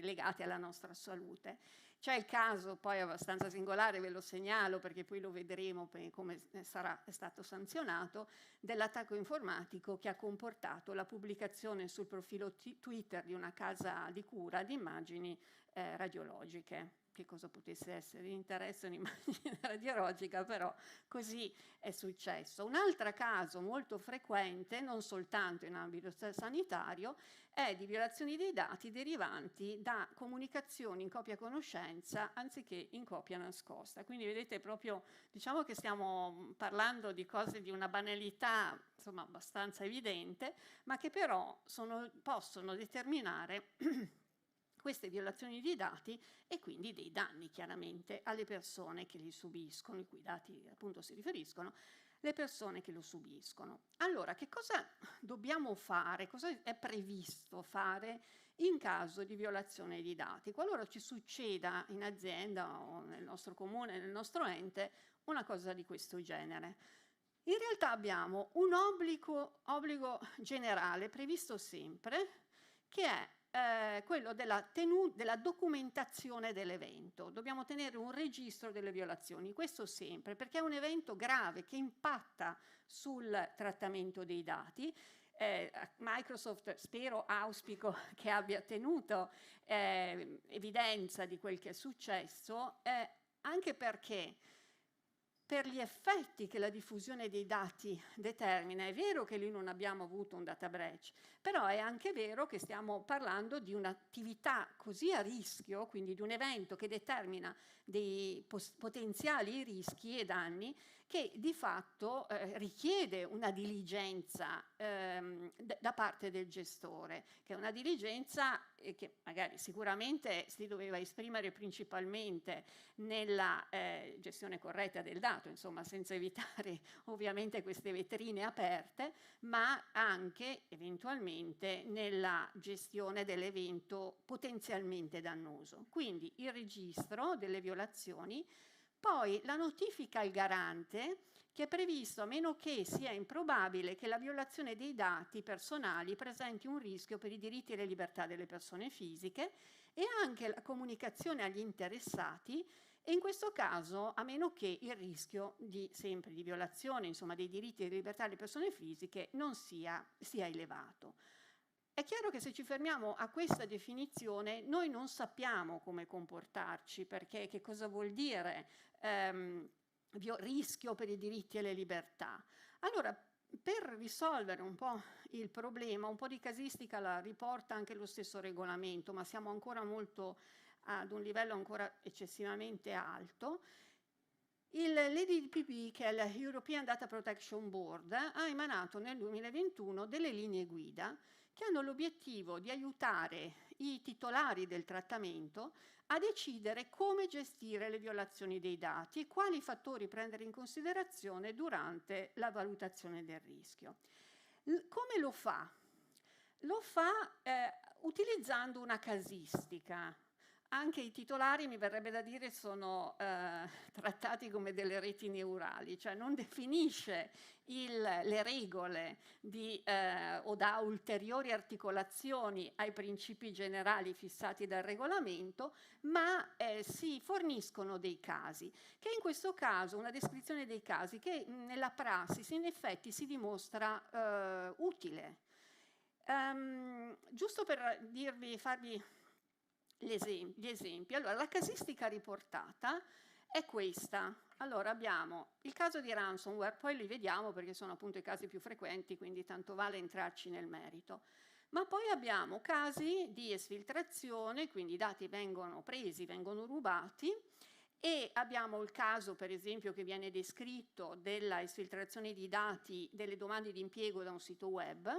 legate alla nostra salute. C'è il caso poi abbastanza singolare, ve lo segnalo perché poi lo vedremo come è stato sanzionato, dell'attacco informatico che ha comportato la pubblicazione sul profilo Twitter di una casa di cura di immagini radiologiche. Che cosa potesse essere di interesse un'immagine radiologica, però così è successo. Un altro caso molto frequente, non soltanto in ambito sanitario, è di violazioni dei dati derivanti da comunicazioni in copia conoscenza anziché in copia nascosta. Quindi vedete proprio, diciamo che stiamo parlando di cose di una banalità insomma abbastanza evidente, ma che però possono determinare queste violazioni di dati e quindi dei danni chiaramente alle persone che li subiscono, i cui dati appunto si riferiscono, le persone che lo subiscono. Allora, che cosa dobbiamo fare? Cosa è previsto fare in caso di violazione di dati? Qualora ci succeda in azienda o nel nostro comune, nel nostro ente, una cosa di questo genere. In realtà abbiamo un obbligo generale previsto sempre, che è quello della documentazione dell'evento. Dobbiamo tenere un registro delle violazioni, questo sempre, perché è un evento grave che impatta sul trattamento dei dati. Microsoft, auspico che abbia tenuto evidenza di quel che è successo, anche perché per gli effetti che la diffusione dei dati determina. È vero che lì non abbiamo avuto un data breach, però è anche vero che stiamo parlando di un'attività così a rischio, quindi di un evento che determina dei potenziali rischi e danni, che di fatto richiede una diligenza da parte del gestore, che è una diligenza che magari sicuramente si doveva esprimere principalmente nella gestione corretta del dato, insomma senza evitare ovviamente queste vetrine aperte, ma anche eventualmente nella gestione dell'evento potenzialmente dannoso. Quindi il registro delle violazioni, poi la notifica al garante, che è previsto a meno che sia improbabile che la violazione dei dati personali presenti un rischio per i diritti e le libertà delle persone fisiche, e anche la comunicazione agli interessati, e in questo caso a meno che il rischio di violazione, insomma, dei diritti e delle libertà delle persone fisiche non sia elevato. È chiaro che se ci fermiamo a questa definizione noi non sappiamo come comportarci, perché che cosa vuol dire rischio per i diritti e le libertà? Allora, Per risolvere un po' il problema, un po' di casistica la riporta anche lo stesso regolamento, ma siamo ancora ad un livello ancora eccessivamente alto. L'EDPB, che è l'European Data Protection Board, ha emanato nel 2021 delle linee guida che hanno l'obiettivo di aiutare i titolari del trattamento a decidere come gestire le violazioni dei dati e quali fattori prendere in considerazione durante la valutazione del rischio. Come lo fa? Lo fa utilizzando una casistica. Anche i titolari, mi verrebbe da dire, sono trattati come delle reti neurali, cioè non definisce le regole o dà ulteriori articolazioni ai principi generali fissati dal regolamento, ma si forniscono dei casi, che in questo caso, una descrizione dei casi che nella prassi in effetti si dimostra utile. Giusto per farvi gli esempi. Allora, la casistica riportata è questa. Allora, abbiamo il caso di ransomware, poi li vediamo perché sono appunto i casi più frequenti, quindi tanto vale entrarci nel merito. Ma poi abbiamo casi di esfiltrazione, quindi i dati vengono presi, vengono rubati, e abbiamo il caso, per esempio, che viene descritto della esfiltrazione di dati delle domande di impiego da un sito web,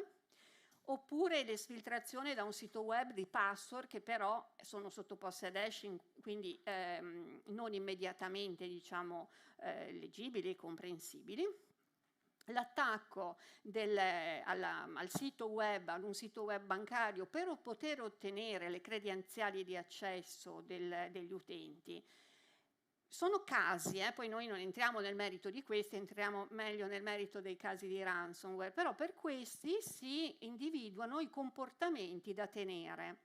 oppure l'esfiltrazione da un sito web di password che però sono sottoposte ad hashing, quindi non immediatamente, diciamo, leggibili e comprensibili. L'attacco al sito web, ad un sito web bancario, per poter ottenere le credenziali di accesso degli utenti. Sono casi, poi noi non entriamo nel merito di questi, entriamo meglio nel merito dei casi di ransomware, però per questi si individuano i comportamenti da tenere.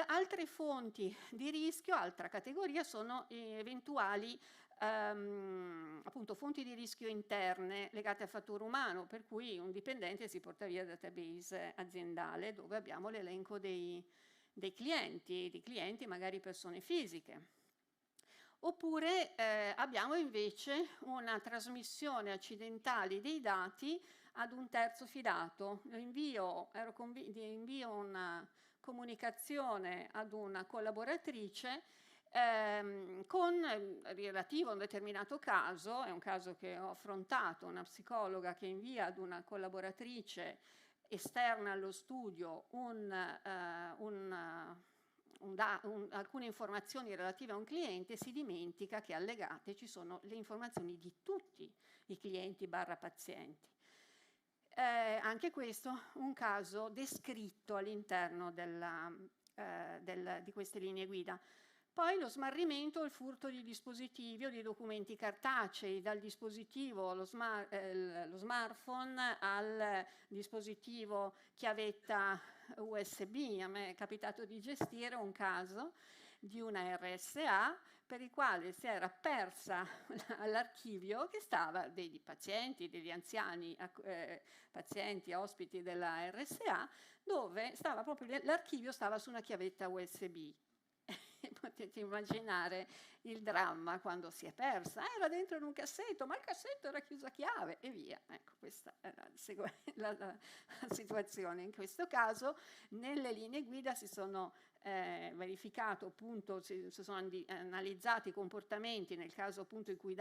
Altre fonti di rischio, altra categoria, sono eventuali appunto fonti di rischio interne legate al fattore umano, per cui un dipendente si porta via il database aziendale dove abbiamo l'elenco dei clienti, magari persone fisiche. Oppure abbiamo invece una trasmissione accidentale dei dati ad un terzo fidato. Invio una comunicazione ad una collaboratrice relativo a un determinato caso, è un caso che ho affrontato, una psicologa che invia ad una collaboratrice esterna allo studio alcune informazioni relative a un cliente, si dimentica che allegate ci sono le informazioni di tutti i clienti / pazienti. Anche questo un caso descritto all'interno di queste linee guida. Poi lo smarrimento o il furto di dispositivi o di documenti cartacei dal dispositivo, lo smartphone al dispositivo chiavetta USB. A me è capitato di gestire un caso di una RSA per il quale si era persa l'archivio che stava degli pazienti, degli anziani pazienti, ospiti della RSA, dove stava proprio l'archivio stava su una chiavetta USB. Potete immaginare il dramma quando si è persa. Era dentro in un cassetto, ma il cassetto era chiuso a chiave e via. Ecco, questa è la situazione. In questo caso, nelle linee guida si sono verificato, appunto, si sono analizzati i comportamenti nel caso appunto in cui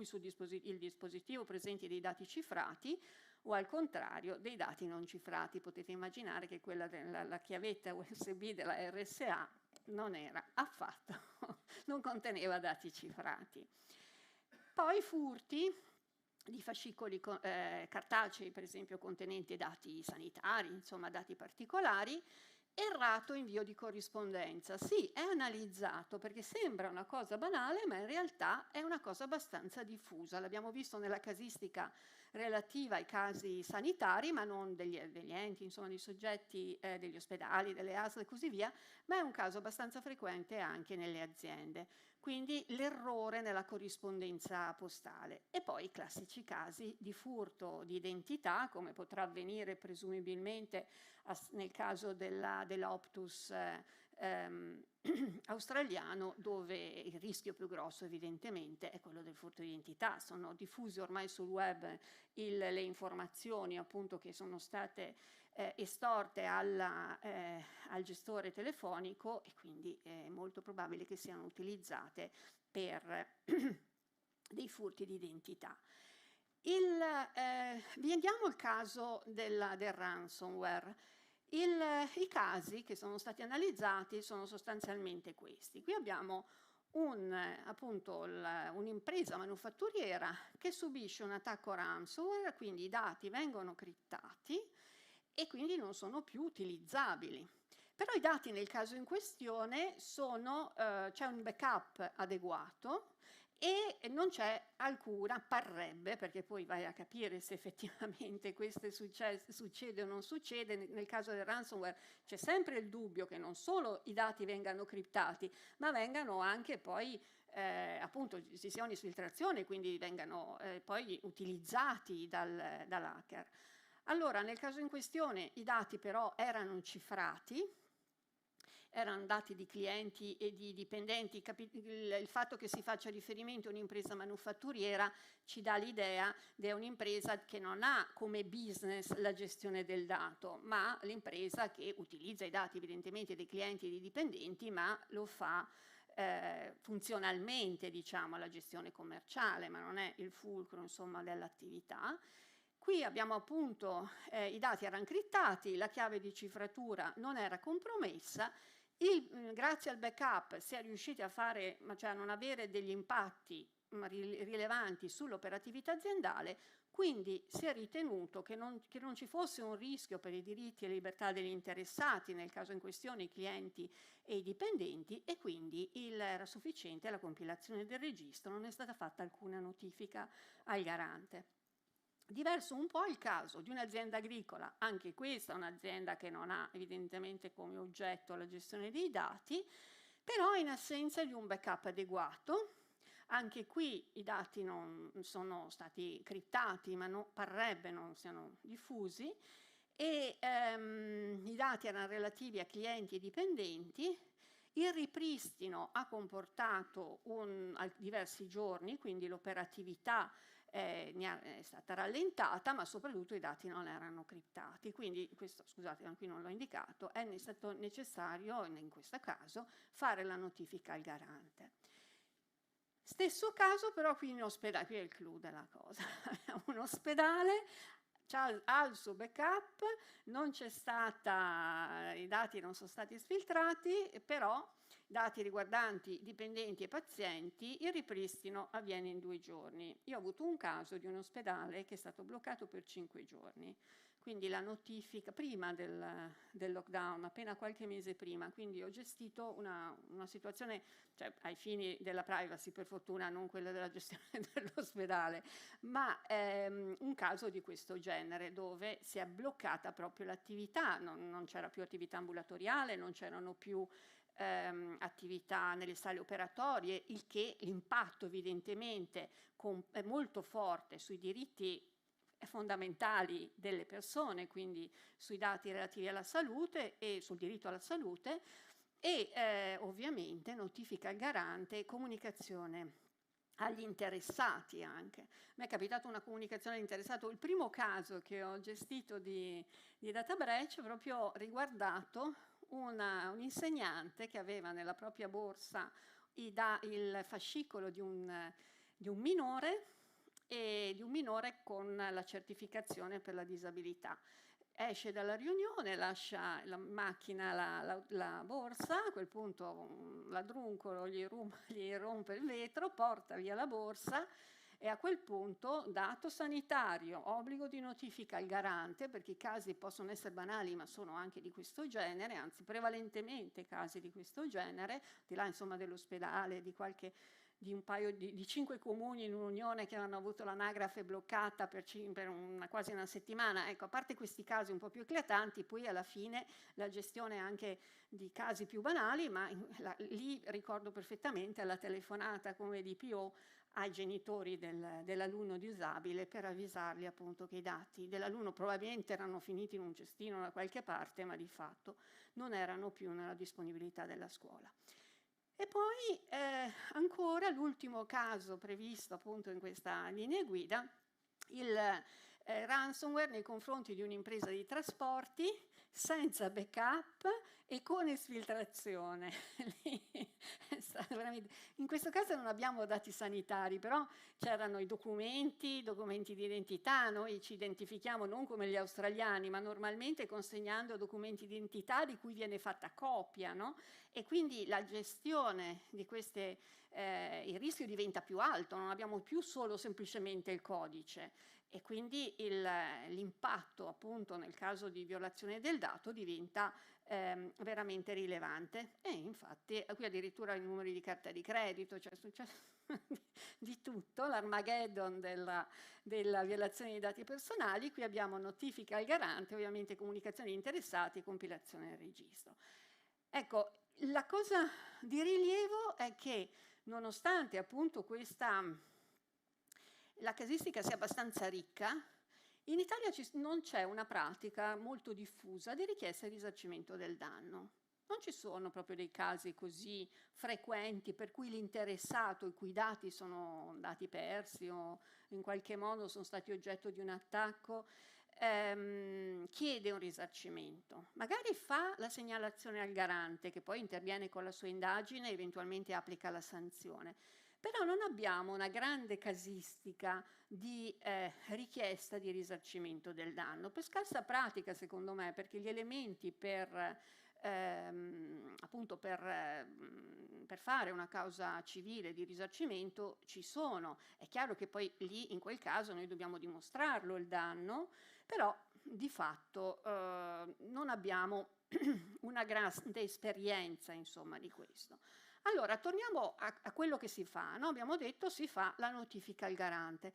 sul il dispositivo presenti dei dati cifrati o al contrario dei dati non cifrati. Potete immaginare che quella la chiavetta USB della RSA non era affatto, non conteneva dati cifrati. Poi furti di fascicoli cartacei, per esempio contenenti dati sanitari, insomma dati particolari. Errato invio di corrispondenza. Sì, è analizzato perché sembra una cosa banale, ma in realtà è una cosa abbastanza diffusa. L'abbiamo visto nella casistica relativa ai casi sanitari, ma non degli enti, insomma, di soggetti degli ospedali, delle ASL e così via, ma è un caso abbastanza frequente anche nelle aziende. Quindi l'errore nella corrispondenza postale. E poi i classici casi di furto di identità, come potrà avvenire presumibilmente nel caso dell'Optus australiano, dove il rischio più grosso evidentemente è quello del furto di identità. Sono diffuse ormai sul web le informazioni appunto che sono state estorte al gestore telefonico, e quindi è molto probabile che siano utilizzate per dei furti di identità. Vediamo il caso del ransomware. I casi che sono stati analizzati sono sostanzialmente questi. Qui abbiamo un'impresa manufatturiera che subisce un attacco ransomware, quindi i dati vengono criptati e quindi non sono più utilizzabili. Però i dati nel caso in questione c'è un backup adeguato e non c'è alcuna, parrebbe, perché poi vai a capire se effettivamente questo succede o non succede. Nel caso del ransomware c'è sempre il dubbio che non solo i dati vengano criptati, ma vengano anche poi appunto ci sia un'esfiltrazione, quindi vengano poi utilizzati dall'hacker. Allora, nel caso in questione i dati però erano cifrati, erano dati di clienti e di dipendenti. Il fatto che si faccia riferimento a un'impresa manufatturiera ci dà l'idea di un'impresa che non ha come business la gestione del dato, ma l'impresa che utilizza i dati evidentemente dei clienti e dei dipendenti, ma lo fa funzionalmente, diciamo, la gestione commerciale, ma non è il fulcro, insomma, dell'attività. Qui abbiamo appunto i dati erano criptati, la chiave di cifratura non era compromessa. Grazie al backup si è riusciti cioè a non avere degli impatti rilevanti sull'operatività aziendale, quindi si è ritenuto che non ci fosse un rischio per i diritti e le libertà degli interessati, nel caso in questione i clienti e i dipendenti, e quindi era sufficiente la compilazione del registro, non è stata fatta alcuna notifica al garante. Diverso un po' il caso di un'azienda agricola, anche questa è un'azienda che non ha evidentemente come oggetto la gestione dei dati, però in assenza di un backup adeguato. Anche qui i dati non sono stati criptati, ma parrebbe non siano diffusi, e i dati erano relativi a clienti e dipendenti. Il ripristino ha comportato diversi giorni, quindi l'operatività è stata rallentata, ma soprattutto i dati non erano criptati. Quindi, questo, scusate, qui non l'ho indicato, è stato necessario, in questo caso, fare la notifica al garante. Stesso caso però qui in ospedale, qui è il clou della cosa. Abbiamo un ospedale, ha il suo backup, non c'è stata, i dati non sono stati sfiltrati, però dati riguardanti dipendenti e pazienti, il ripristino avviene in 2 giorni. Io ho avuto un caso di un ospedale che è stato bloccato per 5 giorni, quindi la notifica prima del lockdown, appena qualche mese prima, quindi ho gestito una situazione, cioè ai fini della privacy per fortuna, non quella della gestione dell'ospedale, ma un caso di questo genere dove si è bloccata proprio l'attività, non c'era più attività ambulatoriale, non c'erano più attività nelle sale operatorie, il che l'impatto evidentemente è molto forte sui diritti fondamentali delle persone, quindi sui dati relativi alla salute e sul diritto alla salute, e ovviamente notifica al garante, comunicazione agli interessati anche. Mi è capitata una comunicazione all'interessato, il primo caso che ho gestito di data breach proprio riguardato un insegnante che aveva nella propria borsa il fascicolo di un minore, e di un minore con la certificazione per la disabilità. Esce dalla riunione, lascia la macchina, la borsa, a quel punto un ladruncolo gli rompe il vetro, porta via la borsa, e a quel punto, dato sanitario, obbligo di notifica al garante, perché i casi possono essere banali ma sono anche di questo genere, anzi prevalentemente casi di questo genere, di là insomma dell'ospedale, di un paio di 5 comuni in un'unione che hanno avuto l'anagrafe bloccata per quasi una settimana. Ecco, a parte questi casi un po' più eclatanti, poi alla fine la gestione anche di casi più banali, ma lì ricordo perfettamente la telefonata come DPO ai genitori dell'alunno disabile per avvisarli appunto che i dati dell'alunno probabilmente erano finiti in un cestino da qualche parte, ma di fatto non erano più nella disponibilità della scuola. E poi ancora l'ultimo caso previsto appunto in questa linea guida, il ransomware nei confronti di un'impresa di trasporti senza backup e con esfiltrazione. È stato in questo caso non abbiamo dati sanitari, però c'erano i documenti di identità. Noi ci identifichiamo non come gli australiani, ma normalmente consegnando documenti di identità di cui viene fatta copia, no? E quindi la gestione di queste, il rischio diventa più alto, non abbiamo più solo semplicemente il codice. E quindi l'impatto appunto nel caso di violazione del dato diventa veramente rilevante. E infatti qui addirittura i numeri di carta di credito, cioè succede di tutto, l'Armageddon della violazione dei dati personali. Qui abbiamo notifica al garante, ovviamente comunicazioni agli interessati e compilazione del registro. Ecco, la cosa di rilievo è che nonostante appunto la casistica sia abbastanza ricca, in Italia non c'è una pratica molto diffusa di richiesta di risarcimento del danno. Non ci sono proprio dei casi così frequenti per cui l'interessato, i cui dati sono andati persi o in qualche modo sono stati oggetto di un attacco, chiede un risarcimento. Magari fa la segnalazione al garante, che poi interviene con la sua indagine e eventualmente applica la sanzione. Però non abbiamo una grande casistica di richiesta di risarcimento del danno, per scarsa pratica secondo me, perché gli elementi appunto per fare una causa civile di risarcimento ci sono. È chiaro che poi lì in quel caso noi dobbiamo dimostrarlo il danno, però di fatto non abbiamo una grande esperienza insomma di questo. Allora, torniamo a quello che si fa, no? Abbiamo detto si fa la notifica al garante.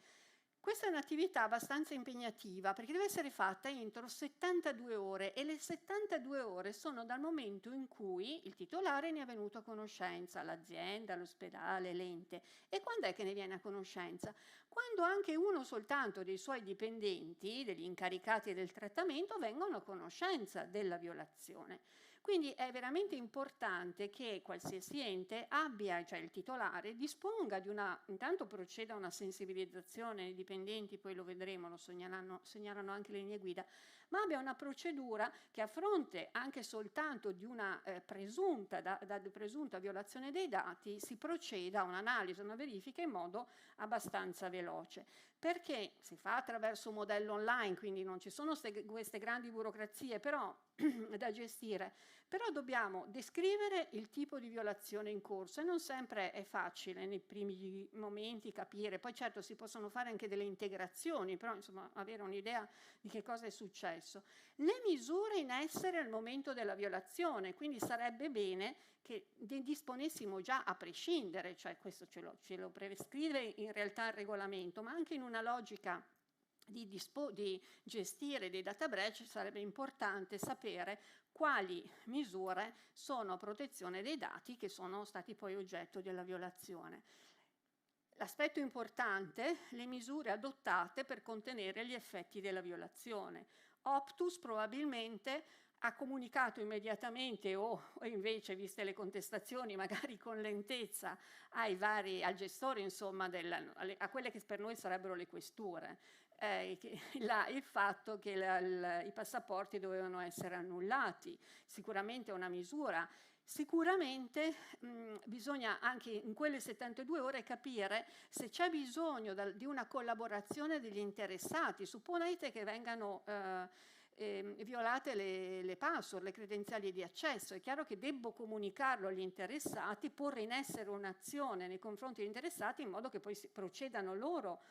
Questa è un'attività abbastanza impegnativa perché deve essere fatta entro 72 ore e le 72 ore sono dal momento in cui il titolare ne è venuto a conoscenza, l'azienda, l'ospedale, l'ente. E quando è che ne viene a conoscenza? Quando anche uno soltanto dei suoi dipendenti, degli incaricati del trattamento, vengono a conoscenza della violazione. Quindi è veramente importante che qualsiasi ente abbia, cioè il titolare, disponga di intanto proceda a una sensibilizzazione dei dipendenti, poi lo vedremo, lo segnalano anche le linee guida, ma abbia una procedura che a fronte anche soltanto di una presunta violazione dei dati si proceda a un'analisi, una verifica in modo abbastanza veloce. Perché si fa attraverso un modello online, quindi non ci sono queste grandi burocrazie però da gestire, però dobbiamo descrivere il tipo di violazione in corso e non sempre è facile nei primi momenti capire, poi certo si possono fare anche delle integrazioni, però insomma avere un'idea di che cosa è successo. Le misure in essere al momento della violazione, quindi sarebbe bene che disponessimo già a prescindere, cioè questo ce lo prescrive in realtà il regolamento, ma anche in una logica di gestire dei data breach sarebbe importante sapere quali misure sono a protezione dei dati che sono stati poi oggetto della violazione. L'aspetto importante, le misure adottate per contenere gli effetti della violazione. Optus probabilmente ha comunicato immediatamente o invece, viste le contestazioni, magari con lentezza al gestore, insomma, a quelle che per noi sarebbero le questure, il fatto che i passaporti dovevano essere annullati. Sicuramente è una misura. Sicuramente bisogna anche in quelle 72 ore capire se c'è bisogno di una collaborazione degli interessati. Supponete che vengano violate le password, le credenziali di accesso. È chiaro che debbo comunicarlo agli interessati, porre in essere un'azione nei confronti degli interessati in modo che poi procedano loro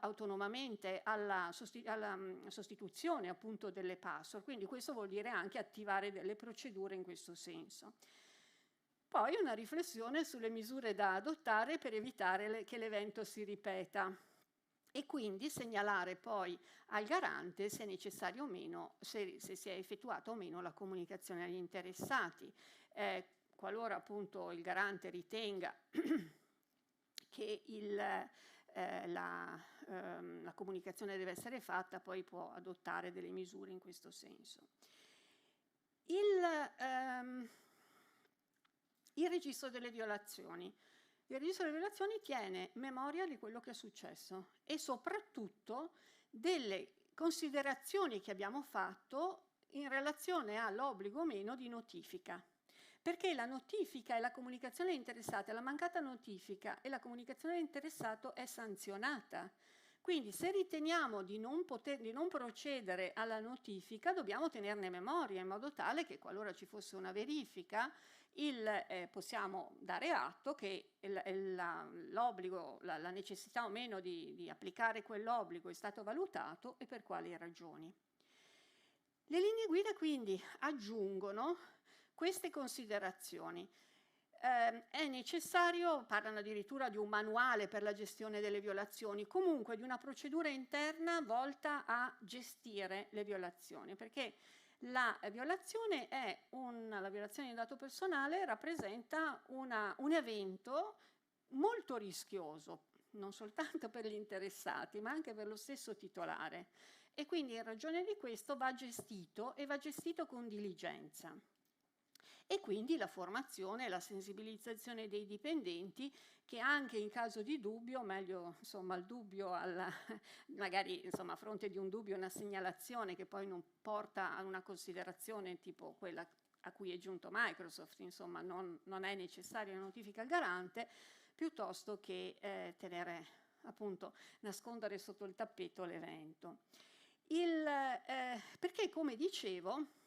autonomamente alla sostituzione appunto delle password. Quindi questo vuol dire anche attivare delle procedure in questo senso. Poi una riflessione sulle misure da adottare per evitare che l'evento si ripeta e quindi segnalare poi al garante se è necessario o meno, se si è effettuata o meno la comunicazione agli interessati. Qualora appunto il garante ritenga che la comunicazione deve essere fatta, poi può adottare delle misure in questo senso. Il registro delle violazioni. Il registro delle violazioni tiene memoria di quello che è successo e soprattutto delle considerazioni che abbiamo fatto in relazione all'obbligo o meno di notifica. Perché la notifica e la comunicazione all'interessato, la mancata notifica e la comunicazione all'interessato è sanzionata. Quindi se riteniamo di non procedere alla notifica, dobbiamo tenerne memoria in modo tale che qualora ci fosse una verifica, possiamo dare atto che l'obbligo, la necessità o meno di applicare quell'obbligo è stato valutato e per quali ragioni. Le linee guida quindi aggiungono queste considerazioni. È necessario, parlano addirittura di un manuale per la gestione delle violazioni, comunque di una procedura interna volta a gestire le violazioni, perché la violazione di un dato personale rappresenta un evento molto rischioso, non soltanto per gli interessati, ma anche per lo stesso titolare. E quindi in ragione di questo va gestito e va gestito con diligenza. E quindi la formazione e la sensibilizzazione dei dipendenti che anche in caso di dubbio, meglio insomma il dubbio magari insomma a fronte di un dubbio una segnalazione che poi non porta a una considerazione tipo quella a cui è giunto Microsoft, insomma non è necessaria una notifica al garante, piuttosto che appunto nascondere sotto il tappeto l'evento. Perché come dicevo,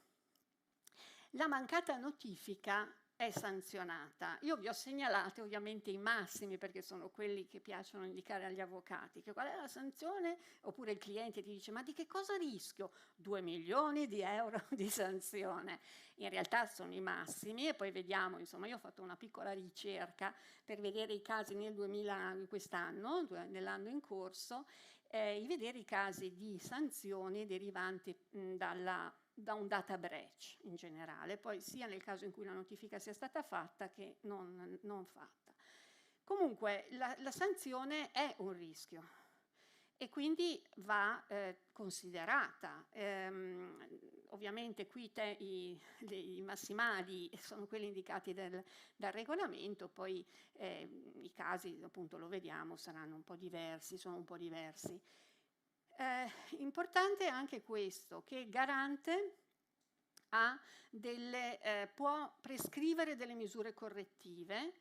la mancata notifica è sanzionata. Io vi ho segnalato ovviamente i massimi perché sono quelli che piacciono indicare agli avvocati, che qual è la sanzione, oppure il cliente ti dice ma di che cosa rischio? 2 milioni di euro di sanzione. In realtà sono i massimi e poi vediamo, insomma io ho fatto una piccola ricerca per vedere i casi quest'anno, nell'anno in corso, vedere i casi di sanzioni derivanti da un data breach in generale, poi sia nel caso in cui la notifica sia stata fatta che non fatta. Comunque la sanzione è un rischio e quindi va considerata. Ovviamente qui i massimali sono quelli indicati dal regolamento, poi i casi appunto lo vediamo saranno un po' diversi, sono un po' diversi. Importante anche questo, che il garante può prescrivere delle misure correttive,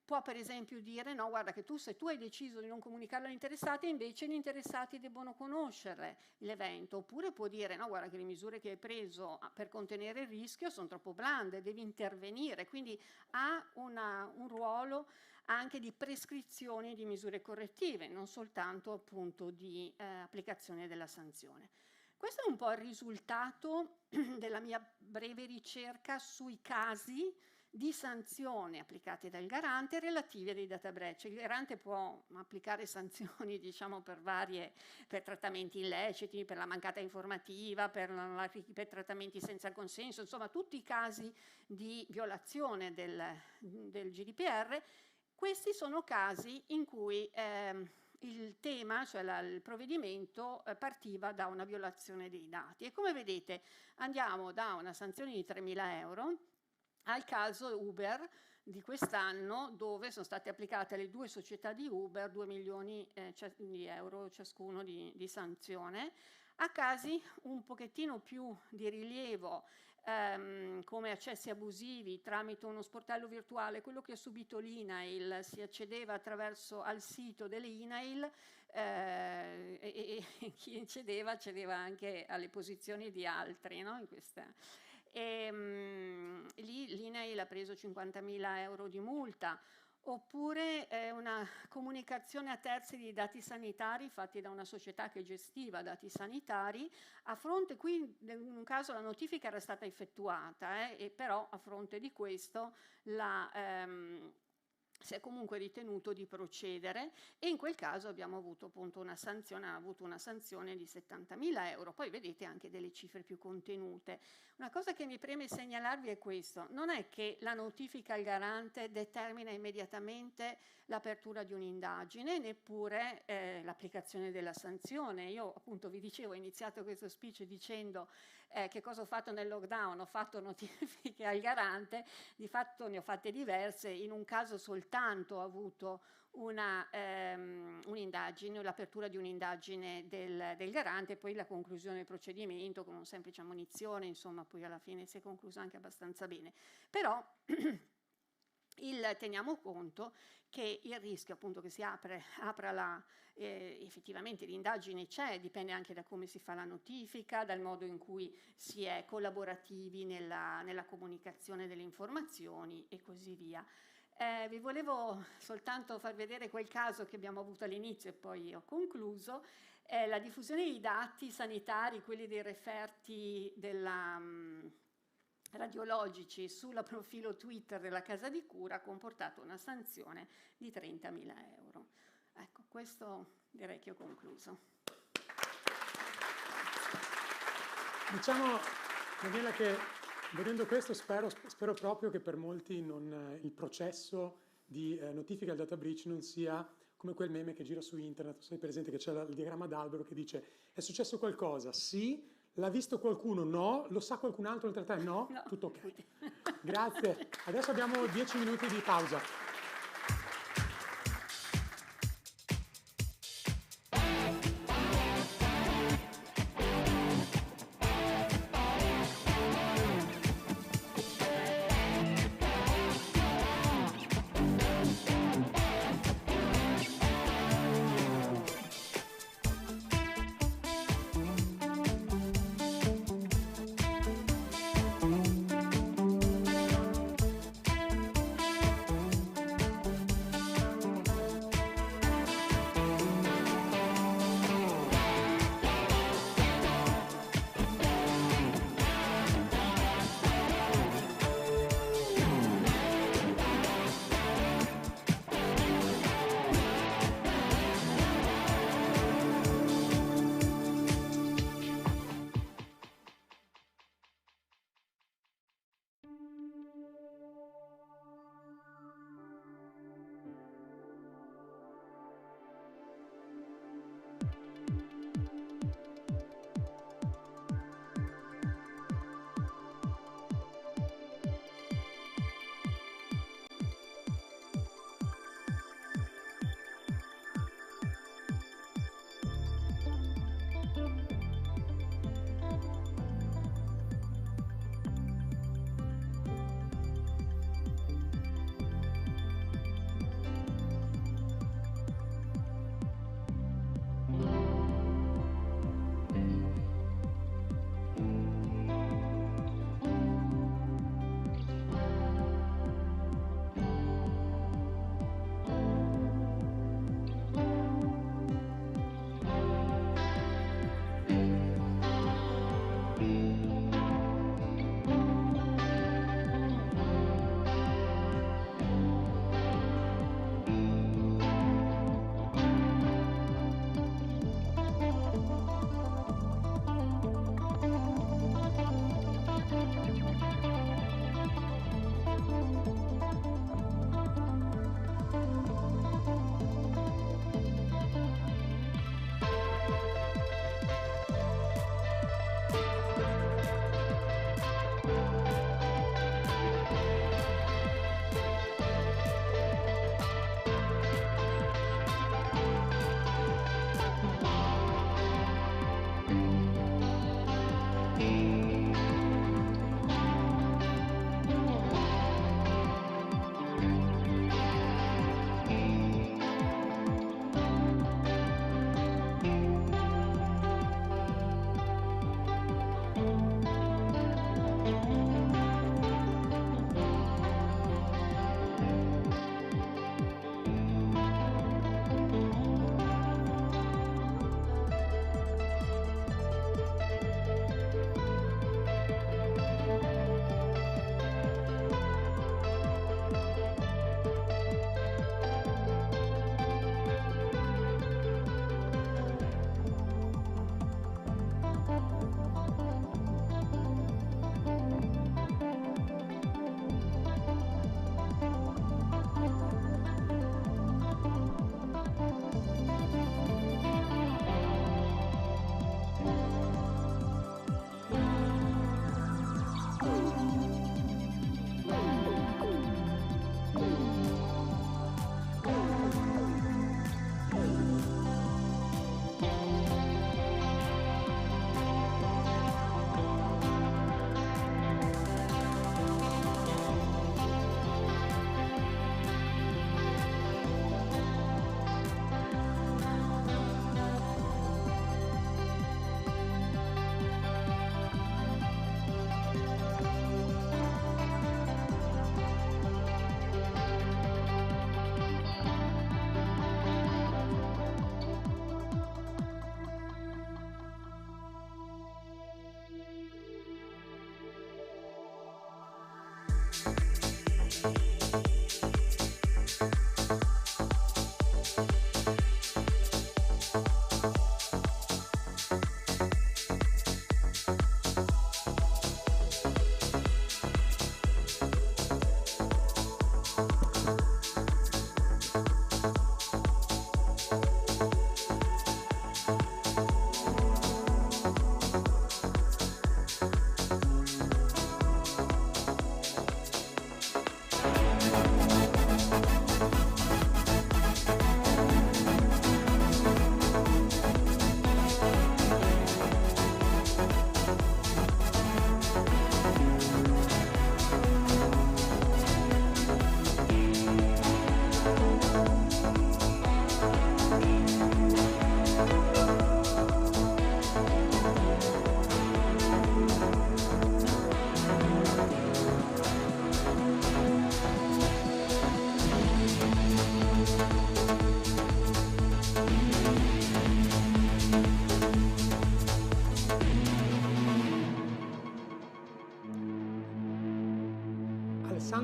può per esempio dire no, guarda che se tu hai deciso di non comunicarlo agli interessati, invece gli interessati debbono conoscere l'evento, oppure può dire no, guarda che le misure che hai preso per contenere il rischio sono troppo blande, devi intervenire, quindi ha un ruolo anche di prescrizioni di misure correttive, non soltanto appunto di applicazione della sanzione. Questo è un po' il risultato della mia breve ricerca sui casi di sanzione applicate dal garante relativi a dei data breach. Il garante può applicare sanzioni diciamo per trattamenti illeciti, per la mancata informativa, per trattamenti senza consenso, insomma tutti i casi di violazione del GDPR. Questi sono casi in cui il tema, cioè il provvedimento, partiva da una violazione dei dati. E come vedete andiamo da una sanzione di 3.000 euro al caso Uber di quest'anno, dove sono state applicate alle 2 società di Uber 2 milioni di euro ciascuno di sanzione, a casi un pochettino più di rilievo, come accessi abusivi tramite uno sportello virtuale, quello che ha subito l'INAIL. Si accedeva attraverso al sito delle INAIL e chi accedeva anche alle posizioni di altri, no? Lì l'INAIL ha preso 50.000 euro di multa. Oppure una comunicazione a terzi di dati sanitari fatti da una società che gestiva dati sanitari, a fronte qui in un caso la notifica era stata effettuata, e però a fronte di questo si è comunque ritenuto di procedere e in quel caso abbiamo avuto appunto una sanzione di 70.000 euro. Poi vedete anche delle cifre più contenute. Una cosa che mi preme segnalarvi è questo: non è che la notifica al garante determina immediatamente l'apertura di un'indagine, neppure l'applicazione della sanzione. Io appunto vi dicevo, ho iniziato questo speech dicendo che cosa ho fatto nel lockdown? Ho fatto notifiche al garante, di fatto ne ho fatte diverse, in un caso soltanto ho avuto un'indagine, l'apertura di un'indagine del garante, poi la conclusione del procedimento con un semplice ammonizione, insomma poi alla fine si è concluso anche abbastanza bene. Però teniamo conto che il rischio appunto che si apra effettivamente l'indagine c'è, dipende anche da come si fa la notifica, dal modo in cui si è collaborativi nella comunicazione delle informazioni e così via. Vi volevo soltanto far vedere quel caso che abbiamo avuto all'inizio e poi ho concluso. La diffusione dei dati sanitari, quelli dei referti radiologici sul profilo Twitter della casa di cura, ha comportato una sanzione di 30.000 euro. Ecco, questo direi che ho concluso. Diciamo, Daniela, che vedendo questo spero proprio che per molti il processo di notifica al data breach non sia come quel meme che gira su internet, sei presente che c'è il diagramma d'albero che dice è successo qualcosa, sì, l'ha visto qualcuno, no, lo sa qualcun altro oltre a te, no, tutto ok. Grazie, adesso abbiamo 10 minuti di pausa.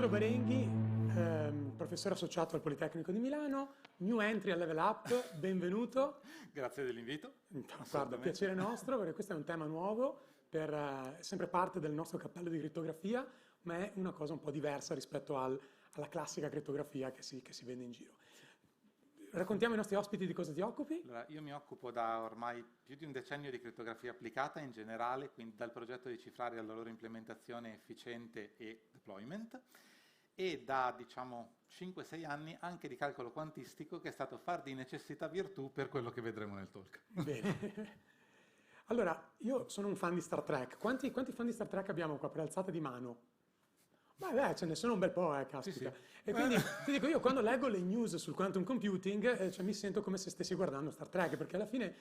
Alessandro Barenghi, professore associato al Politecnico di Milano, new entry al Level Up, benvenuto. Grazie dell'invito. Guarda, piacere nostro, perché questo è un tema nuovo, è sempre parte del nostro cappello di crittografia, ma è una cosa un po' diversa rispetto alla classica crittografia che si vede in giro. Raccontiamo ai nostri ospiti di cosa ti occupi? Allora, io mi occupo da ormai più di un decennio di crittografia applicata in generale, quindi dal progetto di cifrare alla loro implementazione efficiente e deployment, e da, diciamo, 5-6 anni anche di calcolo quantistico, che è stato far di necessità virtù per quello che vedremo nel talk. Bene. Allora, io sono un fan di Star Trek. Quanti fan di Star Trek abbiamo qua per alzata di mano? Beh, ce ne sono un bel po', caspita. Sì. E quindi ti dico, io quando leggo le news sul quantum computing, mi sento come se stessi guardando Star Trek, perché alla fine,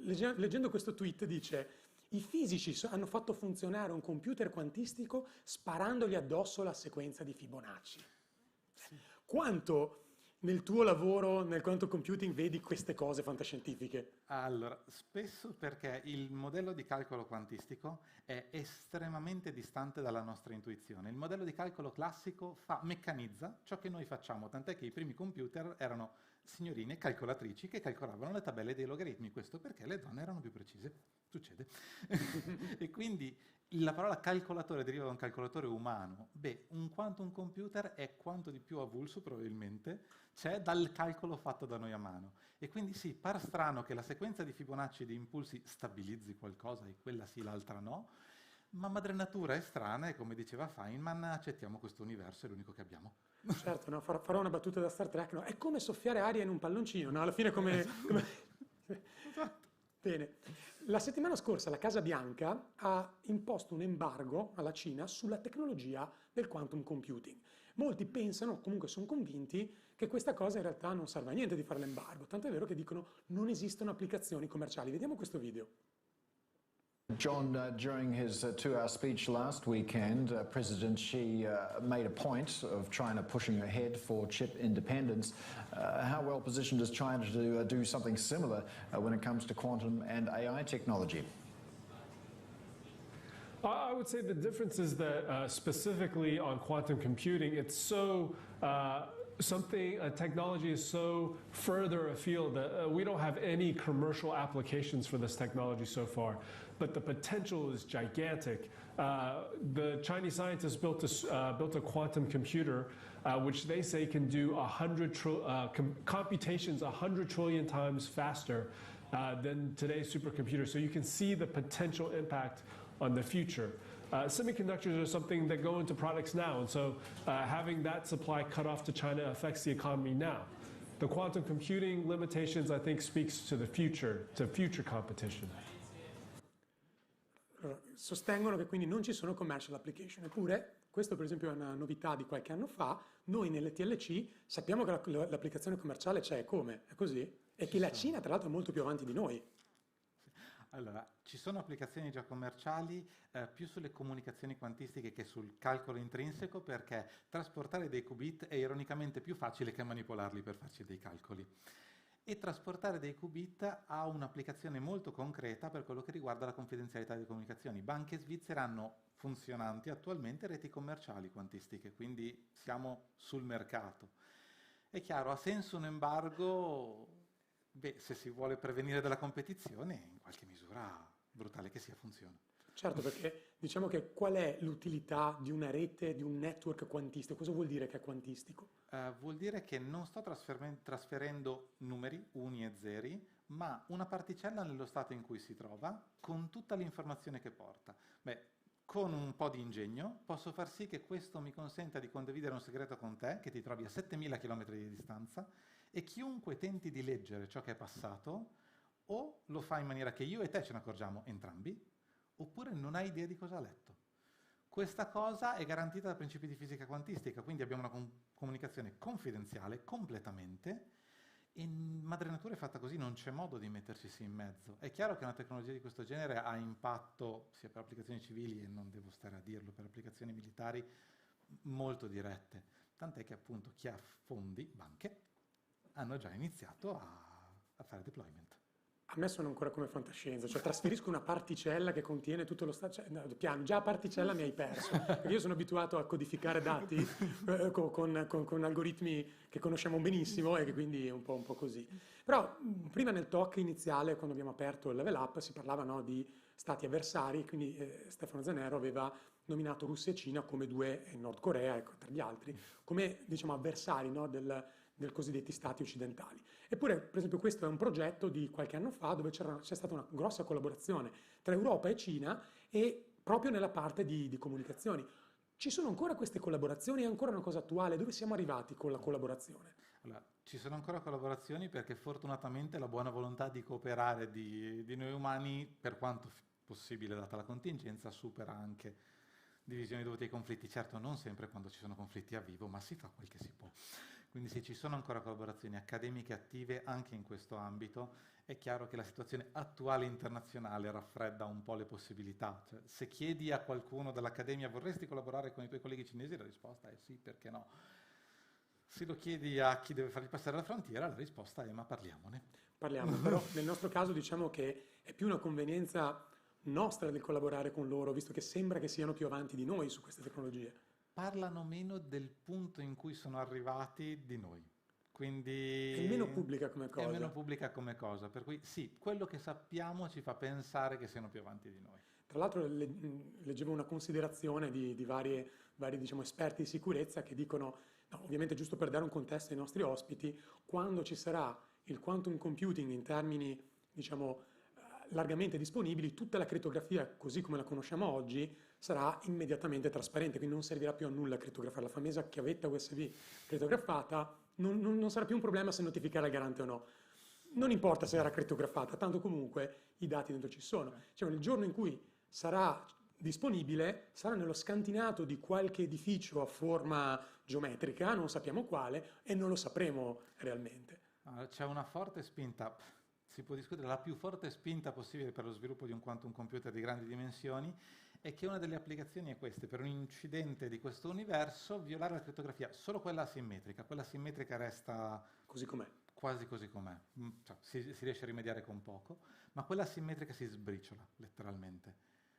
leggendo questo tweet dice: i fisici hanno fatto funzionare un computer quantistico sparandogli addosso la sequenza di Fibonacci. Quanto nel tuo lavoro, nel quantum computing, vedi queste cose fantascientifiche? Allora, spesso perché il modello di calcolo quantistico è estremamente distante dalla nostra intuizione. Il modello di calcolo classico meccanizza ciò che noi facciamo, tant'è che i primi computer erano signorine calcolatrici che calcolavano le tabelle dei logaritmi, questo perché le donne erano più precise, succede. E quindi la parola calcolatore deriva da un calcolatore umano. Beh, un quantum computer è quanto di più avulso probabilmente c'è dal calcolo fatto da noi a mano. E quindi sì, par strano che la sequenza di Fibonacci di impulsi stabilizzi qualcosa e quella sì, l'altra no, ma madre natura è strana e come diceva Feynman, accettiamo questo universo, è l'unico che abbiamo. Certo, no, farò una battuta da Star Trek, no? È come soffiare aria in un palloncino, no? Alla fine come... Bene. La settimana scorsa la Casa Bianca ha imposto un embargo alla Cina sulla tecnologia del quantum computing. Molti pensano, comunque sono convinti, che questa cosa in realtà non serve a niente di fare l'embargo, tanto è vero che dicono non esistono applicazioni commerciali. Vediamo questo video. John, during his 2-hour speech last weekend, President Xi made a point of China pushing ahead for chip independence. How well positioned is China to do something similar when it comes to quantum and AI technology? I would say the difference is that specifically on quantum computing, it's so technology is so further afield that we don't have any commercial applications for this technology so far, but the potential is gigantic. The Chinese scientists built a quantum computer which they say can do computations 100 trillion times faster than today's supercomputer. So you can see the potential impact on the future. Semiconductors are something that go into products now, and so having that supply cut off to China affects the economy now. The quantum computing limitations, I think, speaks to the future, to future competition. Sostengono che quindi non ci sono commercial application, eppure questo per esempio è una novità di qualche anno fa. Noi nell'ETLC sappiamo che l'applicazione commerciale c'è, come? È così? E che la Cina tra l'altro è molto più avanti di noi. Allora, ci sono applicazioni già commerciali più sulle comunicazioni quantistiche che sul calcolo intrinseco, perché trasportare dei qubit è ironicamente più facile che manipolarli per farci dei calcoli. E trasportare dei qubit ha un'applicazione molto concreta per quello che riguarda la confidenzialità delle comunicazioni. Banche svizzere hanno funzionanti attualmente reti commerciali quantistiche, quindi siamo sul mercato. È chiaro, ha senso un embargo? Beh, se si vuole prevenire dalla competizione, in qualche misura brutale che sia, funziona. Certo, perché diciamo che qual è l'utilità di una rete, di un network quantistico? Cosa vuol dire che è quantistico? Vuol dire che non sto trasferendo numeri, uni e zeri, ma una particella nello stato in cui si trova, con tutta l'informazione che porta. Beh, con un po' di ingegno posso far sì che questo mi consenta di condividere un segreto con te, che ti trovi a 7000 km di distanza, e chiunque tenti di leggere ciò che è passato, o lo fa in maniera che io e te ce ne accorgiamo entrambi, oppure non hai idea di cosa ha letto. Questa cosa è garantita da principi di fisica quantistica, quindi abbiamo una comunicazione confidenziale completamente, e madre natura è fatta così, non c'è modo di metterci in mezzo. È chiaro che una tecnologia di questo genere ha impatto sia per applicazioni civili, e non devo stare a dirlo, per applicazioni militari molto dirette, tant'è che appunto chi ha fondi, banche, hanno già iniziato a fare deployment. A me sono ancora come fantascienza, cioè trasferisco una particella che contiene tutto lo stato, cioè, no, piano, già a particella mi hai perso, perché io sono abituato a codificare dati con algoritmi che conosciamo benissimo e che quindi è un po' così. Però prima nel talk iniziale, quando abbiamo aperto il Level Up, si parlava, no, di stati avversari, quindi Stefano Zanero aveva nominato Russia e Cina come due, e Nord Corea, ecco, tra gli altri, come diciamo avversari, no, del cosiddetti stati occidentali. Eppure, per esempio, questo è un progetto di qualche anno fa dove c'è stata una grossa collaborazione tra Europa e Cina e proprio nella parte di comunicazioni. Ci sono ancora queste collaborazioni? È ancora una cosa attuale? Dove siamo arrivati con la collaborazione? Allora, ci sono ancora collaborazioni perché fortunatamente la buona volontà di cooperare di noi umani, per quanto possibile data la contingenza, supera anche divisioni dovute ai conflitti. Certo, non sempre quando ci sono conflitti a vivo, ma si fa quel che si può. Quindi sì, ci sono ancora collaborazioni accademiche attive anche in questo ambito. È chiaro che la situazione attuale internazionale raffredda un po' le possibilità. Cioè, se chiedi a qualcuno dell'Accademia vorresti collaborare con i tuoi colleghi cinesi, la risposta è sì, perché no? Se lo chiedi a chi deve fargli passare la frontiera, la risposta è ma parliamone. Parliamo, però nel nostro caso diciamo che è più una convenienza nostra del collaborare con loro, visto che sembra che siano più avanti di noi su queste tecnologie. Parlano meno del punto in cui sono arrivati di noi. Quindi è meno pubblica come cosa. È meno pubblica come cosa, per cui sì, quello che sappiamo ci fa pensare che siano più avanti di noi. Tra l'altro leggevo una considerazione di vari diciamo, esperti di sicurezza che dicono, no, ovviamente giusto per dare un contesto ai nostri ospiti, quando ci sarà il quantum computing in termini diciamo largamente disponibili, tutta la crittografia così come la conosciamo oggi sarà immediatamente trasparente, quindi non servirà più a nulla crittografare. La famosa chiavetta USB crittografata non sarà più un problema se notificare al garante o no. Non importa se era crittografata, tanto comunque i dati dentro ci sono. Cioè, nel giorno in cui sarà disponibile, sarà nello scantinato di qualche edificio a forma geometrica, non sappiamo quale, e non lo sapremo realmente. C'è una forte spinta. Si può discutere la più forte spinta possibile per lo sviluppo di un quantum computer di grandi dimensioni e che una delle applicazioni è questa: per un incidente di questo universo violare la crittografia, solo quella asimmetrica. Quella asimmetrica resta così com'è. Quasi così com'è, cioè, si riesce a rimediare con poco, ma quella asimmetrica si sbriciola, letteralmente.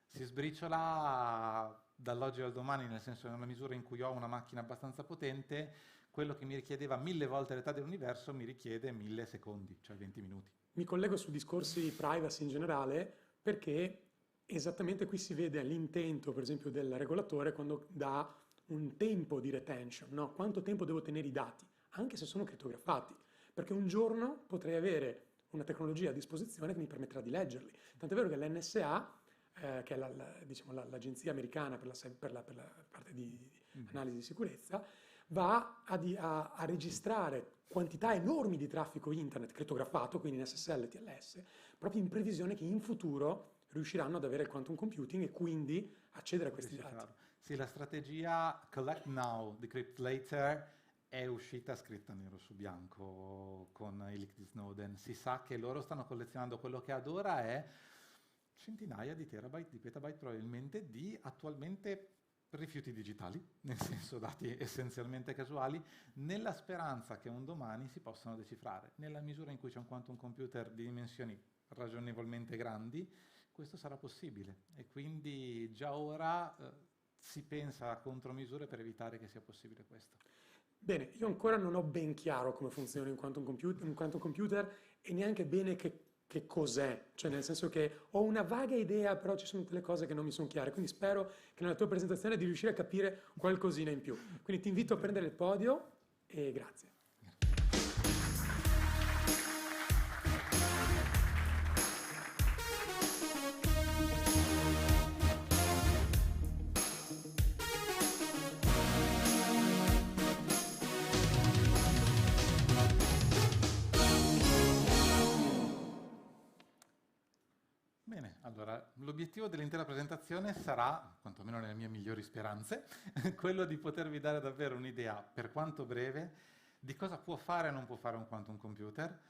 Si sbriciola dall'oggi al domani, nel senso che nella misura in cui ho una macchina abbastanza potente, quello che mi richiedeva 1000 volte l'età dell'universo mi richiede 1000 secondi, cioè 20 minuti. Mi collego su discorsi privacy in generale perché esattamente qui si vede l'intento, per esempio, del regolatore quando dà un tempo di retention, no? Quanto tempo devo tenere i dati, anche se sono crittografati, perché un giorno potrei avere una tecnologia a disposizione che mi permetterà di leggerli. Tant'è vero che l'NSA, che è l'agenzia americana per la parte di analisi di sicurezza, va a registrare quantità enormi di traffico internet crittografato, quindi in SSL e TLS, proprio in previsione che in futuro riusciranno ad avere il quantum computing e quindi accedere a questi dati. Sì, la strategia collect now, decrypt later è uscita scritta nero su bianco con i leak di Snowden. Si sa che loro stanno collezionando quello che ad ora è centinaia di terabyte, di petabyte probabilmente, di attualmente rifiuti digitali, nel senso dati essenzialmente casuali, nella speranza che un domani si possano decifrare. Nella misura in cui c'è un quantum computer di dimensioni ragionevolmente grandi, questo sarà possibile e quindi già ora si pensa a contromisure per evitare che sia possibile questo. Bene, io ancora non ho ben chiaro come funziona un quantum computer e neanche bene che cos'è, cioè nel senso che ho una vaga idea, però ci sono delle cose che non mi sono chiare, quindi spero che nella tua presentazione di riuscire a capire qualcosina in più. Quindi ti invito a prendere il podio e grazie. Allora, l'obiettivo dell'intera presentazione sarà, quantomeno nelle mie migliori speranze, quello di potervi dare davvero un'idea, per quanto breve, di cosa può fare e non può fare un quantum computer.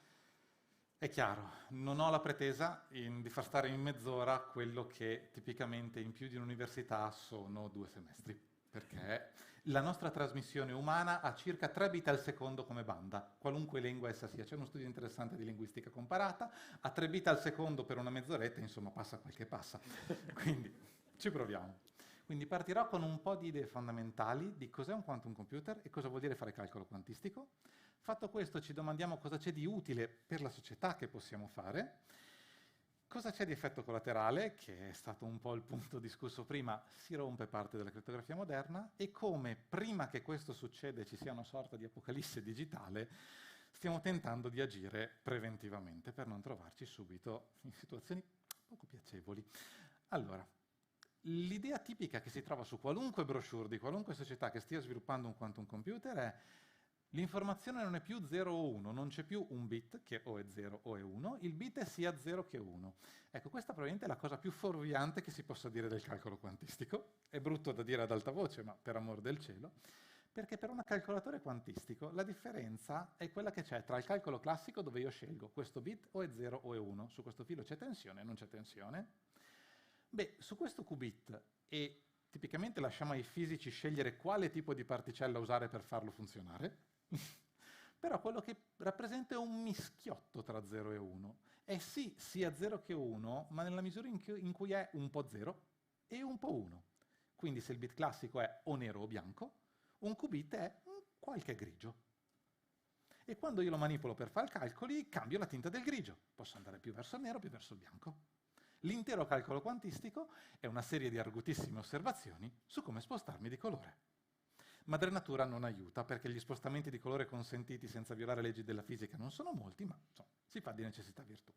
È chiaro, non ho la pretesa di far stare in mezz'ora quello che tipicamente in più di un'università sono 2 semestri, perché La nostra trasmissione umana ha circa 3 bit al secondo come banda, qualunque lingua essa sia. C'è uno studio interessante di linguistica comparata, a 3 bit al secondo per una mezz'oretta, insomma passa quel che passa. Quindi ci proviamo. Quindi partirò con un po' di idee fondamentali di cos'è un quantum computer e cosa vuol dire fare calcolo quantistico. Fatto questo ci domandiamo cosa c'è di utile per la società che possiamo fare. Cosa c'è di effetto collaterale, che è stato un po' il punto discusso prima, si rompe parte della crittografia moderna, e come prima che questo succeda ci sia una sorta di apocalisse digitale, stiamo tentando di agire preventivamente per non trovarci subito in situazioni poco piacevoli. Allora, l'idea tipica che si trova su qualunque brochure di qualunque società che stia sviluppando un quantum computer è: l'informazione non è più 0 o 1, non c'è più un bit che o è 0 o è 1, il bit è sia 0 che 1. Ecco, questa probabilmente è la cosa più fuorviante che si possa dire del calcolo quantistico. È brutto da dire ad alta voce, ma per amor del cielo, perché per un calcolatore quantistico la differenza è quella che c'è tra il calcolo classico, dove io scelgo questo bit o è 0 o è 1, su questo filo c'è tensione o non c'è tensione. Beh, su questo qubit, e tipicamente lasciamo ai fisici scegliere quale tipo di particella usare per farlo funzionare, però quello che rappresenta è un mischiotto tra 0 e 1. È sì sia 0 che 1, ma nella misura in cui è un po' 0 e un po' 1. Quindi se il bit classico è o nero o bianco, un qubit è qualche grigio. E quando io lo manipolo per fare calcoli, cambio la tinta del grigio. Posso andare più verso il nero, più verso il bianco. L'intero calcolo quantistico è una serie di argutissime osservazioni su come spostarmi di colore. Madre natura non aiuta, perché gli spostamenti di colore consentiti senza violare leggi della fisica non sono molti, ma insomma, si fa di necessità virtù.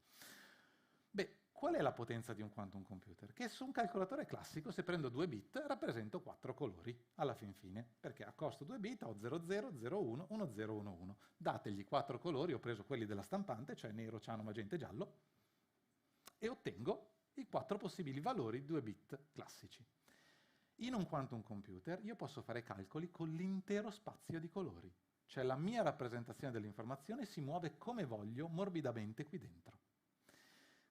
Beh, qual è la potenza di un quantum computer? Che su un calcolatore classico, se prendo 2 bit, rappresento 4 colori, alla fin fine, perché a costo 2 bit ho 00, 01, 10, 11. Dategli 4 colori, ho preso quelli della stampante, cioè nero, ciano, magenta e giallo, e ottengo i 4 possibili valori 2 bit classici. In un quantum computer io posso fare calcoli con l'intero spazio di colori, cioè la mia rappresentazione dell'informazione si muove come voglio, morbidamente qui dentro.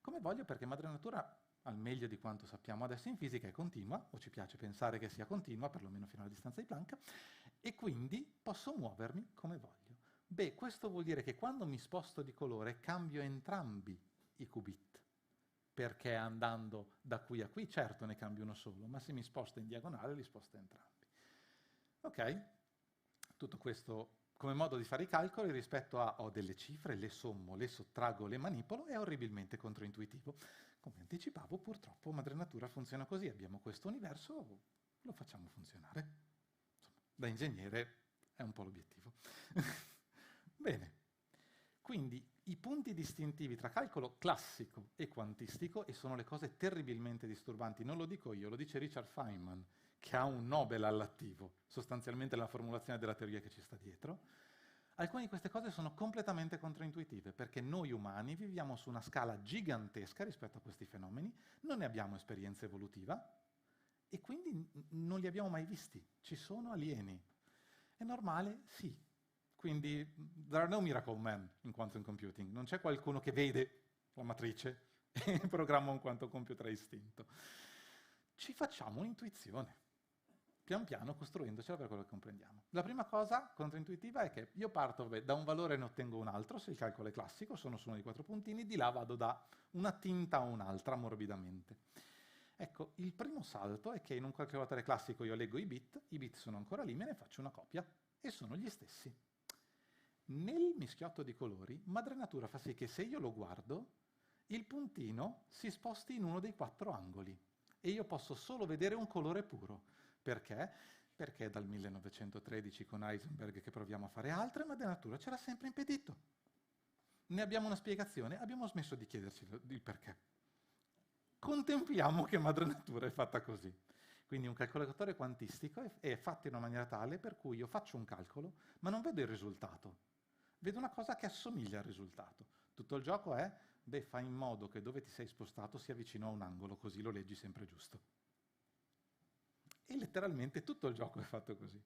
Come voglio, perché madre natura, al meglio di quanto sappiamo adesso in fisica, è continua, o ci piace pensare che sia continua, perlomeno fino alla distanza di Planck, e quindi posso muovermi come voglio. Beh, questo vuol dire che quando mi sposto di colore cambio entrambi i qubit, perché andando da qui a qui, certo ne cambio uno solo, ma se mi sposto in diagonale li sposto entrambi. Ok? Tutto questo come modo di fare i calcoli rispetto a ho delle cifre, le sommo, le sottraggo, le manipolo, è orribilmente controintuitivo. Come anticipavo, purtroppo madre natura funziona così, abbiamo questo universo, lo facciamo funzionare. Insomma, da ingegnere è un po' l'obiettivo. Bene. Quindi i punti distintivi tra calcolo classico e quantistico, e sono le cose terribilmente disturbanti, non lo dico io, lo dice Richard Feynman, che ha un Nobel all'attivo, sostanzialmente la formulazione della teoria che ci sta dietro. Alcune di queste cose sono completamente controintuitive, perché noi umani viviamo su una scala gigantesca rispetto a questi fenomeni, non ne abbiamo esperienza evolutiva e quindi non li abbiamo mai visti. Ci sono alieni. È normale? Sì. Quindi, there are no miracle men in quantum computing. Non c'è qualcuno che vede la matrice e programma un quantum computer a istinto. Ci facciamo un'intuizione, pian piano costruendocela per quello che comprendiamo. La prima cosa controintuitiva è che io parto da un valore e ne ottengo un altro, se il calcolo è classico, sono su uno dei 4 puntini, di là vado da una tinta a un'altra morbidamente. Ecco, il primo salto è che in un calcolatore classico io leggo i bit sono ancora lì, me ne faccio una copia e sono gli stessi. Nel mischiotto di colori, madre natura fa sì che se io lo guardo, il puntino si sposti in uno dei 4 angoli e io posso solo vedere un colore puro. Perché? Perché è dal 1913 con Heisenberg che proviamo a fare altre, madre natura ce l'ha sempre impedito. Ne abbiamo una spiegazione, abbiamo smesso di chiederci il perché. Contempliamo che madre natura è fatta così. Quindi un calcolatore quantistico è fatto in una maniera tale per cui io faccio un calcolo, ma non vedo il risultato. Vedo una cosa che assomiglia al risultato. Tutto il gioco è, fai in modo che dove ti sei spostato sia vicino a un angolo, così lo leggi sempre giusto. E letteralmente tutto il gioco è fatto così.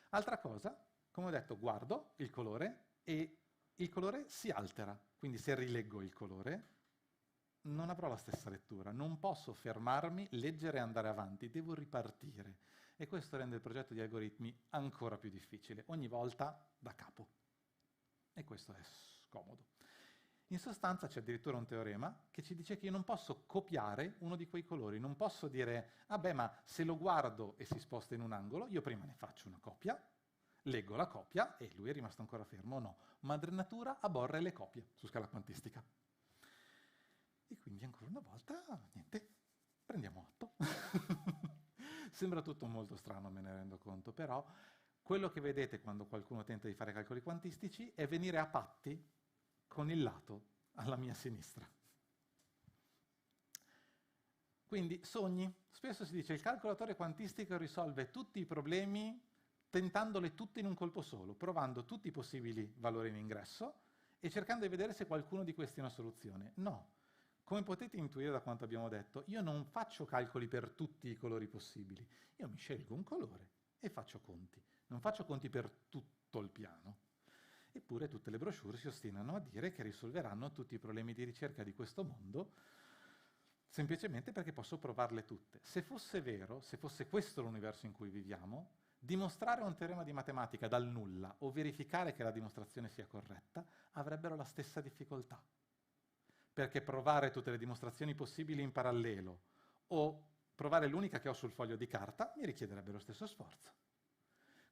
Altra cosa, come ho detto, guardo il colore e il colore si altera. Quindi se rileggo il colore, non avrò la stessa lettura. Non posso fermarmi, leggere e andare avanti, devo ripartire. E questo rende il progetto di algoritmi ancora più difficile, ogni volta da capo. E questo è scomodo. In sostanza c'è addirittura un teorema che ci dice che io non posso copiare uno di quei colori, non posso dire, ah beh, ma se lo guardo e si sposta in un angolo, io prima ne faccio una copia, leggo la copia e lui è rimasto ancora fermo. No, madre natura aborre le copie su scala quantistica. E quindi ancora una volta, niente, prendiamo atto. Sembra tutto molto strano, me ne rendo conto, però quello che vedete quando qualcuno tenta di fare calcoli quantistici è venire a patti con il lato alla mia sinistra. Quindi sogni. Spesso si dice il calcolatore quantistico risolve tutti i problemi tentandole tutte in un colpo solo, provando tutti i possibili valori in ingresso e cercando di vedere se qualcuno di questi è una soluzione. No. Come potete intuire da quanto abbiamo detto, io non faccio calcoli per tutti i colori possibili. Io mi scelgo un colore e faccio conti. Non faccio conti per tutto il piano. Eppure tutte le brochure si ostinano a dire che risolveranno tutti i problemi di ricerca di questo mondo semplicemente perché posso provarle tutte. Se fosse vero, se fosse questo l'universo in cui viviamo, dimostrare un teorema di matematica dal nulla o verificare che la dimostrazione sia corretta avrebbero la stessa difficoltà. Perché provare tutte le dimostrazioni possibili in parallelo o provare l'unica che ho sul foglio di carta mi richiederebbe lo stesso sforzo.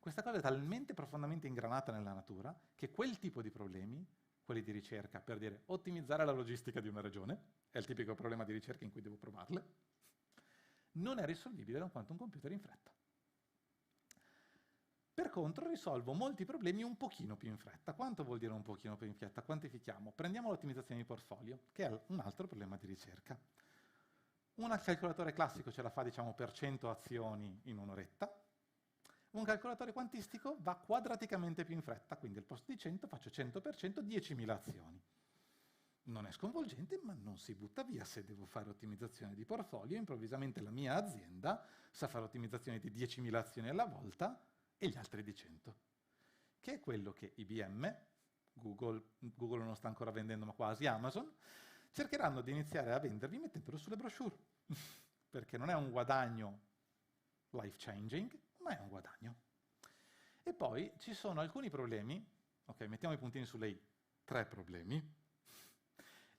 Questa cosa è talmente profondamente ingranata nella natura che quel tipo di problemi, quelli di ricerca, per dire ottimizzare la logistica di una regione, è il tipico problema di ricerca in cui devo provarle, non è risolvibile da un quantum computer in fretta. Per contro risolvo molti problemi un pochino più in fretta. Quanto vuol dire un pochino più in fretta? Quantifichiamo. Prendiamo l'ottimizzazione di portfolio, che è un altro problema di ricerca. Un calcolatore classico ce la fa, diciamo, per 100 azioni in un'oretta. Un calcolatore quantistico va quadraticamente più in fretta, quindi al posto di 100 faccio 100 per 100, 10.000 azioni. Non è sconvolgente, ma non si butta via. Se devo fare ottimizzazione di portfolio, improvvisamente la mia azienda sa fare ottimizzazione di 10.000 azioni alla volta, e gli altri di 100, che è quello che IBM, Google non sta ancora vendendo ma quasi, Amazon, cercheranno di iniziare a vendervi mettendolo sulle brochure, perché non è un guadagno life changing, ma è un guadagno. E poi ci sono alcuni problemi, ok, mettiamo i puntini sulle i, 3 problemi,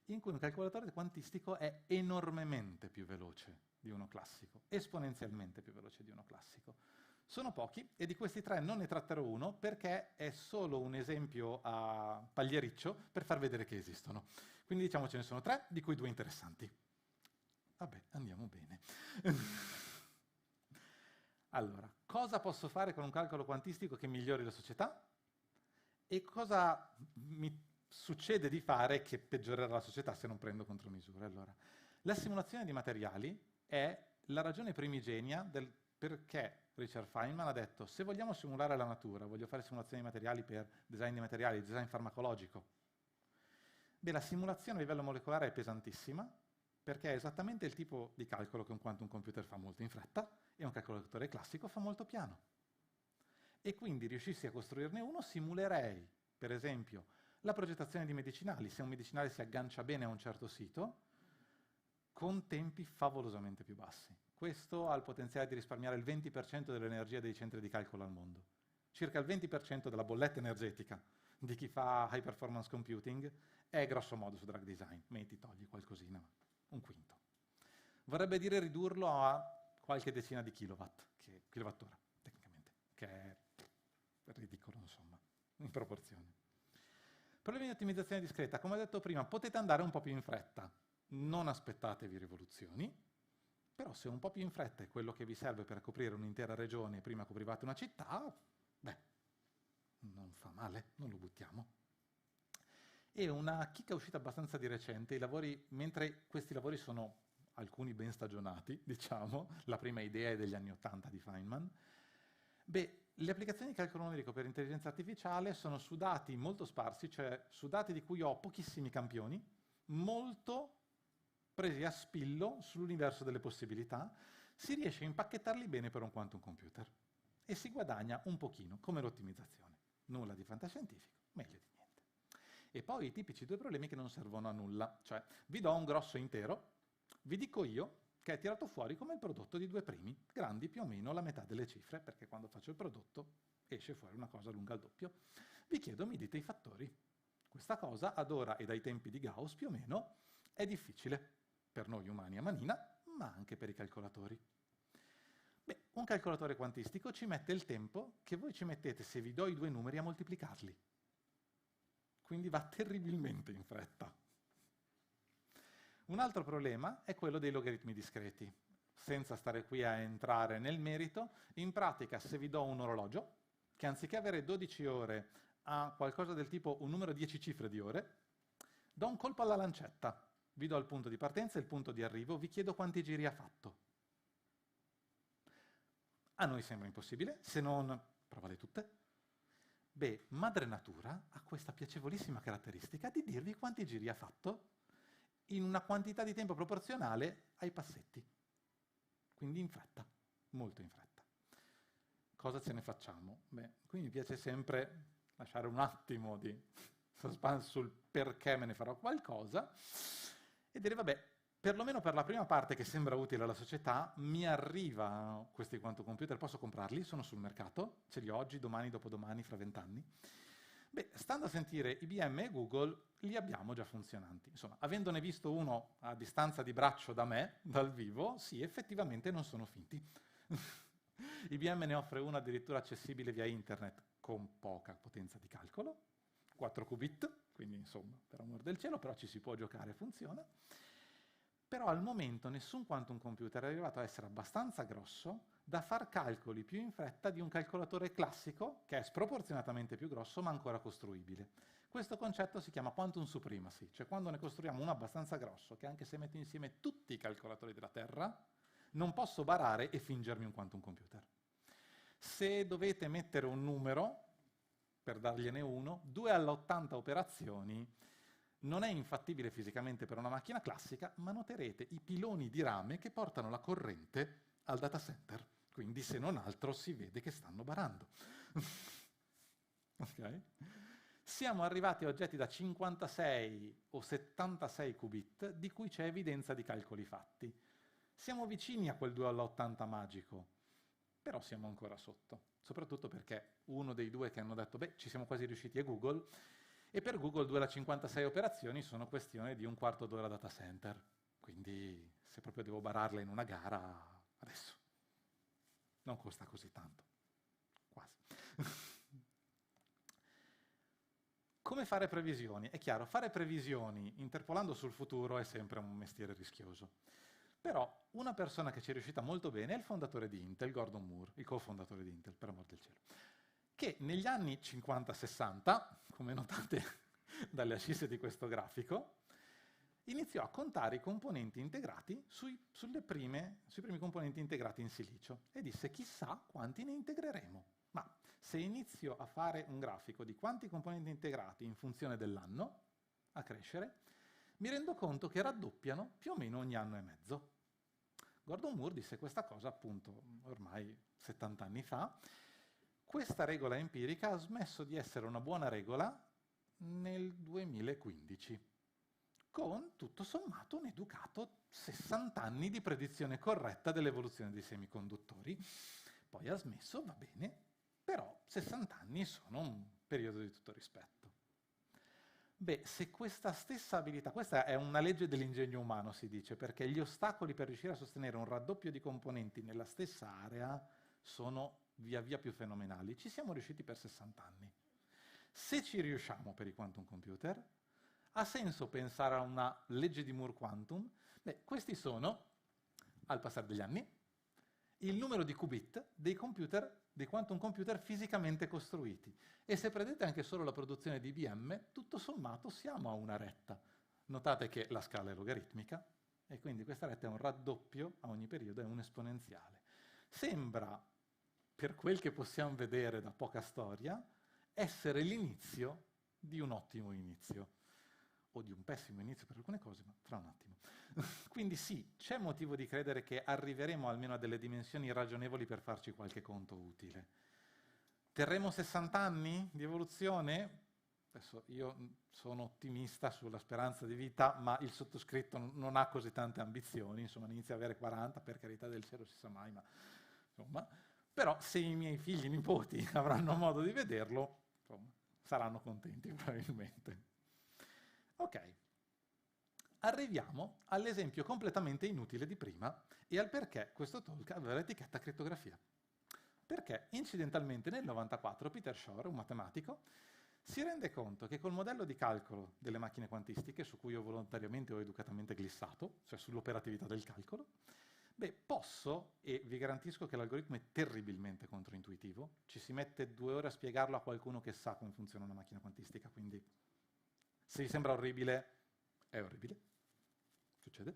in cui un calcolatore quantistico è enormemente più veloce di uno classico, esponenzialmente più veloce di uno classico. Sono pochi e di questi 3 non ne tratterò uno perché è solo un esempio a pagliericcio per far vedere che esistono. Quindi diciamo ce ne sono 3, di cui 2 interessanti. Vabbè, andiamo bene. Allora, cosa posso fare con un calcolo quantistico che migliori la società? E cosa mi succede di fare che peggiorerà la società se non prendo contromisure? Allora, la simulazione di materiali è la ragione primigenia del perché Richard Feynman ha detto se vogliamo simulare la natura, voglio fare simulazioni di materiali per design di materiali, design farmacologico. Beh, la simulazione a livello molecolare è pesantissima perché è esattamente il tipo di calcolo che un quantum computer fa molto in fretta e un calcolatore classico fa molto piano. E quindi riuscissi a costruirne uno, simulerei, per esempio, la progettazione di medicinali. Se un medicinale si aggancia bene a un certo sito, con tempi favolosamente più bassi. Questo ha il potenziale di risparmiare il 20% dell'energia dei centri di calcolo al mondo. Circa il 20% della bolletta energetica di chi fa high performance computing è grosso modo su drug design. Metti, togli qualcosina, un quinto. Vorrebbe dire ridurlo a qualche decina di kilowattora, tecnicamente, che è ridicolo, insomma, in proporzione. Problemi di ottimizzazione discreta. Come ho detto prima, potete andare un po' più in fretta. Non aspettatevi rivoluzioni. Però se un po' più in fretta è quello che vi serve per coprire un'intera regione e prima coprivate una città, beh, non fa male, non lo buttiamo. E una chicca uscita abbastanza di recente, i lavori, mentre questi lavori sono alcuni ben stagionati, diciamo, la prima idea è degli anni '80 di Feynman, beh, le applicazioni di calcolo numerico per intelligenza artificiale sono su dati molto sparsi, cioè su dati di cui ho pochissimi campioni, molto presi a spillo sull'universo delle possibilità, si riesce a impacchettarli bene per un quantum computer e si guadagna un pochino, come l'ottimizzazione. Nulla di fantascientifico, meglio di niente. E poi i tipici 2 problemi che non servono a nulla, cioè vi do un grosso intero, vi dico io che è tirato fuori come il prodotto di due primi, grandi più o meno la metà delle cifre, perché quando faccio il prodotto esce fuori una cosa lunga al doppio. Vi chiedo, mi dite i fattori. Questa cosa, ad ora e dai tempi di Gauss più o meno, è difficile per noi umani a manina, ma anche per i calcolatori. Beh, un calcolatore quantistico ci mette il tempo che voi ci mettete, se vi do i due numeri, a moltiplicarli. Quindi va terribilmente in fretta. Un altro problema è quello dei logaritmi discreti. Senza stare qui a entrare nel merito, in pratica se vi do un orologio, che anziché avere 12 ore ha qualcosa del tipo un numero 10 cifre di ore, do un colpo alla lancetta, vi do il punto di partenza e il punto di arrivo, vi chiedo quanti giri ha fatto. A noi sembra impossibile, se non provate tutte. Beh, madre natura ha questa piacevolissima caratteristica di dirvi quanti giri ha fatto in una quantità di tempo proporzionale ai passetti. Quindi in fretta, molto in fretta. Cosa ce ne facciamo? Beh, qui mi piace sempre lasciare un attimo di suspense sul perché me ne farò qualcosa e dire, vabbè, perlomeno per la prima parte che sembra utile alla società, mi arriva questi quantum computer, posso comprarli, sono sul mercato, ce li ho oggi, domani, dopodomani, fra 20 anni. Beh, stando a sentire IBM e Google, li abbiamo già funzionanti. Insomma, avendone visto uno a distanza di braccio da me, dal vivo, sì, effettivamente non sono finti. IBM ne offre uno addirittura accessibile via internet, con poca potenza di calcolo, 4 qubit, quindi insomma, per amor del cielo, però ci si può giocare, funziona. Però al momento nessun quantum computer è arrivato a essere abbastanza grosso da far calcoli più in fretta di un calcolatore classico, che è sproporzionatamente più grosso ma ancora costruibile. Questo concetto si chiama quantum supremacy, cioè quando ne costruiamo uno abbastanza grosso, che anche se metto insieme tutti i calcolatori della Terra, non posso barare e fingermi un quantum computer. Se dovete mettere un numero, per dargliene uno, 2 alla 80 operazioni, non è infattibile fisicamente per una macchina classica, ma noterete i piloni di rame che portano la corrente al data center. Quindi, se non altro, si vede che stanno barando. Okay? Siamo arrivati a oggetti da 56 o 76 qubit, di cui c'è evidenza di calcoli fatti. Siamo vicini a quel 2 alla 80 magico, però siamo ancora sotto. Soprattutto perché uno dei due che hanno detto, beh, ci siamo quasi riusciti è Google, e per Google 2 alla 56 operazioni sono questione di un quarto d'ora data center. Quindi se proprio devo bararla in una gara, adesso non costa così tanto. Quasi. Come fare previsioni? È chiaro, fare previsioni interpolando sul futuro è sempre un mestiere rischioso. Però una persona che ci è riuscita molto bene è il fondatore di Intel, Gordon Moore, il cofondatore di Intel, per amor del cielo, che negli anni 50-60, come notate dalle ascisse di questo grafico, iniziò a contare i componenti integrati sui primi componenti integrati in silicio e disse chissà quanti ne integreremo. Ma se inizio a fare un grafico di quanti componenti integrati in funzione dell'anno a crescere, mi rendo conto che raddoppiano più o meno ogni anno e mezzo. Gordon Moore disse questa cosa appunto ormai 70 anni fa. Questa regola empirica ha smesso di essere una buona regola nel 2015, con tutto sommato un educato 60 anni di predizione corretta dell'evoluzione dei semiconduttori. Poi ha smesso, va bene, però 60 anni sono un periodo di tutto rispetto. Beh, se questa stessa abilità, questa è una legge dell'ingegno umano, si dice, perché gli ostacoli per riuscire a sostenere un raddoppio di componenti nella stessa area sono via via più fenomenali. Ci siamo riusciti per 60 anni. Se ci riusciamo per i quantum computer, ha senso pensare a una legge di Moore quantum? Beh, questi sono, al passare degli anni, il numero di qubit dei quantum computer fisicamente costruiti. E se prendete anche solo la produzione di IBM, tutto sommato siamo a una retta. Notate che la scala è logaritmica, e quindi questa retta è un raddoppio a ogni periodo, è un esponenziale. Sembra, per quel che possiamo vedere da poca storia, essere l'inizio di un ottimo inizio. O di un pessimo inizio per alcune cose, ma tra un attimo. Quindi sì, c'è motivo di credere che arriveremo almeno a delle dimensioni ragionevoli per farci qualche conto utile. Terremo 60 anni di evoluzione? adesso io sono ottimista sulla speranza di vita, ma il sottoscritto non ha così tante ambizioni, insomma, inizia a avere 40, per carità del cielo, si sa mai, ma insomma, però se i miei figli e nipoti avranno modo di vederlo, insomma, saranno contenti probabilmente. Ok, arriviamo all'esempio completamente inutile di prima e al perché questo talk aveva l'etichetta crittografia. Perché incidentalmente nel 94 Peter Shor, un matematico, si rende conto che col modello di calcolo delle macchine quantistiche, su cui io volontariamente ho educatamente glissato, cioè sull'operatività del calcolo, posso, e vi garantisco che l'algoritmo è terribilmente controintuitivo, ci si mette 2 ore a spiegarlo a qualcuno che sa come funziona una macchina quantistica, quindi se vi sembra orribile, è orribile, succede.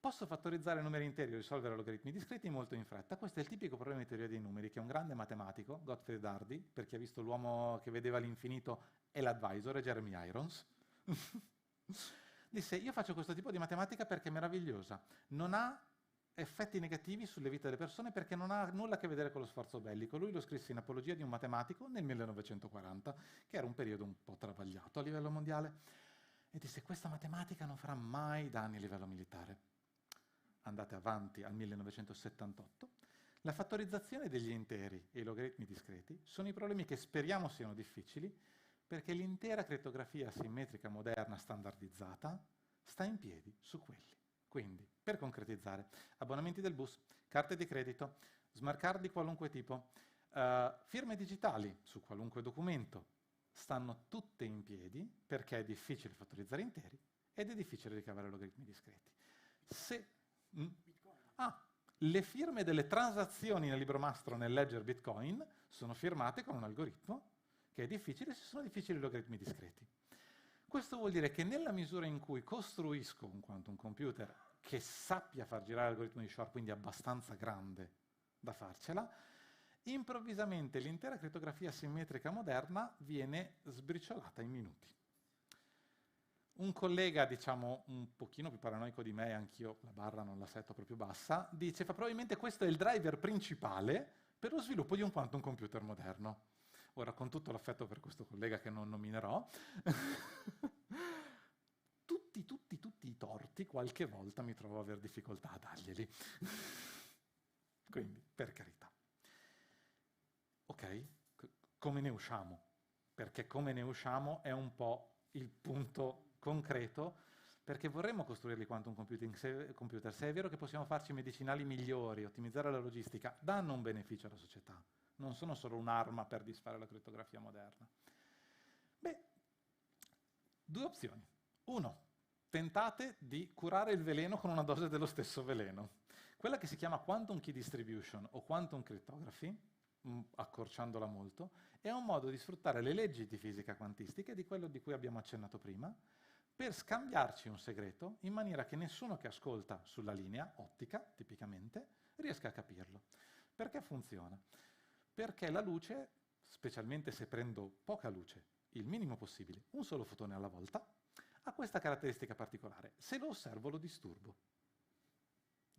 Posso fattorizzare numeri interi e risolvere algoritmi discreti molto in fretta. Questo è il tipico problema di teoria dei numeri che un grande matematico, Gottfried Hardy, per chi ha visto L'uomo che vedeva l'infinito e l'Advisor, e Jeremy Irons, disse: io faccio questo tipo di matematica perché è meravigliosa, non ha effetti negativi sulle vite delle persone perché non ha nulla a che vedere con lo sforzo bellico. Lui lo scrisse in apologia di un matematico nel 1940, che era un periodo un po' travagliato a livello mondiale, e disse: questa matematica non farà mai danni a livello militare. Andate avanti al 1978, la fattorizzazione degli interi e i logaritmi discreti sono i problemi che speriamo siano difficili, perché l'intera crittografia simmetrica moderna standardizzata sta in piedi su quelli. Quindi, per concretizzare, abbonamenti del bus, carte di credito, smart card di qualunque tipo, firme digitali su qualunque documento, stanno tutte in piedi perché è difficile fattorizzare interi ed è difficile ricavare logaritmi discreti. Le firme delle transazioni nel libro mastro nel ledger Bitcoin sono firmate con un algoritmo che è difficile se sono difficili i logaritmi discreti. Questo vuol dire che nella misura in cui costruisco un quantum computer che sappia far girare l'algoritmo di Shor, quindi abbastanza grande da farcela, improvvisamente l'intera crittografia simmetrica moderna viene sbriciolata in minuti. Un collega, diciamo, un pochino più paranoico di me, anch'io la barra non la setto proprio bassa, dice: probabilmente questo è il driver principale per lo sviluppo di un quantum computer moderno. Ora, con tutto l'affetto per questo collega che non nominerò, tutti i torti qualche volta mi trovo a aver difficoltà a darglieli. Quindi, per carità. Ok? Come ne usciamo? Perché come ne usciamo è un po' il punto concreto, perché vorremmo costruirli quantum computer, se è vero che possiamo farci medicinali migliori, ottimizzare la logistica, danno un beneficio alla società, non sono solo un'arma per disfare la crittografia moderna. 2 opzioni. 1, tentate di curare il veleno con una dose dello stesso veleno. Quella che si chiama quantum key distribution o quantum cryptography, accorciandola molto, è un modo di sfruttare le leggi di fisica quantistica e di quello di cui abbiamo accennato prima, per scambiarci un segreto in maniera che nessuno che ascolta sulla linea ottica, tipicamente, riesca a capirlo. Perché funziona? Perché la luce, specialmente se prendo poca luce, il minimo possibile, un solo fotone alla volta, ha questa caratteristica particolare: se lo osservo lo disturbo.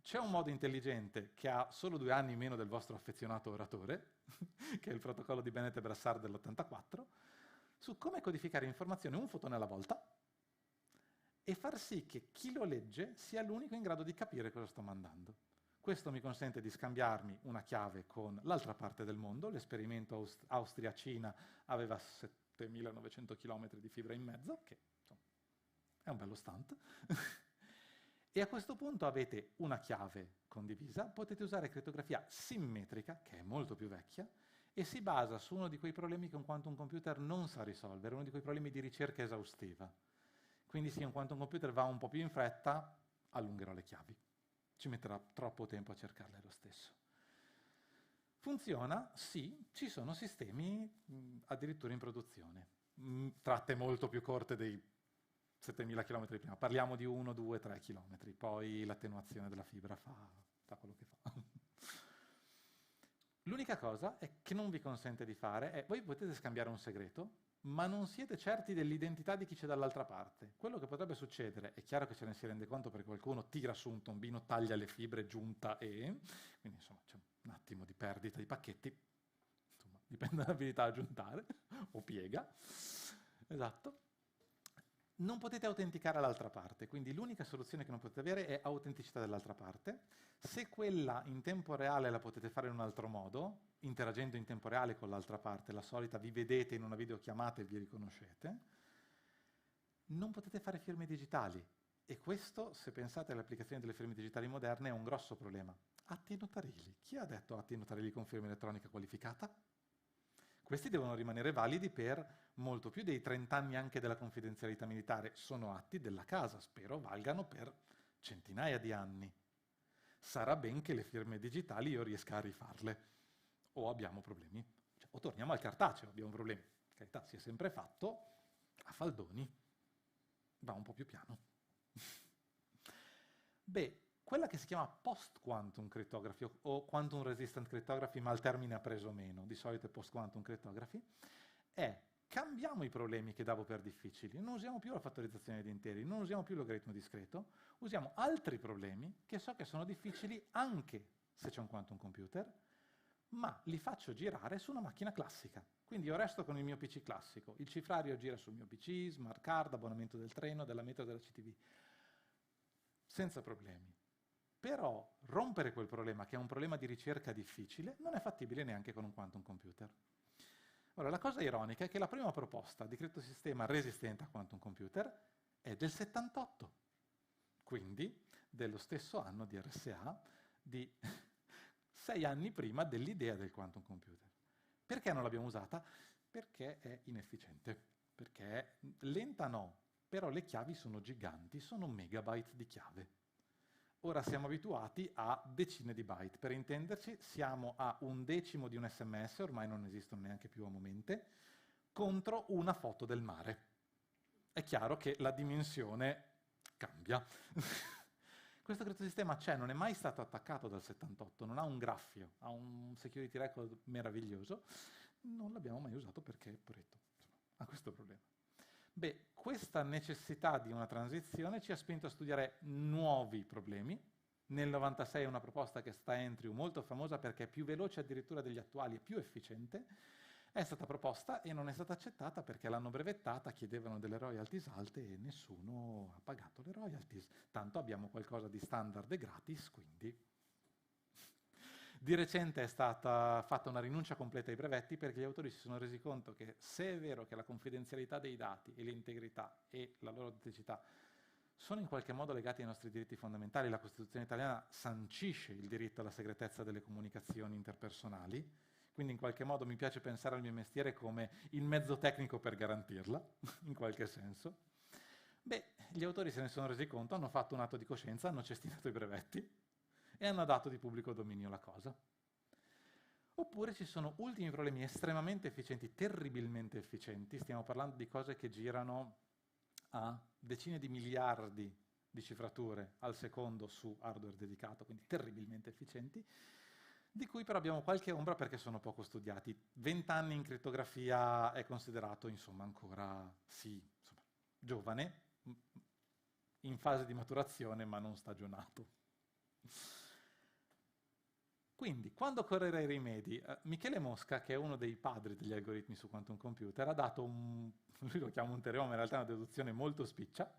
C'è un modo intelligente che ha solo 2 anni meno del vostro affezionato oratore, che è il protocollo di Bennett e Brassard dell'84, su come codificare informazioni un fotone alla volta e far sì che chi lo legge sia l'unico in grado di capire cosa sto mandando. Questo mi consente di scambiarmi una chiave con l'altra parte del mondo. L'esperimento Austria-Cina aveva 7.900 km di fibra in mezzo, che insomma, è un bello stunt. E a questo punto avete una chiave condivisa, potete usare crittografia simmetrica, che è molto più vecchia, e si basa su uno di quei problemi che un quantum computer non sa risolvere, uno di quei problemi di ricerca esaustiva. Quindi se un quantum computer va un po' più in fretta, allungherò le chiavi. Ci metterà troppo tempo a cercarle lo stesso. Funziona? Sì, ci sono sistemi addirittura in produzione. Tratte molto più corte dei 7.000 km prima. Parliamo di 1, 2, 3 km. Poi l'attenuazione della fibra fa quello che fa. L'unica cosa è che non vi consente di fare è: voi potete scambiare un segreto, ma non siete certi dell'identità di chi c'è dall'altra parte. Quello che potrebbe succedere, è chiaro che ce ne si rende conto perché qualcuno tira su un tombino, taglia le fibre, giunta quindi insomma c'è un attimo di perdita di pacchetti, insomma, dipende dall'abilità aggiuntare, o piega, esatto. Non potete autenticare l'altra parte, quindi l'unica soluzione che non potete avere è autenticità dell'altra parte. Se quella in tempo reale la potete fare in un altro modo, interagendo in tempo reale con l'altra parte, la solita vi vedete in una videochiamata e vi riconoscete, non potete fare firme digitali. E questo, se pensate alle applicazioni delle firme digitali moderne, è un grosso problema. Atti notarili. Chi ha detto atti notarili con firma elettronica qualificata? Questi devono rimanere validi per molto più dei 30 anni anche della confidenzialità militare. Sono atti della casa, spero valgano per centinaia di anni. Sarà ben che le firme digitali io riesca a rifarle. O abbiamo problemi. Cioè, o torniamo al cartaceo, abbiamo problemi. In carità, si è sempre fatto a faldoni. Va un po' più piano. Beh, quella che si chiama post-quantum cryptography o quantum resistant cryptography, ma il termine ha preso meno, di solito è post-quantum cryptography, è cambiamo i problemi che davo per difficili, non usiamo più la fattorizzazione di interi, non usiamo più il logaritmo discreto, usiamo altri problemi che so che sono difficili anche se c'è un quantum computer, ma li faccio girare su una macchina classica. Quindi io resto con il mio PC classico, il cifrario gira sul mio PC, smart card, abbonamento del treno, della metro, della CTV, senza problemi. Però rompere quel problema, che è un problema di ricerca difficile, non è fattibile neanche con un quantum computer. Ora, la cosa ironica è che la prima proposta di criptosistema resistente a quantum computer è del 78, quindi dello stesso anno di RSA, di 6 anni prima dell'idea del quantum computer. Perché non l'abbiamo usata? Perché è inefficiente, perché è lenta no, però le chiavi sono giganti, sono megabyte di chiave. Ora siamo abituati a decine di byte, per intenderci siamo a 1/10 di un SMS, ormai non esistono neanche più a momente, contro una foto del mare. È chiaro che la dimensione cambia. Questo criptosistema c'è, non è mai stato attaccato dal 78, non ha un graffio, ha un security record meraviglioso, non l'abbiamo mai usato perché, poretto, ha questo problema. Beh, questa necessità di una transizione ci ha spinto a studiare nuovi problemi. Nel 96 è una proposta che sta Entry, molto famosa perché è più veloce addirittura degli attuali e più efficiente. È stata proposta e non è stata accettata perché l'hanno brevettata, chiedevano delle royalties alte e nessuno ha pagato le royalties. Tanto abbiamo qualcosa di standard e gratis, quindi... Di recente è stata fatta una rinuncia completa ai brevetti perché gli autori si sono resi conto che se è vero che la confidenzialità dei dati e l'integrità e la loro autenticità sono in qualche modo legati ai nostri diritti fondamentali, la Costituzione italiana sancisce il diritto alla segretezza delle comunicazioni interpersonali, quindi in qualche modo mi piace pensare al mio mestiere come il mezzo tecnico per garantirla, in qualche senso. Beh, gli autori se ne sono resi conto, hanno fatto un atto di coscienza, hanno cestinato i brevetti, e hanno dato di pubblico dominio la cosa. Oppure ci sono ultimi problemi estremamente efficienti, terribilmente efficienti, stiamo parlando di cose che girano a decine di miliardi di cifrature al secondo su hardware dedicato, quindi terribilmente efficienti, di cui però abbiamo qualche ombra perché sono poco studiati. 20 anni in crittografia è considerato, insomma, ancora, sì, insomma, giovane, in fase di maturazione, ma non stagionato. Quindi, quando occorrerà i rimedi, Michele Mosca, che è uno dei padri degli algoritmi su quantum computer, ha dato lui lo chiama un teorema, ma in realtà è una deduzione molto spiccia,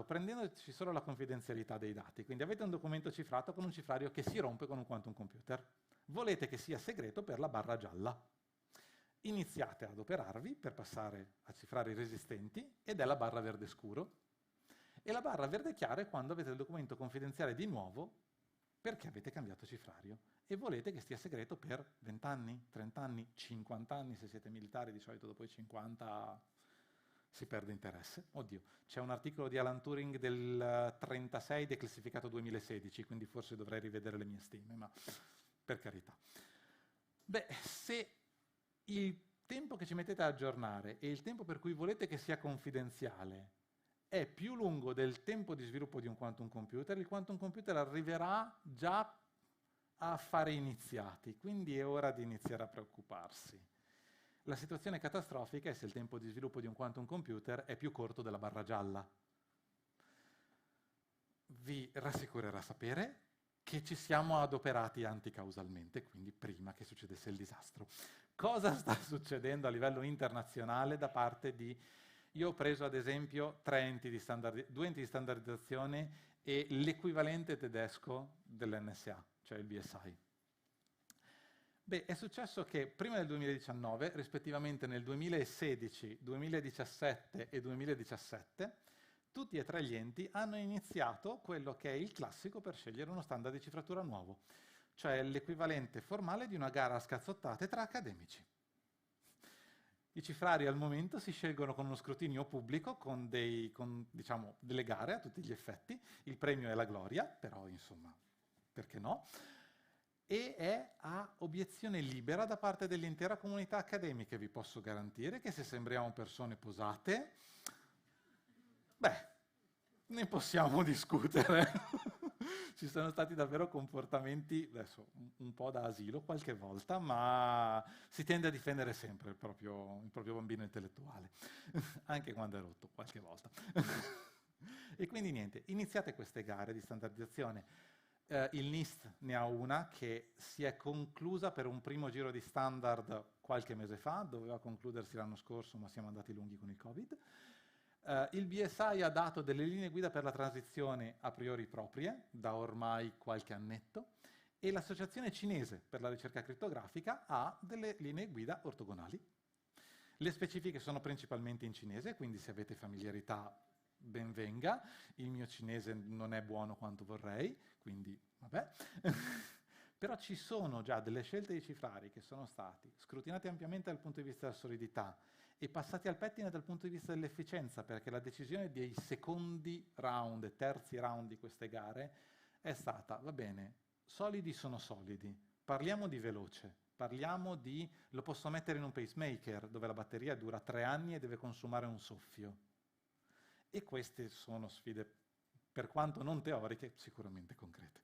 prendendoci solo la confidenzialità dei dati. Quindi avete un documento cifrato con un cifrario che si rompe con un quantum computer. Volete che sia segreto per la barra gialla. Iniziate ad adoperarvi per passare a cifrare i resistenti, ed è la barra verde scuro. E la barra verde chiaro è quando avete il documento confidenziale di nuovo, perché avete cambiato cifrario e volete che stia segreto per 20 anni, 30 anni, 50 anni, se siete militari di solito dopo i 50 si perde interesse. Oddio, c'è un articolo di Alan Turing del 36 declassificato 2016, quindi forse dovrei rivedere le mie stime, ma per carità. Beh, se il tempo che ci mettete a aggiornare e il tempo per cui volete che sia confidenziale è più lungo del tempo di sviluppo di un quantum computer, il quantum computer arriverà già a affari iniziati, quindi è ora di iniziare a preoccuparsi. La situazione catastrofica è se il tempo di sviluppo di un quantum computer è più corto della barra gialla. Vi rassicurerà sapere che ci siamo adoperati anticausalmente, quindi prima che succedesse il disastro. Cosa sta succedendo a livello internazionale da parte di... Io ho preso ad esempio 2 enti di standardizzazione e l'equivalente tedesco dell'NSA, cioè il BSI. Beh, è successo che prima del 2019, rispettivamente nel 2016, 2017 e 2017, tutti e 3 gli enti hanno iniziato quello che è il classico per scegliere uno standard di cifratura nuovo, cioè l'equivalente formale di una gara a scazzottate tra accademici. I cifrari al momento si scelgono con uno scrutinio pubblico, con diciamo, delle gare a tutti gli effetti. Il premio è la gloria, però insomma, perché no? E è a obiezione libera da parte dell'intera comunità accademica. Vi posso garantire che se sembriamo persone posate, beh, ne possiamo discutere. Ci sono stati davvero comportamenti, adesso un po' da asilo qualche volta, ma si tende a difendere sempre il proprio bambino intellettuale, anche quando è rotto qualche volta. E quindi niente, iniziate queste gare di standardizzazione. Il NIST ne ha una che si è conclusa per un primo giro di standard qualche mese fa, doveva concludersi l'anno scorso, ma siamo andati lunghi con il Covid. Il BSI ha dato delle linee guida per la transizione a priori proprie, da ormai qualche annetto, e l'Associazione Cinese per la ricerca crittografica ha delle linee guida ortogonali. Le specifiche sono principalmente in cinese, quindi se avete familiarità ben venga. Il mio cinese non è buono quanto vorrei, quindi vabbè. Però ci sono già delle scelte di cifrari che sono stati scrutinati ampiamente dal punto di vista della solidità e passati al pettine dal punto di vista dell'efficienza, perché la decisione dei secondi round e terzi round di queste gare è stata, va bene, solidi sono solidi, parliamo di veloce, parliamo di, lo posso mettere in un pacemaker dove la batteria dura 3 anni e deve consumare un soffio. E queste sono sfide, per quanto non teoriche, sicuramente concrete.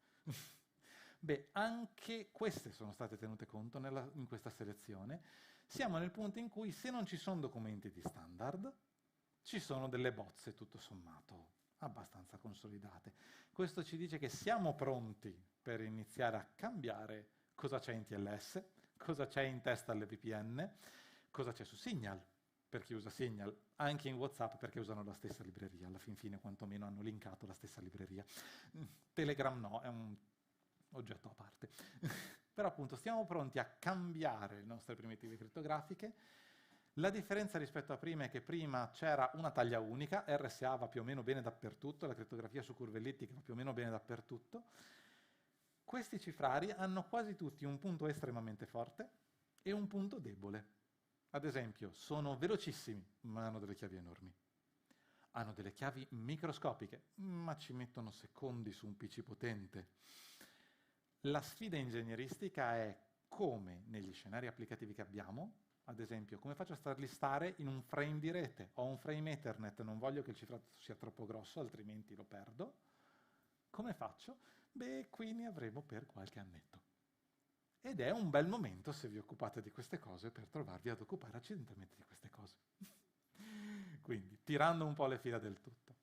Beh, anche queste sono state tenute conto in questa selezione. Siamo nel punto in cui, se non ci sono documenti di standard, ci sono delle bozze, tutto sommato, abbastanza consolidate. Questo ci dice che siamo pronti per iniziare a cambiare cosa c'è in TLS, cosa c'è in testa alle VPN, cosa c'è su Signal, per chi usa Signal, anche in WhatsApp perché usano la stessa libreria, alla fin fine quantomeno hanno linkato la stessa libreria. Telegram no, è un oggetto a parte. Però appunto stiamo pronti a cambiare le nostre primitive crittografiche. La differenza rispetto a prima è che prima c'era una taglia unica, RSA va più o meno bene dappertutto, la crittografia su curve ellittiche va più o meno bene dappertutto. Questi cifrari hanno quasi tutti un punto estremamente forte e un punto debole. Ad esempio, sono velocissimi, ma hanno delle chiavi enormi. Hanno delle chiavi microscopiche, ma ci mettono secondi su un PC potente. La sfida ingegneristica è come negli scenari applicativi che abbiamo, ad esempio, come faccio a starlistare in un frame di rete? Ho un frame Ethernet, non voglio che il cifrato sia troppo grosso, altrimenti lo perdo. Come faccio? Beh, qui ne avremo per qualche annetto. Ed è un bel momento, se vi occupate di queste cose, per trovarvi ad occupare accidentalmente di queste cose. Quindi, tirando un po' le fila del tutto.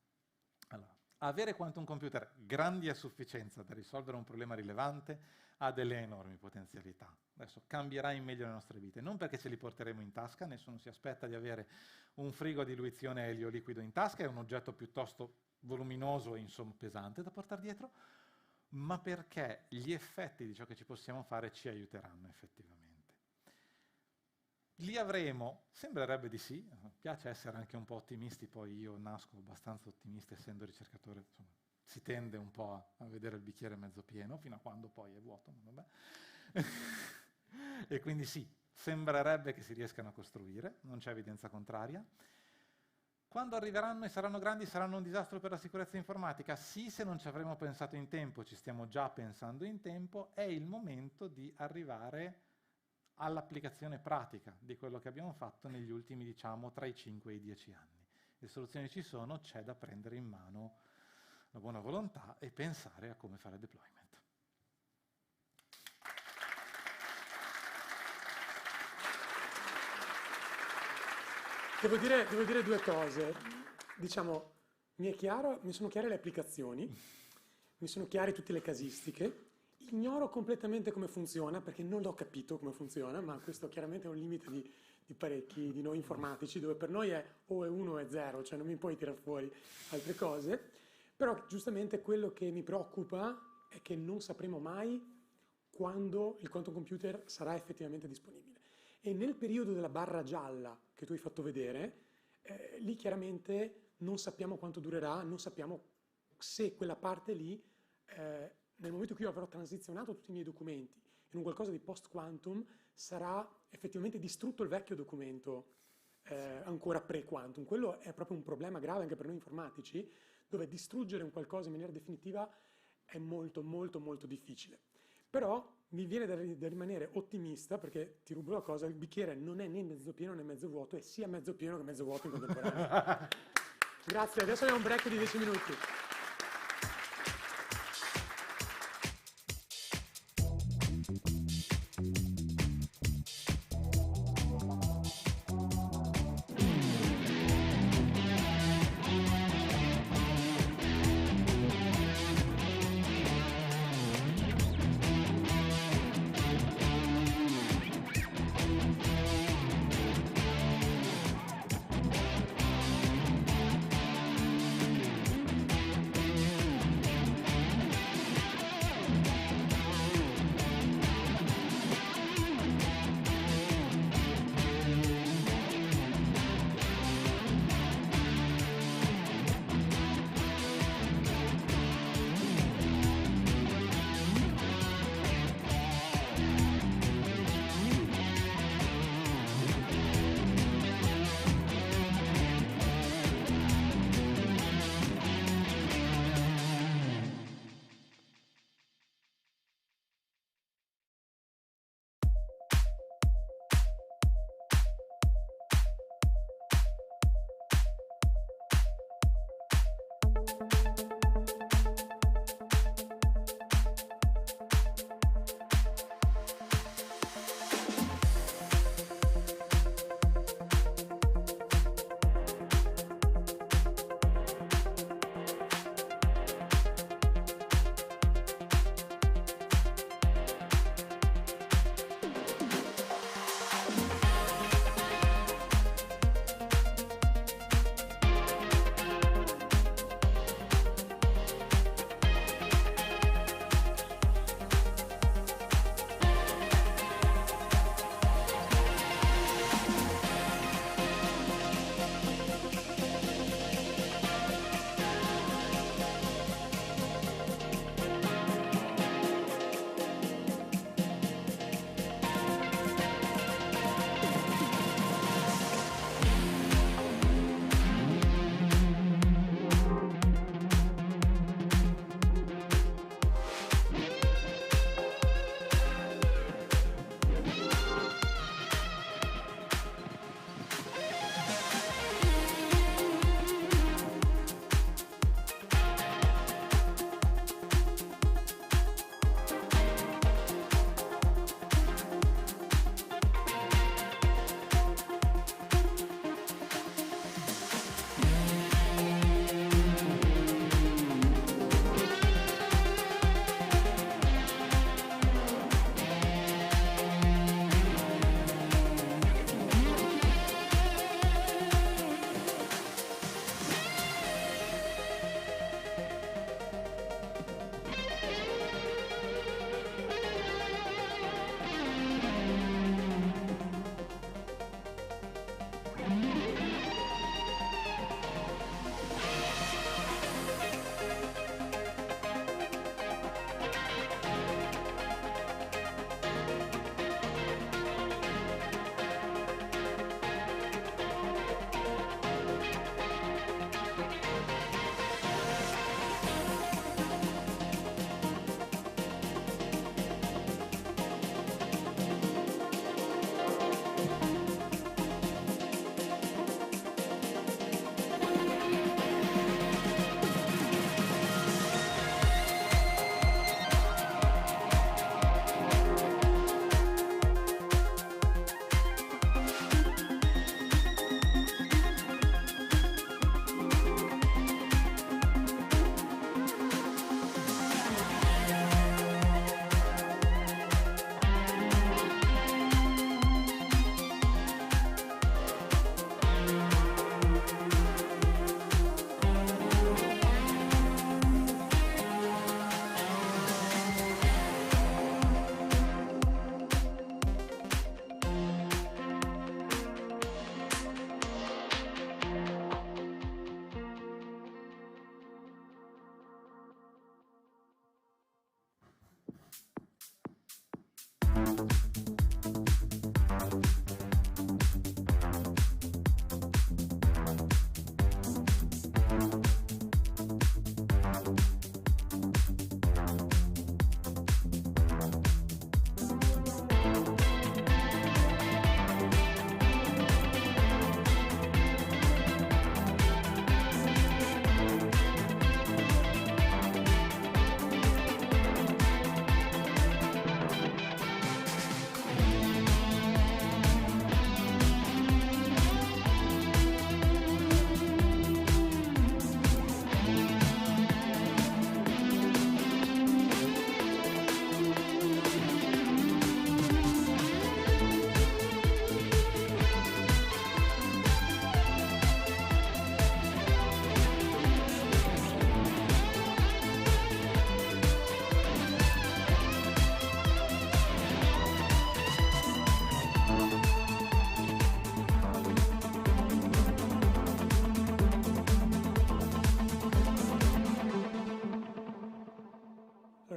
Allora, avere quantum computer grandi a sufficienza da risolvere un problema rilevante ha delle enormi potenzialità. Adesso cambierà in meglio le nostre vite, non perché ce li porteremo in tasca, nessuno si aspetta di avere un frigo a diluizione elio liquido in tasca, è un oggetto piuttosto voluminoso e insomma pesante da portare dietro, ma perché gli effetti di ciò che ci possiamo fare ci aiuteranno effettivamente. Li avremo? Sembrerebbe di sì, piace essere anche un po' ottimisti, poi io nasco abbastanza ottimista essendo ricercatore, insomma, si tende un po' a vedere il bicchiere mezzo pieno, fino a quando poi è vuoto, ma vabbè. E quindi sì, sembrerebbe che si riescano a costruire, non c'è evidenza contraria. Quando arriveranno e saranno grandi saranno un disastro per la sicurezza informatica? Sì, se non ci avremo pensato in tempo, ci stiamo già pensando in tempo, è il momento di arrivare all'applicazione pratica di quello che abbiamo fatto negli ultimi, diciamo, tra i 5 e i 10 anni. Le soluzioni ci sono, c'è da prendere in mano la buona volontà e pensare a come fare deployment. Devo dire 2 cose. Diciamo, mi sono chiare le applicazioni, mi sono chiare tutte le casistiche, Ignoro completamente come funziona, perché non l'ho capito come funziona, ma questo chiaramente è un limite di parecchi di noi informatici, dove per noi è o è 1 o è 0, cioè non mi puoi tirar fuori altre cose. Però giustamente quello che mi preoccupa è che non sapremo mai quando il quantum computer sarà effettivamente disponibile. E nel periodo della barra gialla che tu hai fatto vedere, lì chiaramente non sappiamo quanto durerà, non sappiamo se quella parte lì, nel momento in cui io avrò transizionato tutti i miei documenti in un qualcosa di post-quantum, sarà effettivamente distrutto il vecchio documento ancora pre-quantum. Quello è proprio un problema grave anche per noi informatici, dove distruggere un qualcosa in maniera definitiva è molto, molto, molto difficile. Però mi viene da rimanere ottimista, perché ti rubo la cosa, il bicchiere non è né mezzo pieno né mezzo vuoto, è sia mezzo pieno che mezzo vuoto in contemporanea. Grazie, adesso abbiamo un break di 10 minuti.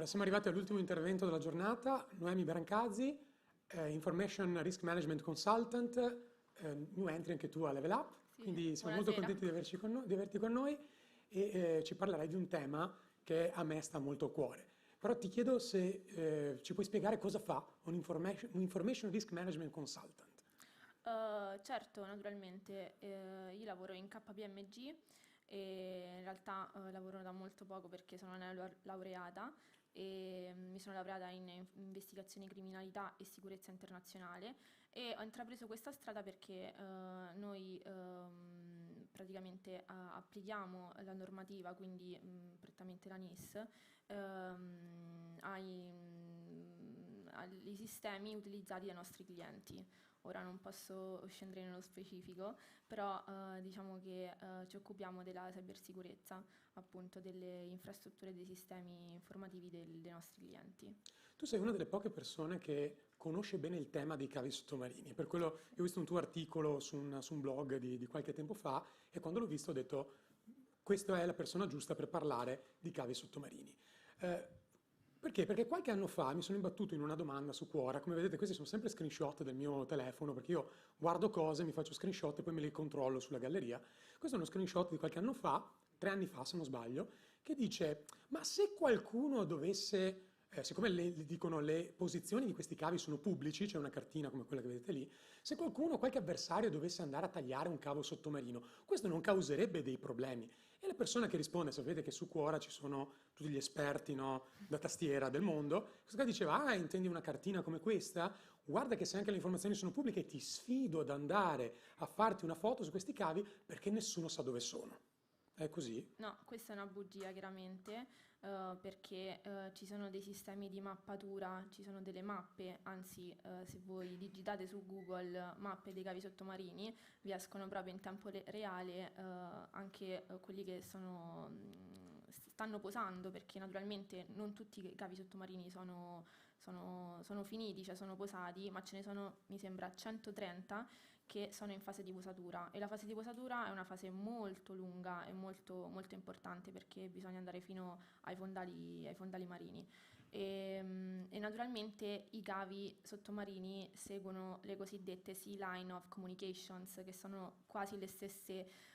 Allora, siamo arrivati all'ultimo intervento della giornata. Noemi Brancazzi, Information Risk Management Consultant, new entry anche tu a Level Up, quindi siamo molto contenti di averti con noi e ci parlerai di un tema che a me sta molto a cuore. Però ti chiedo se ci puoi spiegare cosa fa un Information Risk Management Consultant. Certo, naturalmente. Io lavoro in KPMG e in realtà lavoro da molto poco perché sono laureata e mi sono laureata in investigazione criminalità e sicurezza internazionale e ho intrapreso questa strada perché noi praticamente applichiamo la normativa, quindi prettamente la NIS, ai sistemi utilizzati dai nostri clienti. Ora non posso scendere nello specifico, però diciamo che ci occupiamo della cybersicurezza, appunto delle infrastrutture e dei sistemi informativi dei nostri clienti. Tu sei una delle poche persone che conosce bene il tema dei cavi sottomarini, per quello io ho visto un tuo articolo su un blog di qualche tempo fa e quando l'ho visto ho detto questa è la persona giusta per parlare di cavi sottomarini. Perché? Perché qualche anno fa mi sono imbattuto in una domanda su Quora. Come vedete questi sono sempre screenshot del mio telefono perché io guardo cose, mi faccio screenshot e poi me li controllo sulla galleria. Questo è uno screenshot di qualche anno fa, 3 anni fa se non sbaglio, che dice ma se qualcuno dovesse, siccome le dicono le posizioni di questi cavi sono pubblici, c'è una cartina come quella che vedete lì, se qualche avversario dovesse andare a tagliare un cavo sottomarino, questo non causerebbe dei problemi. E la persona che risponde, sapete che su Quora ci sono tutti gli esperti, no, da tastiera del mondo, questa diceva, intendi una cartina come questa? Guarda che se anche le informazioni sono pubbliche ti sfido ad andare a farti una foto su questi cavi perché nessuno sa dove sono. È così? No, questa è una bugia chiaramente, perché ci sono dei sistemi di mappatura, ci sono delle mappe, anzi se voi digitate su Google mappe dei cavi sottomarini vi escono proprio in tempo reale anche quelli che stanno posando, perché naturalmente non tutti i cavi sottomarini sono finiti, cioè sono posati, ma ce ne sono, mi sembra, 130 che sono in fase di posatura e la fase di posatura è una fase molto lunga e molto, molto importante perché bisogna andare fino ai fondali marini e naturalmente i cavi sottomarini seguono le cosiddette Sea Line of Communications, che sono quasi le stesse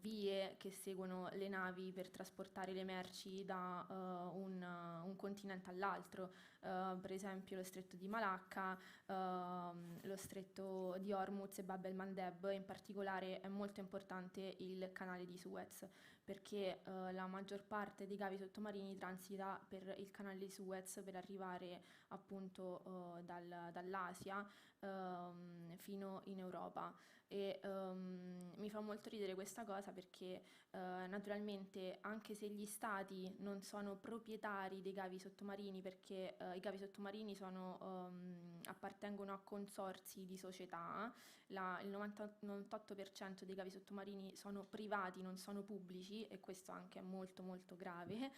vie che seguono le navi per trasportare le merci da un continente all'altro, per esempio lo stretto di Malacca, lo stretto di Hormuz e Bab el-Mandeb. In particolare è molto importante il canale di Suez perché la maggior parte dei cavi sottomarini transita per il canale di Suez per arrivare appunto dall'Asia fino in Europa. E mi fa molto ridere questa cosa perché naturalmente anche se gli stati non sono proprietari dei cavi sottomarini, perché i cavi sottomarini appartengono a consorzi di società, il 98% dei cavi sottomarini sono privati, non sono pubblici, e questo anche è molto molto grave.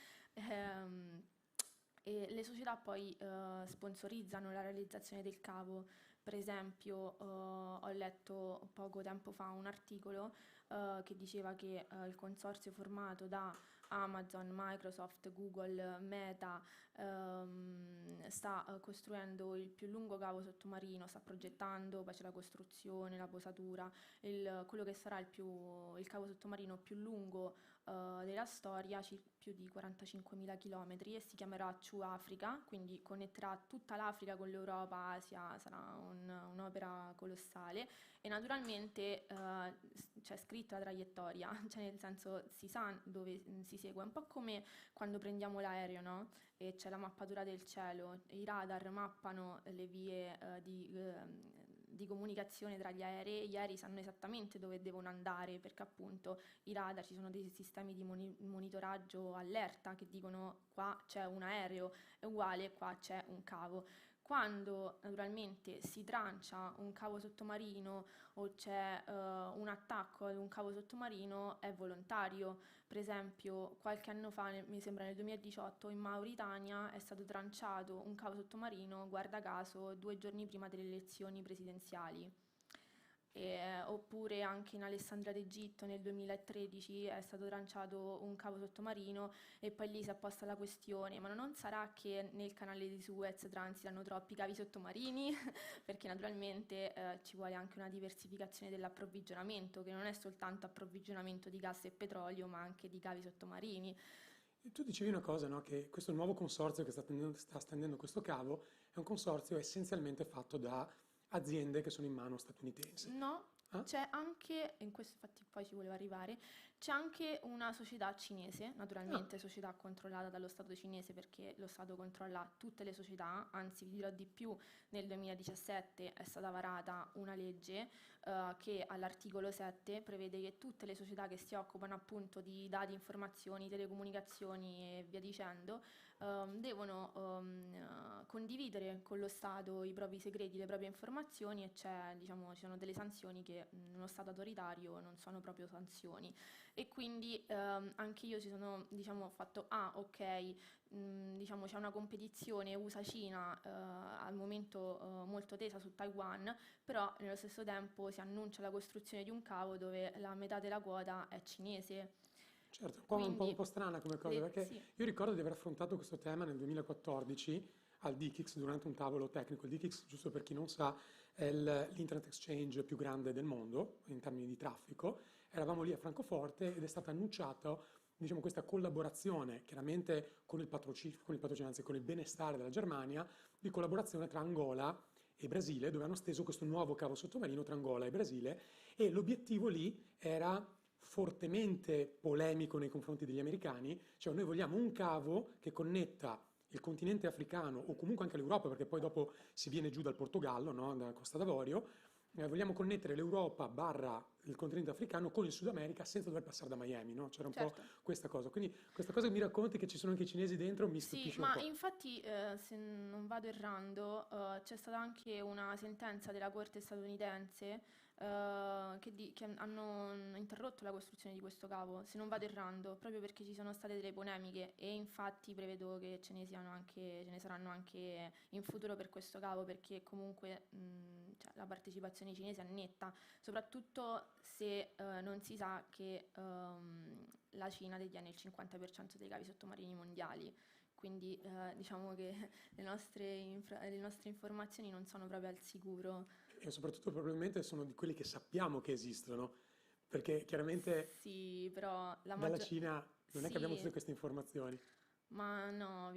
E le società poi sponsorizzano la realizzazione del cavo. Per esempio ho letto poco tempo fa un articolo che diceva che il consorzio formato da Amazon, Microsoft, Google, Meta sta costruendo il più lungo cavo sottomarino, sta progettando, poi c'è la costruzione, la posatura, quello che sarà il cavo sottomarino più lungo della storia, più di 45.000 km, e si chiamerà True Africa, quindi connetterà tutta l'Africa con l'Europa, Asia, sarà un'opera colossale. E naturalmente c'è scritta la traiettoria, cioè nel senso si sa dove si segue, un po' come quando prendiamo l'aereo, no? E c'è la mappatura del cielo, i radar mappano le vie di comunicazione tra gli aerei sanno esattamente dove devono andare, perché appunto i radar, ci sono dei sistemi di monitoraggio allerta che dicono qua c'è un aereo, è uguale, qua c'è un cavo. Quando naturalmente si trancia un cavo sottomarino o c'è un attacco ad un cavo sottomarino, è volontario. Per esempio, qualche anno fa, mi sembra nel 2018, in Mauritania è stato tranciato un cavo sottomarino, guarda caso, 2 giorni prima delle elezioni presidenziali. Oppure anche in Alessandria d'Egitto nel 2013 è stato tranciato un cavo sottomarino, e poi lì si è posta la questione: ma non sarà che nel canale di Suez transitano troppi cavi sottomarini? Perché naturalmente ci vuole anche una diversificazione dell'approvvigionamento, che non è soltanto approvvigionamento di gas e petrolio, ma anche di cavi sottomarini. Tu dicevi una cosa, no? Che questo nuovo consorzio che sta stendendo questo cavo è un consorzio essenzialmente fatto da aziende che sono in mano statunitensi. No, c'è anche, in questo infatti poi ci volevo arrivare, c'è anche una società cinese, naturalmente società controllata dallo Stato cinese, perché lo Stato controlla tutte le società, anzi vi dirò di più, nel 2017 è stata varata una legge che all'articolo 7 prevede che tutte le società che si occupano appunto di dati, informazioni, telecomunicazioni e via dicendo devono condividere con lo Stato i propri segreti, le proprie informazioni, e ci sono delle sanzioni che in uno Stato autoritario non sono proprio sanzioni. E quindi anche io ci sono fatto, ok, c'è una competizione USA-Cina al momento molto tesa su Taiwan, però nello stesso tempo si annuncia la costruzione di un cavo dove la metà della quota è cinese. Certo, un po' strana come cosa, perché sì. Io ricordo di aver affrontato questo tema nel 2014 al DKIX durante un tavolo tecnico. Il DKIX, giusto per chi non sa, è l'Internet Exchange più grande del mondo in termini di traffico. Eravamo lì a Francoforte ed è stata annunciata questa collaborazione, chiaramente con il patrocinio, anzi con il benestare della Germania, di collaborazione tra Angola e Brasile, dove hanno steso questo nuovo cavo sottomarino tra Angola e Brasile, e l'obiettivo lì era fortemente polemico nei confronti degli americani, cioè noi vogliamo un cavo che connetta il continente africano o comunque anche l'Europa, perché poi dopo si viene giù dal Portogallo, no? Dalla Costa d'Avorio, vogliamo connettere l'Europa / il continente africano con il Sud America senza dover passare da Miami, no? C'era un po' questa cosa. Quindi questa cosa che mi racconti che ci sono anche i cinesi dentro mi stupisce un po'. Sì, ma infatti se non vado errando c'è stata anche una sentenza della Corte statunitense che hanno interrotto la costruzione di questo cavo, se non vado errando, proprio perché ci sono state delle polemiche, e infatti prevedo che ce ne saranno anche in futuro per questo cavo, perché comunque la partecipazione cinese è netta, soprattutto se non si sa che la Cina detiene il 50% dei cavi sottomarini mondiali. Quindi diciamo che le nostre informazioni non sono proprio al sicuro. E soprattutto probabilmente sono di quelli che sappiamo che esistono, perché chiaramente sì, però dalla Cina non è che abbiamo tutte queste informazioni. Ma no,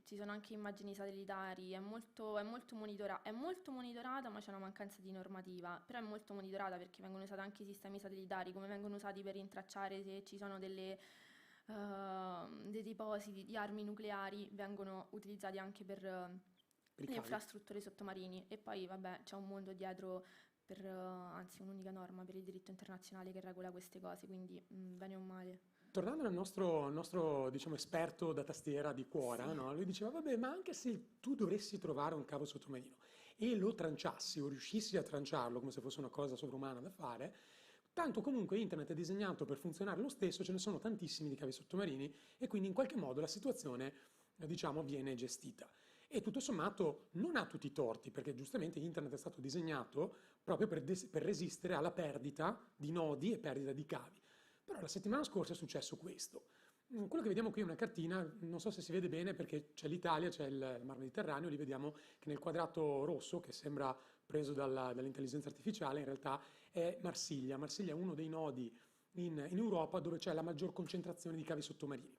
ci sono anche immagini satellitari, è molto monitorata, ma c'è una mancanza di normativa, però è molto monitorata perché vengono usati anche i sistemi satellitari, come vengono usati per rintracciare se ci sono dei depositi di armi nucleari, vengono utilizzati anche per le infrastrutture sottomarini. E poi vabbè, c'è un mondo dietro, anzi un'unica norma per il diritto internazionale che regola queste cose, quindi bene o male. Tornando al nostro esperto da tastiera di Quora, no? Lui diceva, vabbè, ma anche se tu dovessi trovare un cavo sottomarino e lo tranciassi o riuscissi a tranciarlo come se fosse una cosa sovrumana da fare, tanto comunque internet è disegnato per funzionare lo stesso, ce ne sono tantissimi di cavi sottomarini e quindi in qualche modo la situazione, viene gestita. E tutto sommato non ha tutti i torti, perché giustamente internet è stato disegnato proprio per resistere alla perdita di nodi e perdita di cavi. Però la settimana scorsa è successo questo. Quello che vediamo qui è una cartina, non so se si vede bene perché c'è l'Italia, c'è il Mar Mediterraneo, lì vediamo che nel quadrato rosso, che sembra preso dall'intelligenza artificiale, in realtà è Marsiglia. Marsiglia è uno dei nodi in Europa dove c'è la maggior concentrazione di cavi sottomarini.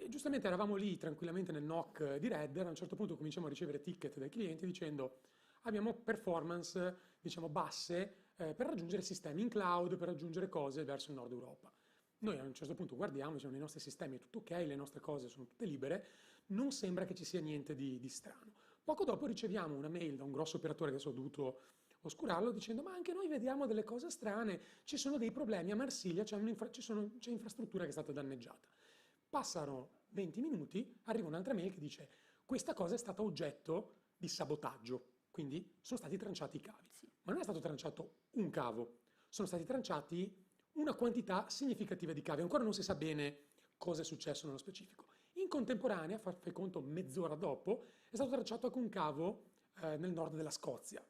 Giustamente eravamo lì tranquillamente nel NOC di Redder, a un certo punto cominciamo a ricevere ticket dai clienti dicendo abbiamo performance, diciamo, basse per raggiungere sistemi in cloud, per raggiungere cose verso il nord Europa. Noi a un certo punto guardiamo, diciamo, nei nostri sistemi è tutto ok, le nostre cose sono tutte libere, non sembra che ci sia niente di strano. Poco dopo riceviamo una mail da un grosso operatore, che adesso ho dovuto oscurarlo, dicendo ma anche noi vediamo delle cose strane, ci sono dei problemi, a Marsiglia c'è infrastruttura che è stata danneggiata. Passano 20 minuti, arriva un'altra mail che dice questa cosa è stata oggetto di sabotaggio, quindi sono stati tranciati i cavi. Sì. Ma non è stato tranciato un cavo, sono stati tranciati una quantità significativa di cavi. Ancora non si sa bene cosa è successo nello specifico. In contemporanea, fai conto, mezz'ora dopo, è stato tracciato anche un cavo nel nord della Scozia.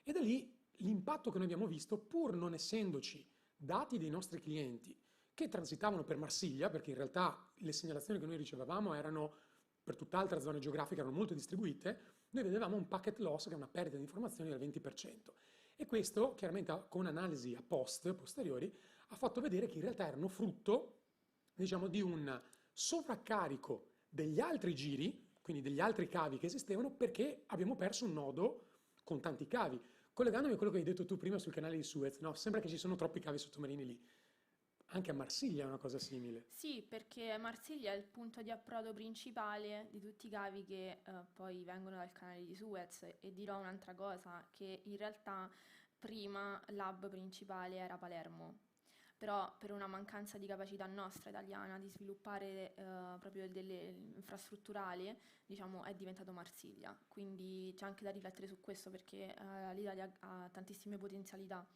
E da lì l'impatto che noi abbiamo visto, pur non essendoci dati dei nostri clienti che transitavano per Marsiglia, perché in realtà le segnalazioni che noi ricevavamo erano per tutt'altra zona geografica, erano molto distribuite, noi vedevamo un packet loss, che è una perdita di informazioni del 20%. E questo, chiaramente con analisi a posteriori, ha fatto vedere che in realtà erano frutto, diciamo, di un sovraccarico degli altri giri, quindi degli altri cavi che esistevano, perché abbiamo perso un nodo con tanti cavi. Collegandomi a quello che hai detto tu prima sul canale di Suez, no, sembra che ci sono troppi cavi sottomarini lì. Anche a Marsiglia è una cosa simile. Sì, perché Marsiglia è il punto di approdo principale di tutti i cavi che poi vengono dal canale di Suez. E dirò un'altra cosa, che in realtà prima l'hub principale era Palermo. Però per una mancanza di capacità nostra italiana di sviluppare proprio delle infrastrutturali, diciamo, è diventato Marsiglia. Quindi c'è anche da riflettere su questo, perché l'Italia ha tantissime potenzialità.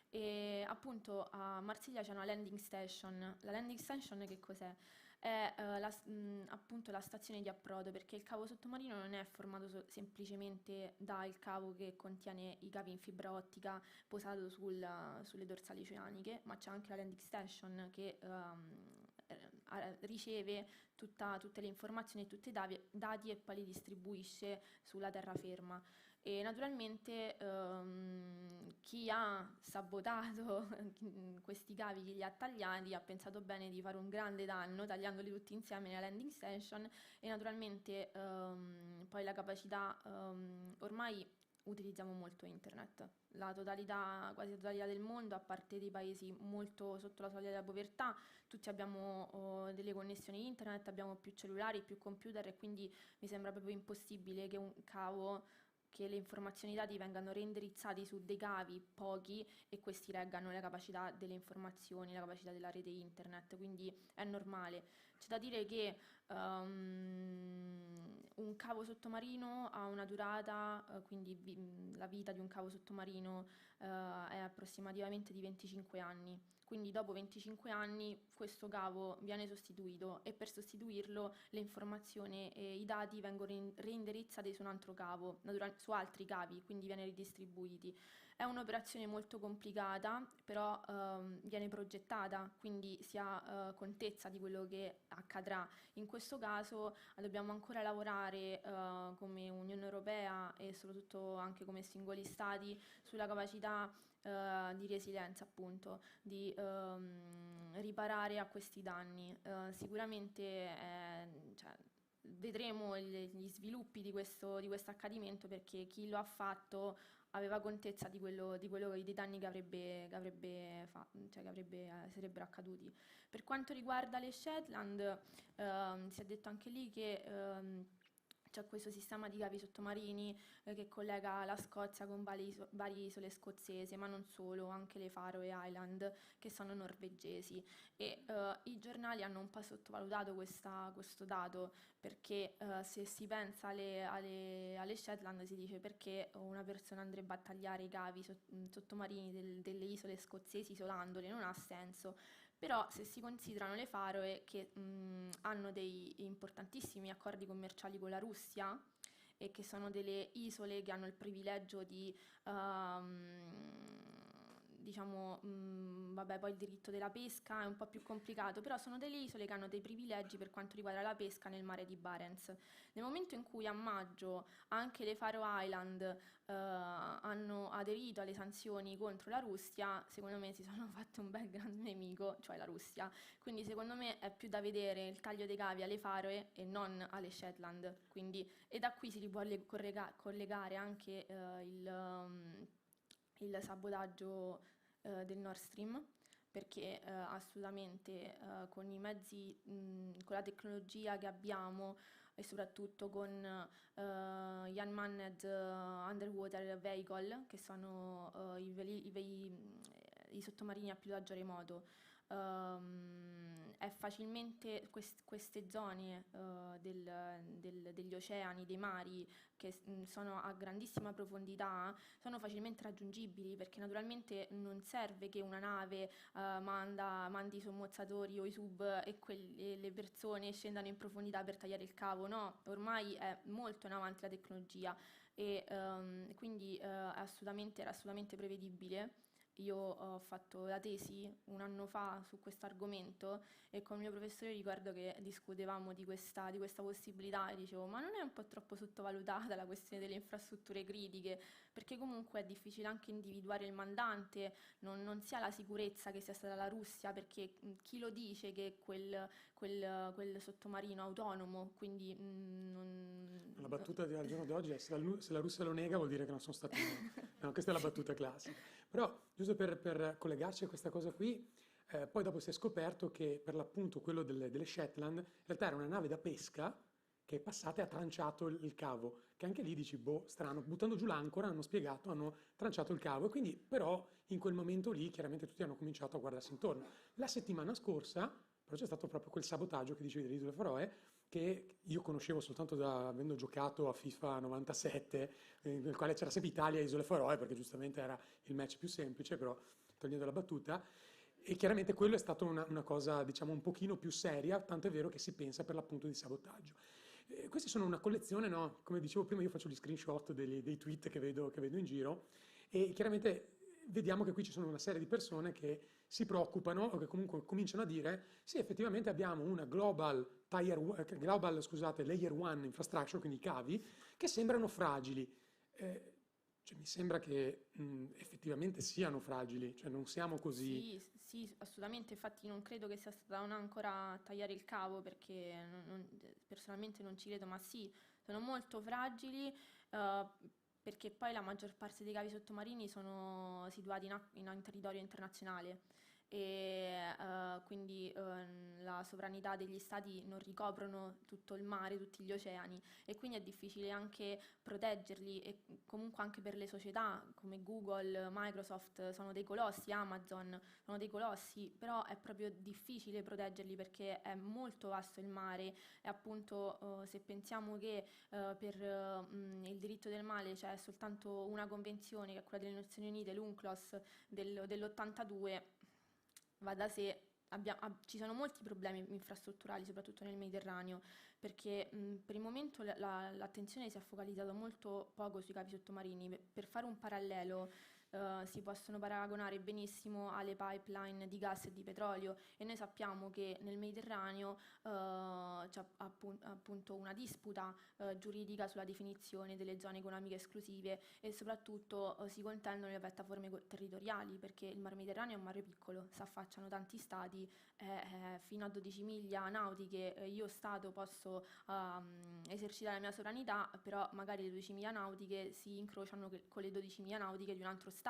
E appunto a Marsiglia c'è una landing station. La landing station che cos'è? È appunto la stazione di approdo, perché il cavo sottomarino non è formato semplicemente dal cavo che contiene i cavi in fibra ottica posato sulle dorsali oceaniche, ma c'è anche la landing station che riceve tutte le informazioni e tutti i dati e poi li distribuisce sulla terraferma. E naturalmente chi ha sabotato questi cavi, chi li ha tagliati, ha pensato bene di fare un grande danno tagliandoli tutti insieme nella landing station. E naturalmente poi la capacità, ormai utilizziamo molto internet, quasi la totalità del mondo, a parte dei paesi molto sotto la soglia della povertà, tutti abbiamo delle connessioni internet, abbiamo più cellulari, più computer, e quindi mi sembra proprio impossibile che un cavo, che le informazioni e i dati vengano reindirizzati su dei cavi pochi e questi reggano la capacità delle informazioni, la capacità della rete internet, quindi è normale. C'è da dire che un cavo sottomarino ha una durata, quindi la vita di un cavo sottomarino è approssimativamente di 25 anni. Quindi dopo 25 anni questo cavo viene sostituito, e per sostituirlo le informazioni e i dati vengono reindirizzati su un altro cavo, su altri cavi, quindi viene ridistribuiti. È un'operazione molto complicata, però viene progettata, quindi si ha contezza di quello che accadrà. In questo caso dobbiamo ancora lavorare come Unione Europea e soprattutto anche come singoli stati sulla capacità di resilienza, appunto, di riparare a questi danni. Sicuramente vedremo gli sviluppi di questo accadimento, perché chi lo ha fatto aveva contezza di dei danni che sarebbero accaduti. Per quanto riguarda le Shetland, si è detto anche lì che c'è questo sistema di cavi sottomarini che collega la Scozia con varie isole scozzesi, ma non solo, anche le Faroe Island, che sono norvegesi. E i giornali hanno un po' sottovalutato questo dato, perché se si pensa alle Shetland si dice perché una persona andrebbe a tagliare i cavi sottomarini delle isole scozzesi isolandole, non ha senso. Però se si considerano le Faroe, che hanno dei importantissimi accordi commerciali con la Russia, e che sono delle isole che hanno il privilegio di vabbè, poi il diritto della pesca è un po' più complicato, però sono delle isole che hanno dei privilegi per quanto riguarda la pesca nel mare di Barents. Nel momento in cui a maggio anche le Faroe Island hanno aderito alle sanzioni contro la Russia, secondo me si sono fatti un bel grande nemico, cioè la Russia. Quindi secondo me è più da vedere il taglio dei cavi alle Faroe e non alle Shetland. Quindi, e da qui si può collegare anche il sabotaggio del Nord Stream, perché assolutamente con i mezzi, con la tecnologia che abbiamo e soprattutto con gli unmanned underwater vehicle, che sono i sottomarini a pilotaggio remoto, è facilmente queste zone degli oceani, dei mari che sono a grandissima profondità, sono facilmente raggiungibili, perché naturalmente non serve che una nave mandi i sommozzatori o i sub e le persone scendano in profondità per tagliare il cavo, no, ormai è molto in avanti la tecnologia e quindi era assolutamente prevedibile. Io ho fatto la tesi un anno fa su questo argomento e con il mio professore ricordo che discutevamo di questa possibilità e dicevo, ma non è un po' troppo sottovalutata la questione delle infrastrutture critiche? Perché comunque è difficile anche individuare il mandante, non si ha la sicurezza che sia stata la Russia, perché chi lo dice che quel sottomarino autonomo, quindi La battuta al giorno d'oggi è se la Russia lo nega vuol dire che non sono stati no, questa è la battuta classica. Però, giusto per collegarci a questa cosa qui, poi dopo si è scoperto che per l'appunto quello delle Shetland in realtà era una nave da pesca che è passata e ha tranciato il cavo, che anche lì dici, boh, strano, buttando giù l'ancora hanno spiegato, hanno tranciato il cavo e quindi però in quel momento lì chiaramente tutti hanno cominciato a guardarsi intorno. La settimana scorsa però c'è stato proprio quel sabotaggio che dicevi delle Isole Faroe, che io conoscevo soltanto avendo giocato a FIFA 97, nel quale c'era sempre Italia e Isole Faroe, perché giustamente era il match più semplice, però togliendo la battuta. E chiaramente quello è stata una cosa, diciamo, un pochino più seria, tanto è vero che si pensa per l'appunto di sabotaggio. Questi sono una collezione, no? Come dicevo prima, io faccio gli screenshot dei tweet che vedo in giro e chiaramente vediamo che qui ci sono una serie di persone che si preoccupano o che comunque cominciano a dire sì, effettivamente abbiamo una global layer 1 infrastructure, quindi i cavi, che sembrano fragili. Cioè, mi sembra che effettivamente siano fragili, cioè non siamo così... Sì, assolutamente, infatti non credo che sia stata un'ancora a tagliare il cavo, perché personalmente non ci credo, ma sì, sono molto fragili, perché poi la maggior parte dei cavi sottomarini sono situati in territorio internazionale e quindi la sovranità degli stati non ricoprono tutto il mare, tutti gli oceani, e quindi è difficile anche proteggerli, e comunque anche per le società come Google, Microsoft sono dei colossi, Amazon sono dei colossi, però è proprio difficile proteggerli perché è molto vasto il mare e appunto se pensiamo che per il diritto del mare c'è soltanto una convenzione, che è quella delle Nazioni Unite, l'UNCLOS dell'82, va da sé, ci sono molti problemi infrastrutturali, soprattutto nel Mediterraneo, perché per il momento l'attenzione si è focalizzata molto poco sui cavi sottomarini. Per fare un parallelo, si possono paragonare benissimo alle pipeline di gas e di petrolio, e noi sappiamo che nel Mediterraneo c'è appunto una disputa giuridica sulla definizione delle zone economiche esclusive e soprattutto si contendono le piattaforme territoriali, perché il Mar Mediterraneo è un mare piccolo, si affacciano tanti stati, fino a 12 miglia nautiche io Stato posso esercitare la mia sovranità, però magari le 12 miglia nautiche si incrociano con le 12 miglia nautiche di un altro Stato.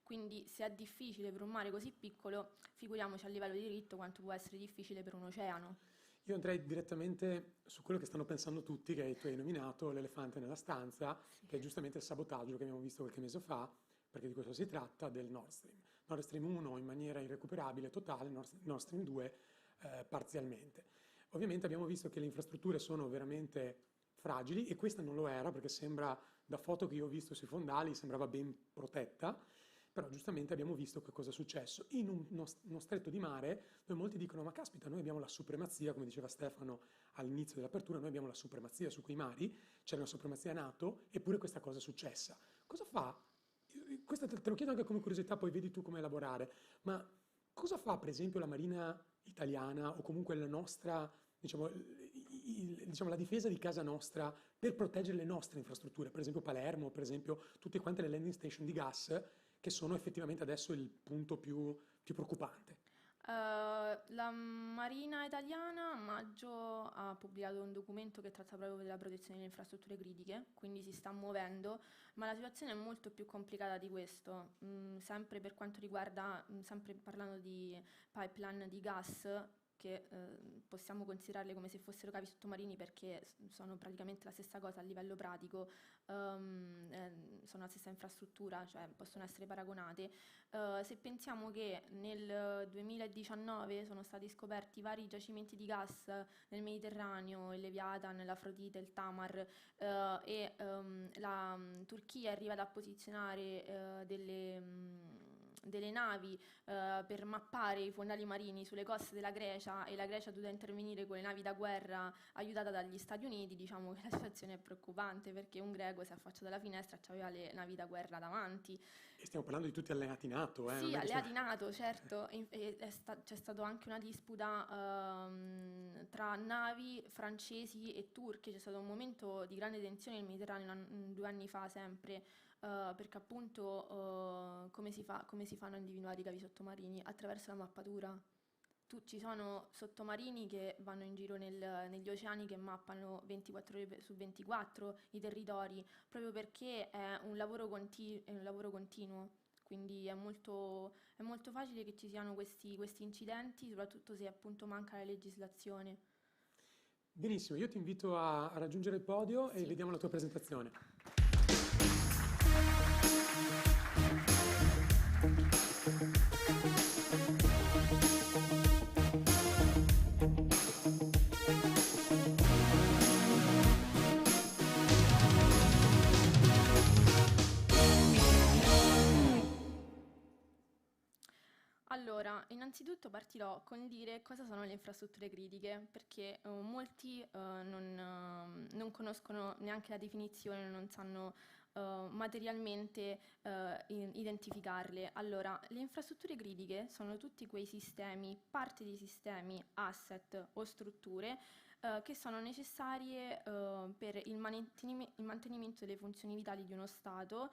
Quindi se è difficile per un mare così piccolo, figuriamoci a livello di diritto quanto può essere difficile per un oceano. Io andrei direttamente su quello che stanno pensando tutti, che tu hai nominato, l'elefante nella stanza, che è giustamente il sabotaggio che abbiamo visto qualche mese fa, perché di questo si tratta, del Nord Stream. Nord Stream 1 in maniera irrecuperabile totale, Nord Stream 2 parzialmente. Ovviamente abbiamo visto che le infrastrutture sono veramente fragili, e questa non lo era, perché sembra, da foto che io ho visto sui fondali, sembrava ben protetta, però giustamente abbiamo visto che cosa è successo in uno stretto di mare dove molti dicono ma caspita, noi abbiamo la supremazia, come diceva Stefano all'inizio dell'apertura, noi abbiamo la supremazia su quei mari, c'è una supremazia NATO, eppure questa cosa è successa. Cosa fa? Questo te lo chiedo anche come curiosità, poi vedi tu come elaborare, ma Cosa fa per esempio la Marina italiana o comunque la nostra, diciamo, la difesa di casa nostra per proteggere le nostre infrastrutture, per esempio Palermo, per esempio tutte quante le landing station di gas che sono effettivamente adesso il punto più preoccupante? La Marina italiana a maggio ha pubblicato un documento che tratta proprio della protezione delle infrastrutture critiche, quindi si sta muovendo, ma la situazione è molto più complicata di questo. Sempre per quanto riguarda, sempre parlando di pipeline di gas, che possiamo considerarle come se fossero cavi sottomarini perché sono praticamente la stessa cosa a livello pratico, sono la stessa infrastruttura, cioè possono essere paragonate. Se pensiamo che nel 2019 sono stati scoperti vari giacimenti di gas nel Mediterraneo, il Leviathan, l'Afrodite, il Tamar, e la Turchia è arrivata a posizionare delle navi per mappare i fondali marini sulle coste della Grecia, e la Grecia è dovuta intervenire con le navi da guerra aiutata dagli Stati Uniti, diciamo che la situazione è preoccupante perché un greco si è affacciato dalla finestra e aveva le navi da guerra davanti. E stiamo parlando di tutti alleati NATO, Sì, non è che alleati NATO, certo. C'è stata anche una disputa tra navi francesi e turche, c'è stato un momento di grande tensione nel Mediterraneo 2 anni fa sempre, perché appunto come si fanno a individuare i cavi sottomarini? Attraverso la mappatura. Ci sono sottomarini che vanno in giro negli oceani che mappano 24 ore su 24 i territori, proprio perché è un lavoro continuo. Quindi è molto facile che ci siano questi incidenti, soprattutto se appunto manca la legislazione. Benissimo, io ti invito a raggiungere il podio e vediamo la tua presentazione. Allora, innanzitutto partirò con dire cosa sono le infrastrutture critiche, perché molti non conoscono neanche la definizione, non sanno materialmente identificarle. Allora, le infrastrutture critiche sono tutti quei sistemi, parte di sistemi, asset o strutture che sono necessarie per il mantenimento delle funzioni vitali di uno Stato,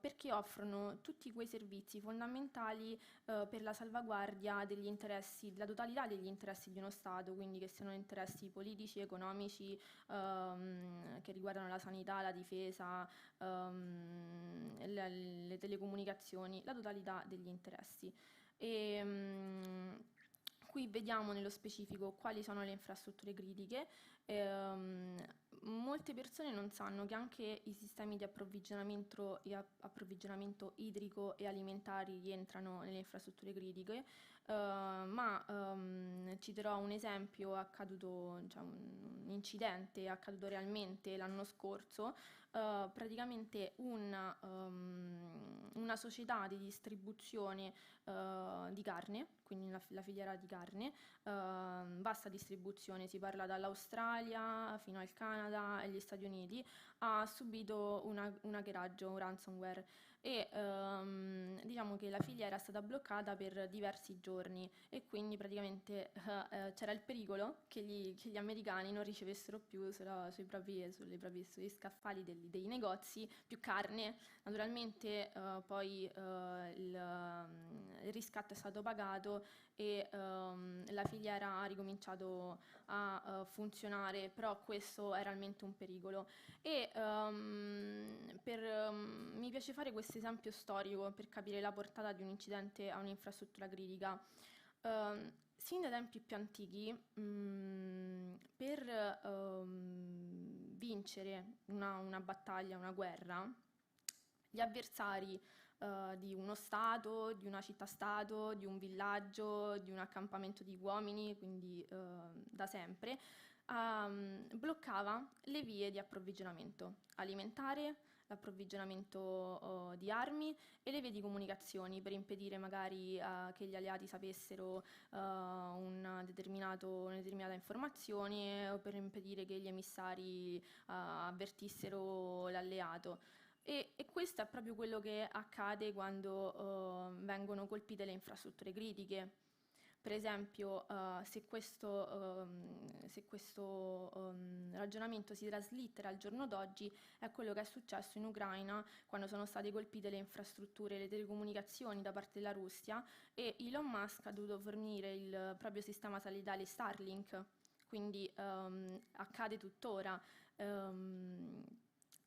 perché offrono tutti quei servizi fondamentali per la salvaguardia degli interessi, della totalità degli interessi di uno Stato, quindi che siano interessi politici, economici, che riguardano la sanità, la difesa, le telecomunicazioni, la totalità degli interessi. Qui vediamo nello specifico quali sono le infrastrutture critiche. Molte persone non sanno che anche i sistemi di approvvigionamento idrico e alimentari rientrano nelle infrastrutture critiche, ma citerò un esempio accaduto, cioè un incidente accaduto realmente l'anno scorso. Praticamente una società di distribuzione di carne, quindi la filiera di carne, vasta distribuzione, si parla dall'Australia fino al Canada e agli Stati Uniti, ha subito un hackeraggio, un ransomware, e diciamo che la filiera è stata bloccata per diversi giorni, e quindi praticamente c'era il pericolo che gli americani non ricevessero più sugli scaffali dei negozi più carne. Naturalmente poi il riscatto è stato pagato e la filiera ha ricominciato a funzionare, però questo è realmente un pericolo. E mi piace fare questo esempio storico per capire la portata di un incidente a un'infrastruttura critica. Sin dai tempi più antichi, per vincere una battaglia, una guerra, gli avversari di uno Stato, di una città-stato, di un villaggio, di un accampamento di uomini, quindi da sempre, bloccava le vie di approvvigionamento alimentare, l'approvvigionamento di armi e le vie di comunicazioni, per impedire magari che gli alleati sapessero una determinata informazione, o per impedire che gli emissari avvertissero l'alleato. E questo è proprio quello che accade quando vengono colpite le infrastrutture critiche. Per esempio, se questo ragionamento si traslittera al giorno d'oggi, è quello che è successo in Ucraina quando sono state colpite le infrastrutture, le telecomunicazioni da parte della Russia, e Elon Musk ha dovuto fornire il proprio sistema satellitare Starlink, quindi accade tuttora.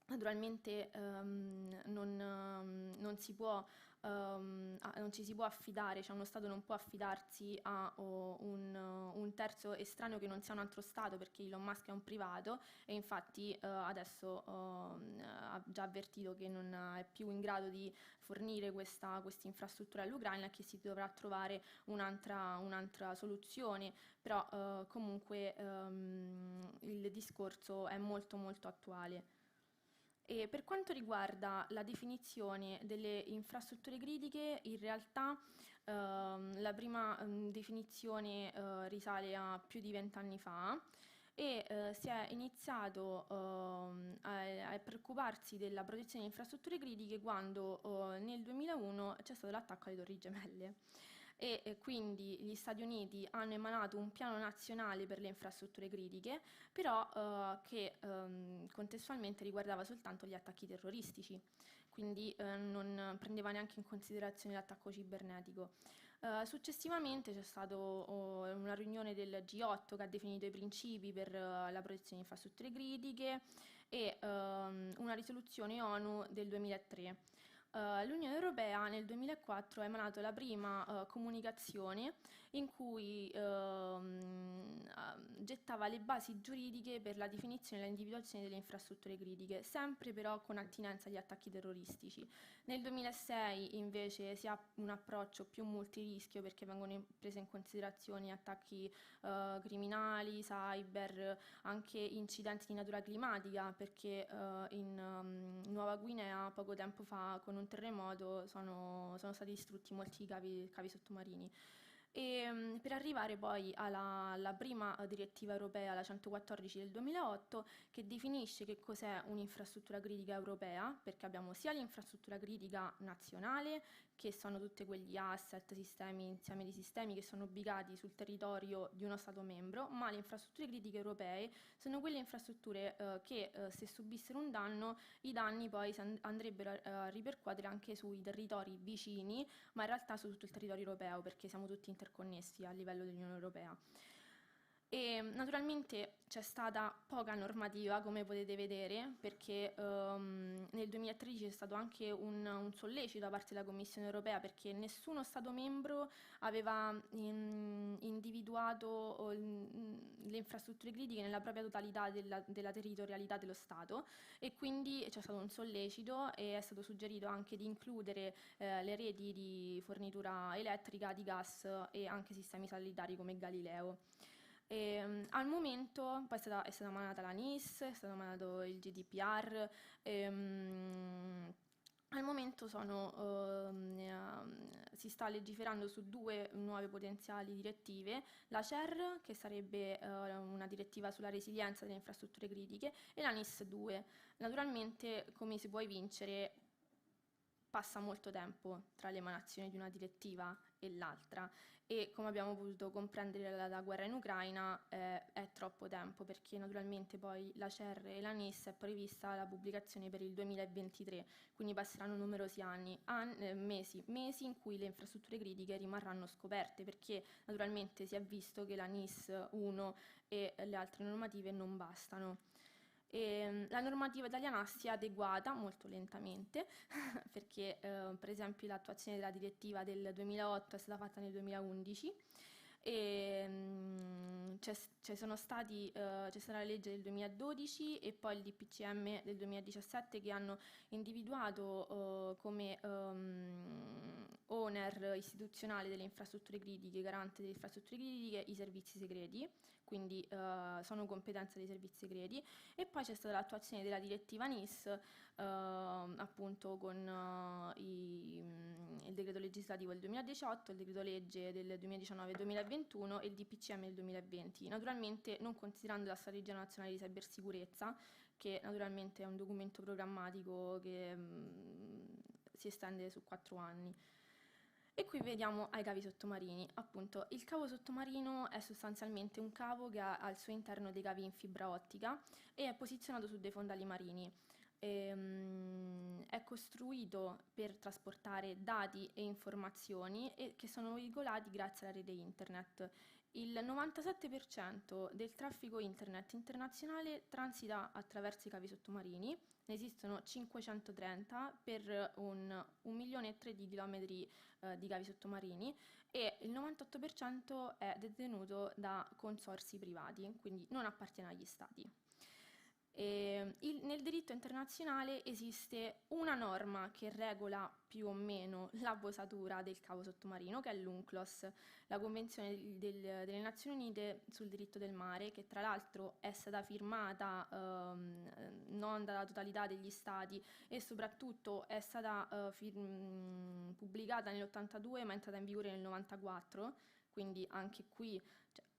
Naturalmente non ci si può affidare, cioè uno Stato non può affidarsi a un terzo estraneo che non sia un altro Stato, perché Elon Musk è un privato e infatti adesso ha già avvertito che non è più in grado di fornire questa infrastruttura all'Ucraina e che si dovrà trovare un'altra soluzione, però comunque il discorso è molto molto attuale. E per quanto riguarda la definizione delle infrastrutture critiche, in realtà la prima definizione risale a più di 20 anni fa e si è iniziato a preoccuparsi della protezione di infrastrutture critiche quando nel 2001 c'è stato l'attacco alle Torri Gemelle. E quindi gli Stati Uniti hanno emanato un piano nazionale per le infrastrutture critiche, però che contestualmente riguardava soltanto gli attacchi terroristici, quindi non prendeva neanche in considerazione l'attacco cibernetico. Successivamente c'è stata una riunione del G8 che ha definito i principi per la protezione di infrastrutture critiche e una risoluzione ONU del 2003. L'Unione Europea nel 2004 ha emanato la prima comunicazione in cui gettava le basi giuridiche per la definizione e l'individuazione delle infrastrutture critiche, sempre però con attinenza agli attacchi terroristici. Nel 2006 invece si ha un approccio più multirischio, perché vengono prese in considerazione attacchi criminali, cyber, anche incidenti di natura climatica, perché in Nuova Guinea poco tempo fa con un terremoto sono stati distrutti molti cavi sottomarini. E per arrivare poi alla prima direttiva europea, la 114 del 2008, che definisce che cos'è un'infrastruttura critica europea, perché abbiamo sia l'infrastruttura critica nazionale, che sono tutti quegli asset, sistemi, insieme di sistemi che sono ubicati sul territorio di uno Stato membro, ma le infrastrutture critiche europee sono quelle infrastrutture che se subissero un danno, i danni poi andrebbero a ripercuotere anche sui territori vicini, ma in realtà su tutto il territorio europeo, perché siamo tutti interconnessi a livello dell'Unione Europea. E naturalmente c'è stata poca normativa, come potete vedere, perché nel 2013 c'è stato anche un sollecito da parte della Commissione Europea, perché nessuno Stato membro aveva individuato le infrastrutture critiche nella propria totalità della territorialità dello Stato, e quindi c'è stato un sollecito e è stato suggerito anche di includere le reti di fornitura elettrica, di gas e anche sistemi satellitari come Galileo. Al momento poi è stata emanata la NIS, è stato emanato il GDPR. Al momento si sta legiferando su 2 nuove potenziali direttive, la CER, che sarebbe una direttiva sulla resilienza delle infrastrutture critiche, e la NIS 2. Naturalmente, come si può evincere, passa molto tempo tra l'emanazione di una direttiva e l'altra, e come abbiamo potuto comprendere dalla guerra in Ucraina è troppo tempo, perché naturalmente poi la CER e la NIS è prevista la pubblicazione per il 2023, quindi passeranno numerosi mesi in cui le infrastrutture critiche rimarranno scoperte, perché naturalmente si è visto che la NIS 1 e le altre normative non bastano. La normativa italiana si è adeguata molto lentamente perché per esempio l'attuazione della direttiva del 2008 è stata fatta nel 2011 e c'è stata la legge del 2012 e poi il DPCM del 2017 che hanno individuato come owner istituzionale delle infrastrutture critiche, garante delle infrastrutture critiche, i servizi segreti, quindi sono competenza dei servizi segreti. E poi c'è stata l'attuazione della direttiva NIS, appunto con il decreto legislativo del 2018, il decreto legge del 2019-2021 e il DPCM del 2020, naturalmente non considerando la strategia nazionale di cybersicurezza, che naturalmente è un documento programmatico che si estende su 4 anni. E qui vediamo ai cavi sottomarini. Appunto, il cavo sottomarino è sostanzialmente un cavo che ha al suo interno dei cavi in fibra ottica e è posizionato su dei fondali marini. È costruito per trasportare dati e informazioni che sono veicolati grazie alla rete internet. Il 97% del traffico internet internazionale transita attraverso i cavi sottomarini, ne esistono 530 per 1,3 milioni di chilometri di cavi sottomarini e il 98% è detenuto da consorzi privati, quindi non appartiene agli stati. Nel diritto internazionale esiste una norma che regola più o meno la posatura del cavo sottomarino, che è l'UNCLOS, la Convenzione delle Nazioni Unite sul diritto del mare, che tra l'altro è stata firmata non dalla totalità degli stati e soprattutto è stata pubblicata nell'82 ma è entrata in vigore nel 94, quindi anche qui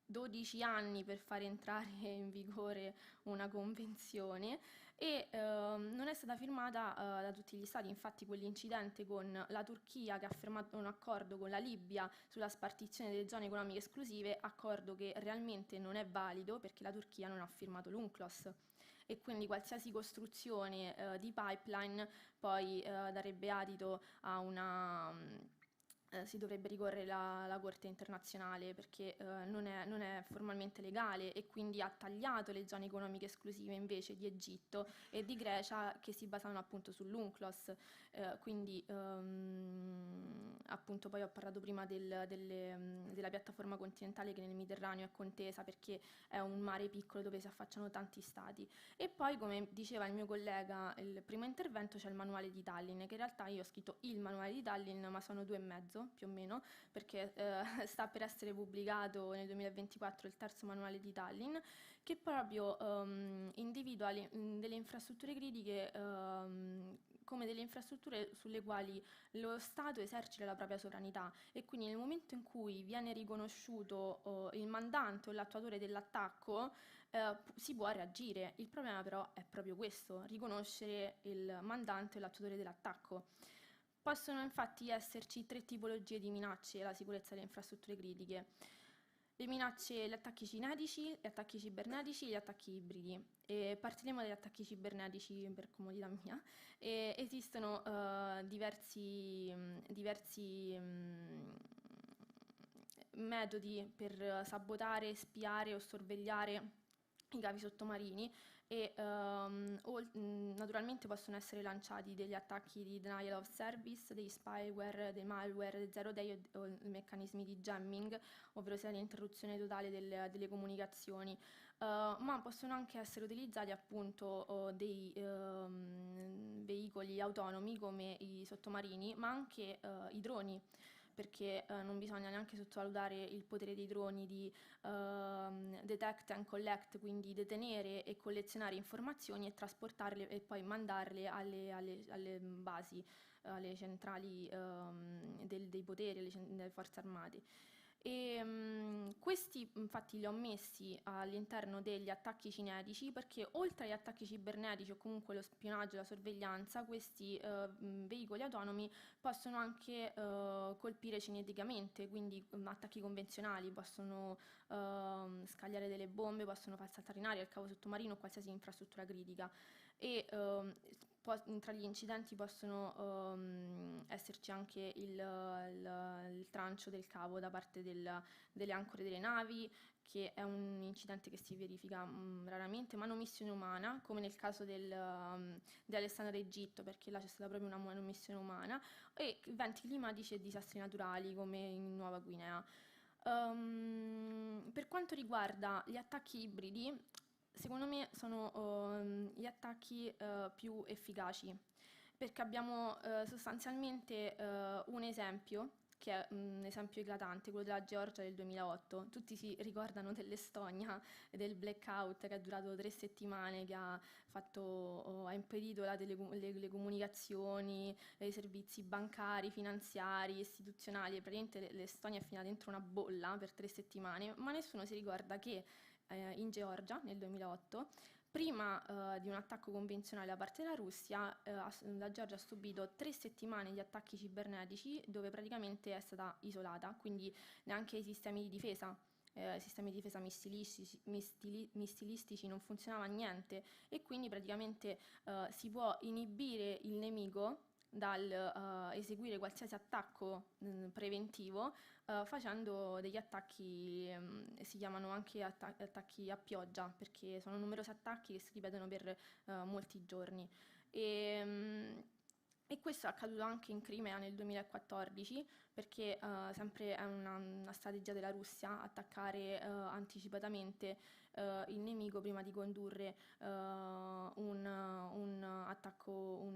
12 anni per far entrare in vigore una convenzione e non è stata firmata da tutti gli stati. Infatti quell'incidente con la Turchia che ha firmato un accordo con la Libia sulla spartizione delle zone economiche esclusive, accordo che realmente non è valido perché la Turchia non ha firmato l'UNCLOS e quindi qualsiasi costruzione di pipeline poi darebbe adito a una... si dovrebbe ricorrere alla Corte internazionale perché non è formalmente legale e quindi ha tagliato le zone economiche esclusive invece di Egitto e di Grecia che si basavano appunto sull'UNCLOS. Quindi appunto poi ho parlato prima della piattaforma continentale che nel Mediterraneo è contesa perché è un mare piccolo dove si affacciano tanti stati. E poi, come diceva il mio collega il primo intervento, c'è il manuale di Tallinn, che in realtà io ho scritto il manuale di Tallinn, ma sono 2 e mezzo più o meno, perché sta per essere pubblicato nel 2024 il terzo manuale di Tallinn, che proprio individua delle infrastrutture critiche come delle infrastrutture sulle quali lo Stato esercita la propria sovranità e quindi nel momento in cui viene riconosciuto il mandante o l'attuatore dell'attacco si può reagire. Il problema però è proprio questo, riconoscere il mandante o l'attuatore dell'attacco. Possono infatti esserci 3 tipologie di minacce alla sicurezza delle infrastrutture critiche. Le minacce, gli attacchi cinetici, gli attacchi cibernetici e gli attacchi ibridi. Partiremo dagli attacchi cibernetici per comodità mia. Esistono diversi metodi per sabotare, spiare o sorvegliare i cavi sottomarini e naturalmente possono essere lanciati degli attacchi di denial of service, dei spyware, dei malware, dei zero day o meccanismi di jamming, ovvero sia l'interruzione totale delle comunicazioni, ma possono anche essere utilizzati appunto dei veicoli autonomi come i sottomarini, ma anche i droni, perché non bisogna neanche sottovalutare il potere dei droni di detect and collect, quindi detenere e collezionare informazioni e trasportarle e poi mandarle alle basi, alle centrali dei poteri, delle forze armate. Questi infatti li ho messi all'interno degli attacchi cinetici perché oltre agli attacchi cibernetici o comunque lo spionaggio e la sorveglianza, questi veicoli autonomi possono anche colpire cineticamente, quindi attacchi convenzionali, possono scagliare delle bombe, possono far saltare in aria il cavo sottomarino o qualsiasi infrastruttura critica e tra gli incidenti possono esserci anche il trancio del cavo da parte delle ancore delle navi, che è un incidente che si verifica raramente, manomissione umana, come nel caso di Alessandria Egitto, perché là c'è stata proprio una manomissione umana, e eventi climatici e disastri naturali, come in Nuova Guinea. Per quanto riguarda gli attacchi ibridi, secondo me sono gli attacchi più efficaci, perché abbiamo sostanzialmente un esempio, che è un esempio eclatante, quello della Georgia del 2008. Tutti si ricordano dell'Estonia e del blackout che è durato 3 settimane, che ha impedito le comunicazioni, i servizi bancari, finanziari, istituzionali, e praticamente l'Estonia è finita dentro una bolla per 3 settimane, ma nessuno si ricorda che in Georgia nel 2008 Prima di un attacco convenzionale da parte della Russia, la Georgia ha subito 3 settimane di attacchi cibernetici dove praticamente è stata isolata, quindi neanche i sistemi di difesa missilistici non funzionava niente, e quindi praticamente si può inibire il nemico dal eseguire qualsiasi attacco preventivo facendo degli attacchi, si chiamano anche attacchi a pioggia, perché sono numerosi attacchi che si ripetono per molti giorni. E questo è accaduto anche in Crimea nel 2014, perché sempre è una strategia della Russia attaccare anticipatamente il nemico prima di condurre un attacco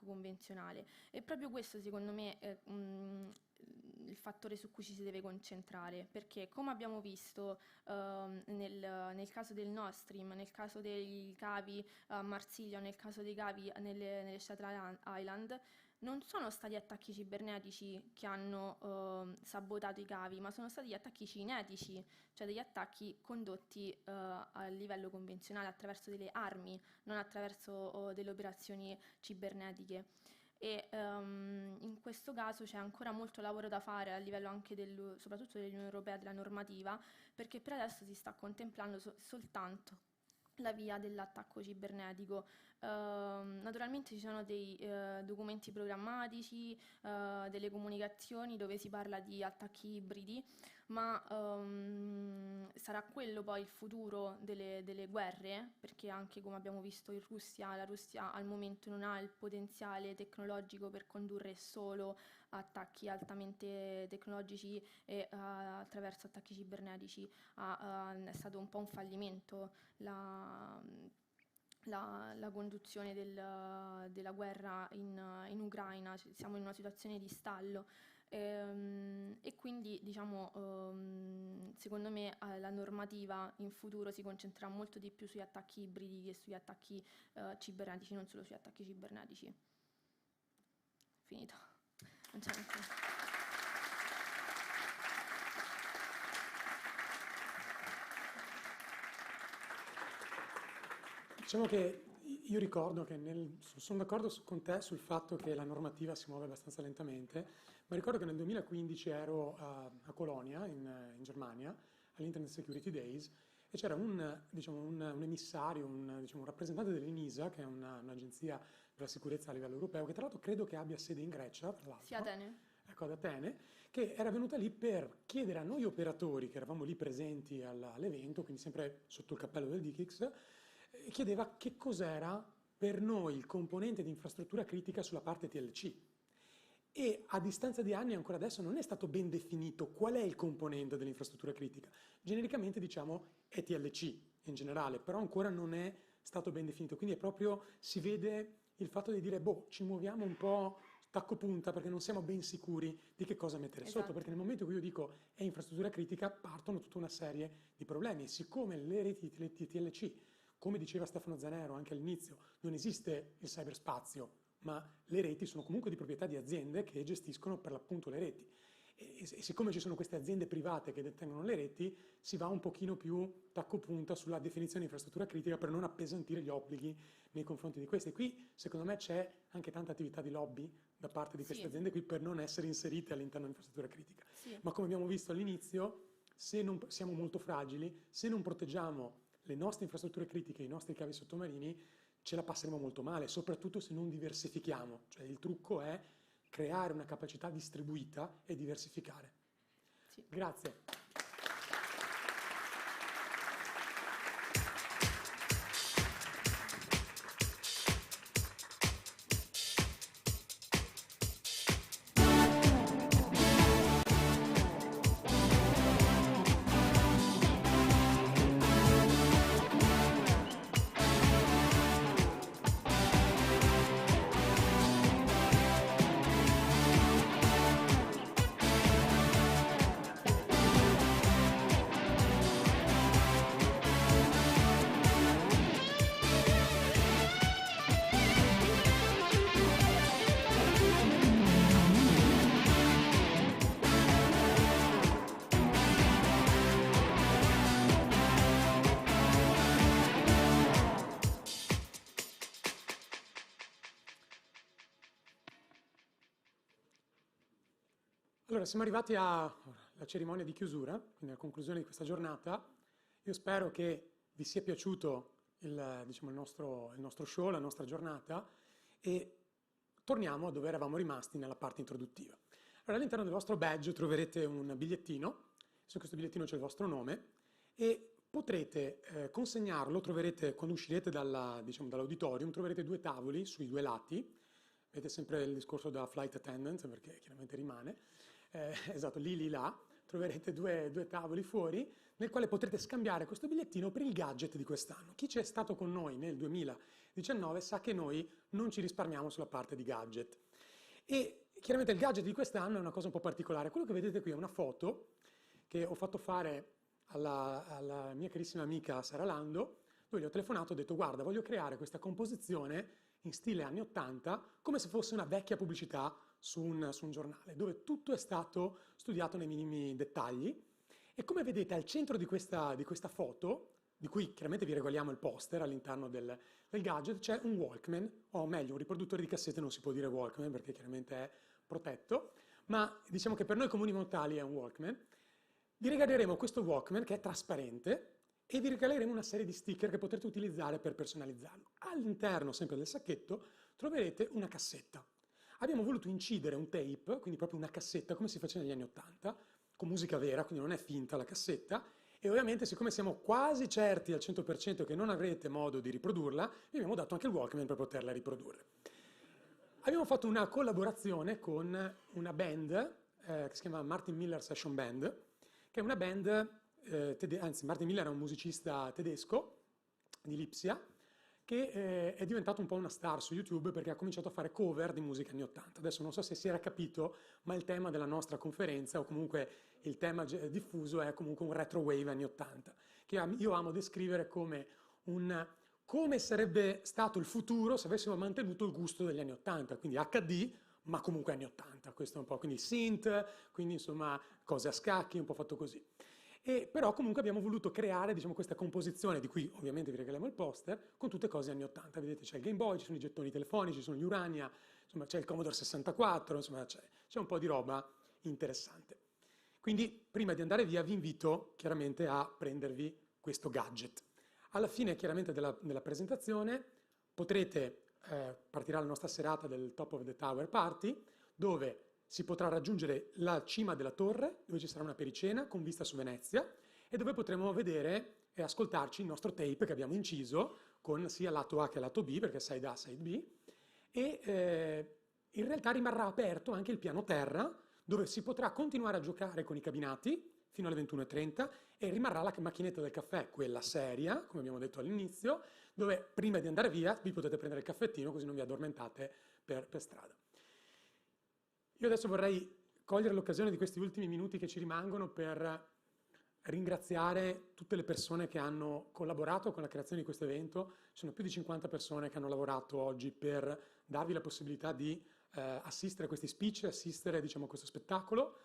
convenzionale. E proprio questo secondo me è il fattore su cui ci si deve concentrare, perché come abbiamo visto nel caso del Nord Stream, nel caso dei cavi a Marsiglia, nel caso dei cavi nelle Shetland Island, non sono stati attacchi cibernetici che hanno sabotato i cavi, ma sono stati attacchi cinetici, cioè degli attacchi condotti a livello convenzionale attraverso delle armi, non attraverso delle operazioni cibernetiche. E in questo caso c'è ancora molto lavoro da fare a livello anche soprattutto dell'Unione Europea, della normativa, perché per adesso si sta contemplando soltanto la via dell'attacco cibernetico. Naturalmente ci sono dei documenti programmatici, delle comunicazioni dove si parla di attacchi ibridi, ma sarà quello poi il futuro delle guerre, perché anche come abbiamo visto in Russia, la Russia al momento non ha il potenziale tecnologico per condurre solo attacchi altamente tecnologici e attraverso attacchi cibernetici. È stato un po' un fallimento la conduzione della guerra in Ucraina. Siamo in una situazione di stallo e quindi diciamo secondo me la normativa in futuro si concentrerà molto di più sugli attacchi ibridi che sugli attacchi cibernetici, non solo sugli attacchi cibernetici. Finito. Non c'è niente. Diciamo che io ricordo che sono d'accordo con te sul fatto che la normativa si muove abbastanza lentamente, ma ricordo che nel 2015 ero a Colonia, in Germania, all'Internet Security Days, e c'era un emissario, un rappresentante dell'ENISA, che è un'agenzia per la sicurezza a livello europeo, che tra l'altro credo che abbia sede in Grecia, tra l'altro. Sì, Atene. Ecco, ad Atene, che era venuta lì per chiedere a noi operatori, che eravamo lì presenti all'evento, quindi sempre sotto il cappello del DKIX, chiedeva che cos'era per noi il componente di infrastruttura critica sulla parte TLC. E a distanza di anni, ancora adesso, non è stato ben definito qual è il componente dell'infrastruttura critica. Genericamente diciamo è TLC in generale, però ancora non è stato ben definito. Quindi è proprio, si vede il fatto di dire, ci muoviamo un po' tacco punta perché non siamo ben sicuri di che cosa mettere sotto, perché nel momento in cui io dico è infrastruttura critica partono tutta una serie di problemi. E siccome le reti TLC, come diceva Stefano Zanero anche all'inizio, non esiste il cyberspazio, ma le reti sono comunque di proprietà di aziende che gestiscono per l'appunto le reti. E siccome ci sono queste aziende private che detengono le reti, si va un pochino più tacco punta sulla definizione di infrastruttura critica per non appesantire gli obblighi nei confronti di queste. Qui, secondo me, c'è anche tanta attività di lobby da parte di queste aziende qui per non essere inserite all'interno dell'infrastruttura critica. Sì. Ma come abbiamo visto all'inizio, se non siamo molto fragili, se non proteggiamo le nostre infrastrutture critiche, i nostri cavi sottomarini, ce la passeremo molto male, soprattutto se non diversifichiamo. Cioè il trucco è creare una capacità distribuita e diversificare. Sì. Grazie. Allora, siamo arrivati alla cerimonia di chiusura, quindi alla conclusione di questa giornata. Io spero che vi sia piaciuto il nostro show, la nostra giornata, e torniamo a dove eravamo rimasti nella parte introduttiva. Allora, all'interno del vostro badge troverete un bigliettino, su questo bigliettino c'è il vostro nome, e potrete consegnarlo, troverete, quando uscirete dall'auditorium, troverete 2 tavoli sui 2 lati. Vedete sempre il discorso della flight attendant, perché chiaramente rimane. Esatto, lì, là. Troverete due tavoli fuori, nel quale potrete scambiare questo bigliettino per il gadget di quest'anno. Chi c'è stato con noi nel 2019 sa che noi non ci risparmiamo sulla parte di gadget. E chiaramente il gadget di quest'anno è una cosa un po' particolare. Quello che vedete qui è una foto che ho fatto fare alla mia carissima amica Sara Lando, dove gli ho telefonato e ho detto: guarda, voglio creare questa composizione in stile anni 80, come se fosse una vecchia pubblicità su un giornale, dove tutto è stato studiato nei minimi dettagli. E come vedete al centro di questa foto, di cui chiaramente vi regaliamo il poster all'interno del gadget, c'è un Walkman, o meglio un riproduttore di cassette, non si può dire Walkman perché chiaramente è protetto, ma diciamo che per noi comuni mortali è un Walkman. Vi regaleremo questo Walkman che è trasparente e vi regaleremo una serie di sticker che potrete utilizzare per personalizzarlo. All'interno, sempre del sacchetto, troverete una cassetta. Abbiamo voluto incidere un tape, quindi proprio una cassetta, come si faceva negli anni 80, con musica vera, quindi non è finta la cassetta, e ovviamente siccome siamo quasi certi al 100% che non avrete modo di riprodurla, vi abbiamo dato anche il Walkman per poterla riprodurre. Abbiamo fatto una collaborazione con una band che si chiama Martin Miller Session Band, che è una band, anzi Martin Miller è un musicista tedesco di Lipsia, che è diventato un po' una star su YouTube perché ha cominciato a fare cover di musica anni 80. Adesso non so se si era capito, ma il tema della nostra conferenza, o comunque il tema diffuso, è comunque un retro wave anni 80, che io amo descrivere come sarebbe stato il futuro se avessimo mantenuto il gusto degli anni 80, quindi HD, ma comunque anni 80, questo è un po', quindi synth, quindi insomma cose a scacchi, un po' fatto così. E però comunque abbiamo voluto creare, diciamo, questa composizione, di cui ovviamente vi regaliamo il poster, con tutte cose anni 80. Vedete, c'è il Game Boy, ci sono i gettoni telefonici, ci sono gli Urania, insomma c'è il Commodore 64, insomma c'è un po' di roba interessante. Quindi prima di andare via vi invito chiaramente a prendervi questo gadget. Alla fine chiaramente della presentazione partirà la nostra serata del Top of the Tower Party, dove si potrà raggiungere la cima della torre, dove ci sarà una pericena con vista su Venezia, e dove potremo vedere e ascoltarci il nostro tape che abbiamo inciso, con sia lato A che lato B, perché side A, side B, e in realtà rimarrà aperto anche il piano terra, dove si potrà continuare a giocare con i cabinati fino alle 21:30, e rimarrà la macchinetta del caffè, quella seria, come abbiamo detto all'inizio, dove prima di andare via vi potete prendere il caffettino, così non vi addormentate per strada. Io adesso vorrei cogliere l'occasione di questi ultimi minuti che ci rimangono per ringraziare tutte le persone che hanno collaborato con la creazione di questo evento. Ci sono più di 50 persone che hanno lavorato oggi per darvi la possibilità di assistere a questi speech, assistere, diciamo, a questo spettacolo.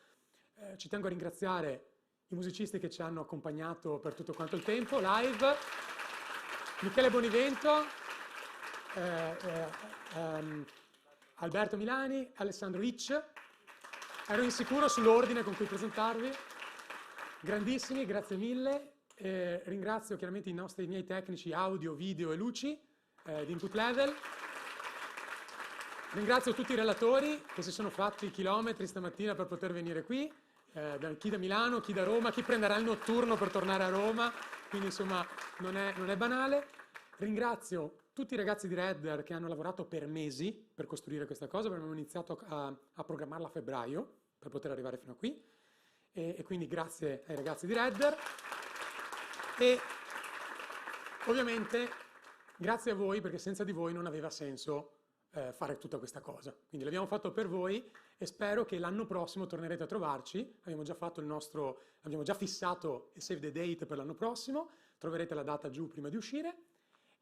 Ci tengo a ringraziare i musicisti che ci hanno accompagnato per tutto quanto il tempo, live, Michele Bonivento, Alberto Milani, Alessandro Hitch. Ero insicuro sull'ordine con cui presentarvi. Grandissimi, grazie mille. Ringrazio chiaramente i miei tecnici audio, video e luci di Input Level. Ringrazio tutti i relatori che si sono fatti chilometri stamattina per poter venire qui, chi da Milano, chi da Roma, chi prenderà il notturno per tornare a Roma, quindi insomma non è banale. Ringrazio tutti i ragazzi di Redder che hanno lavorato per mesi per costruire questa cosa, perché abbiamo iniziato a programmarla a febbraio per poter arrivare fino a qui, e quindi grazie ai ragazzi di Redder. E ovviamente grazie a voi, perché senza di voi non aveva senso fare tutta questa cosa. Quindi l'abbiamo fatto per voi e spero che l'anno prossimo tornerete a trovarci. Abbiamo già fissato il save the date per l'anno prossimo, troverete la data giù prima di uscire,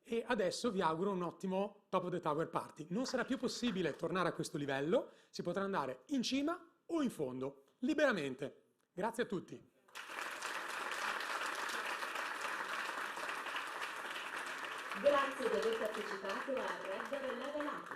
e adesso vi auguro un ottimo Top of the Tower Party. Non sarà più possibile tornare a questo livello, si potrà andare in cima o in fondo, liberamente. Grazie a tutti. Grazie di aver partecipato a Redder Level Up.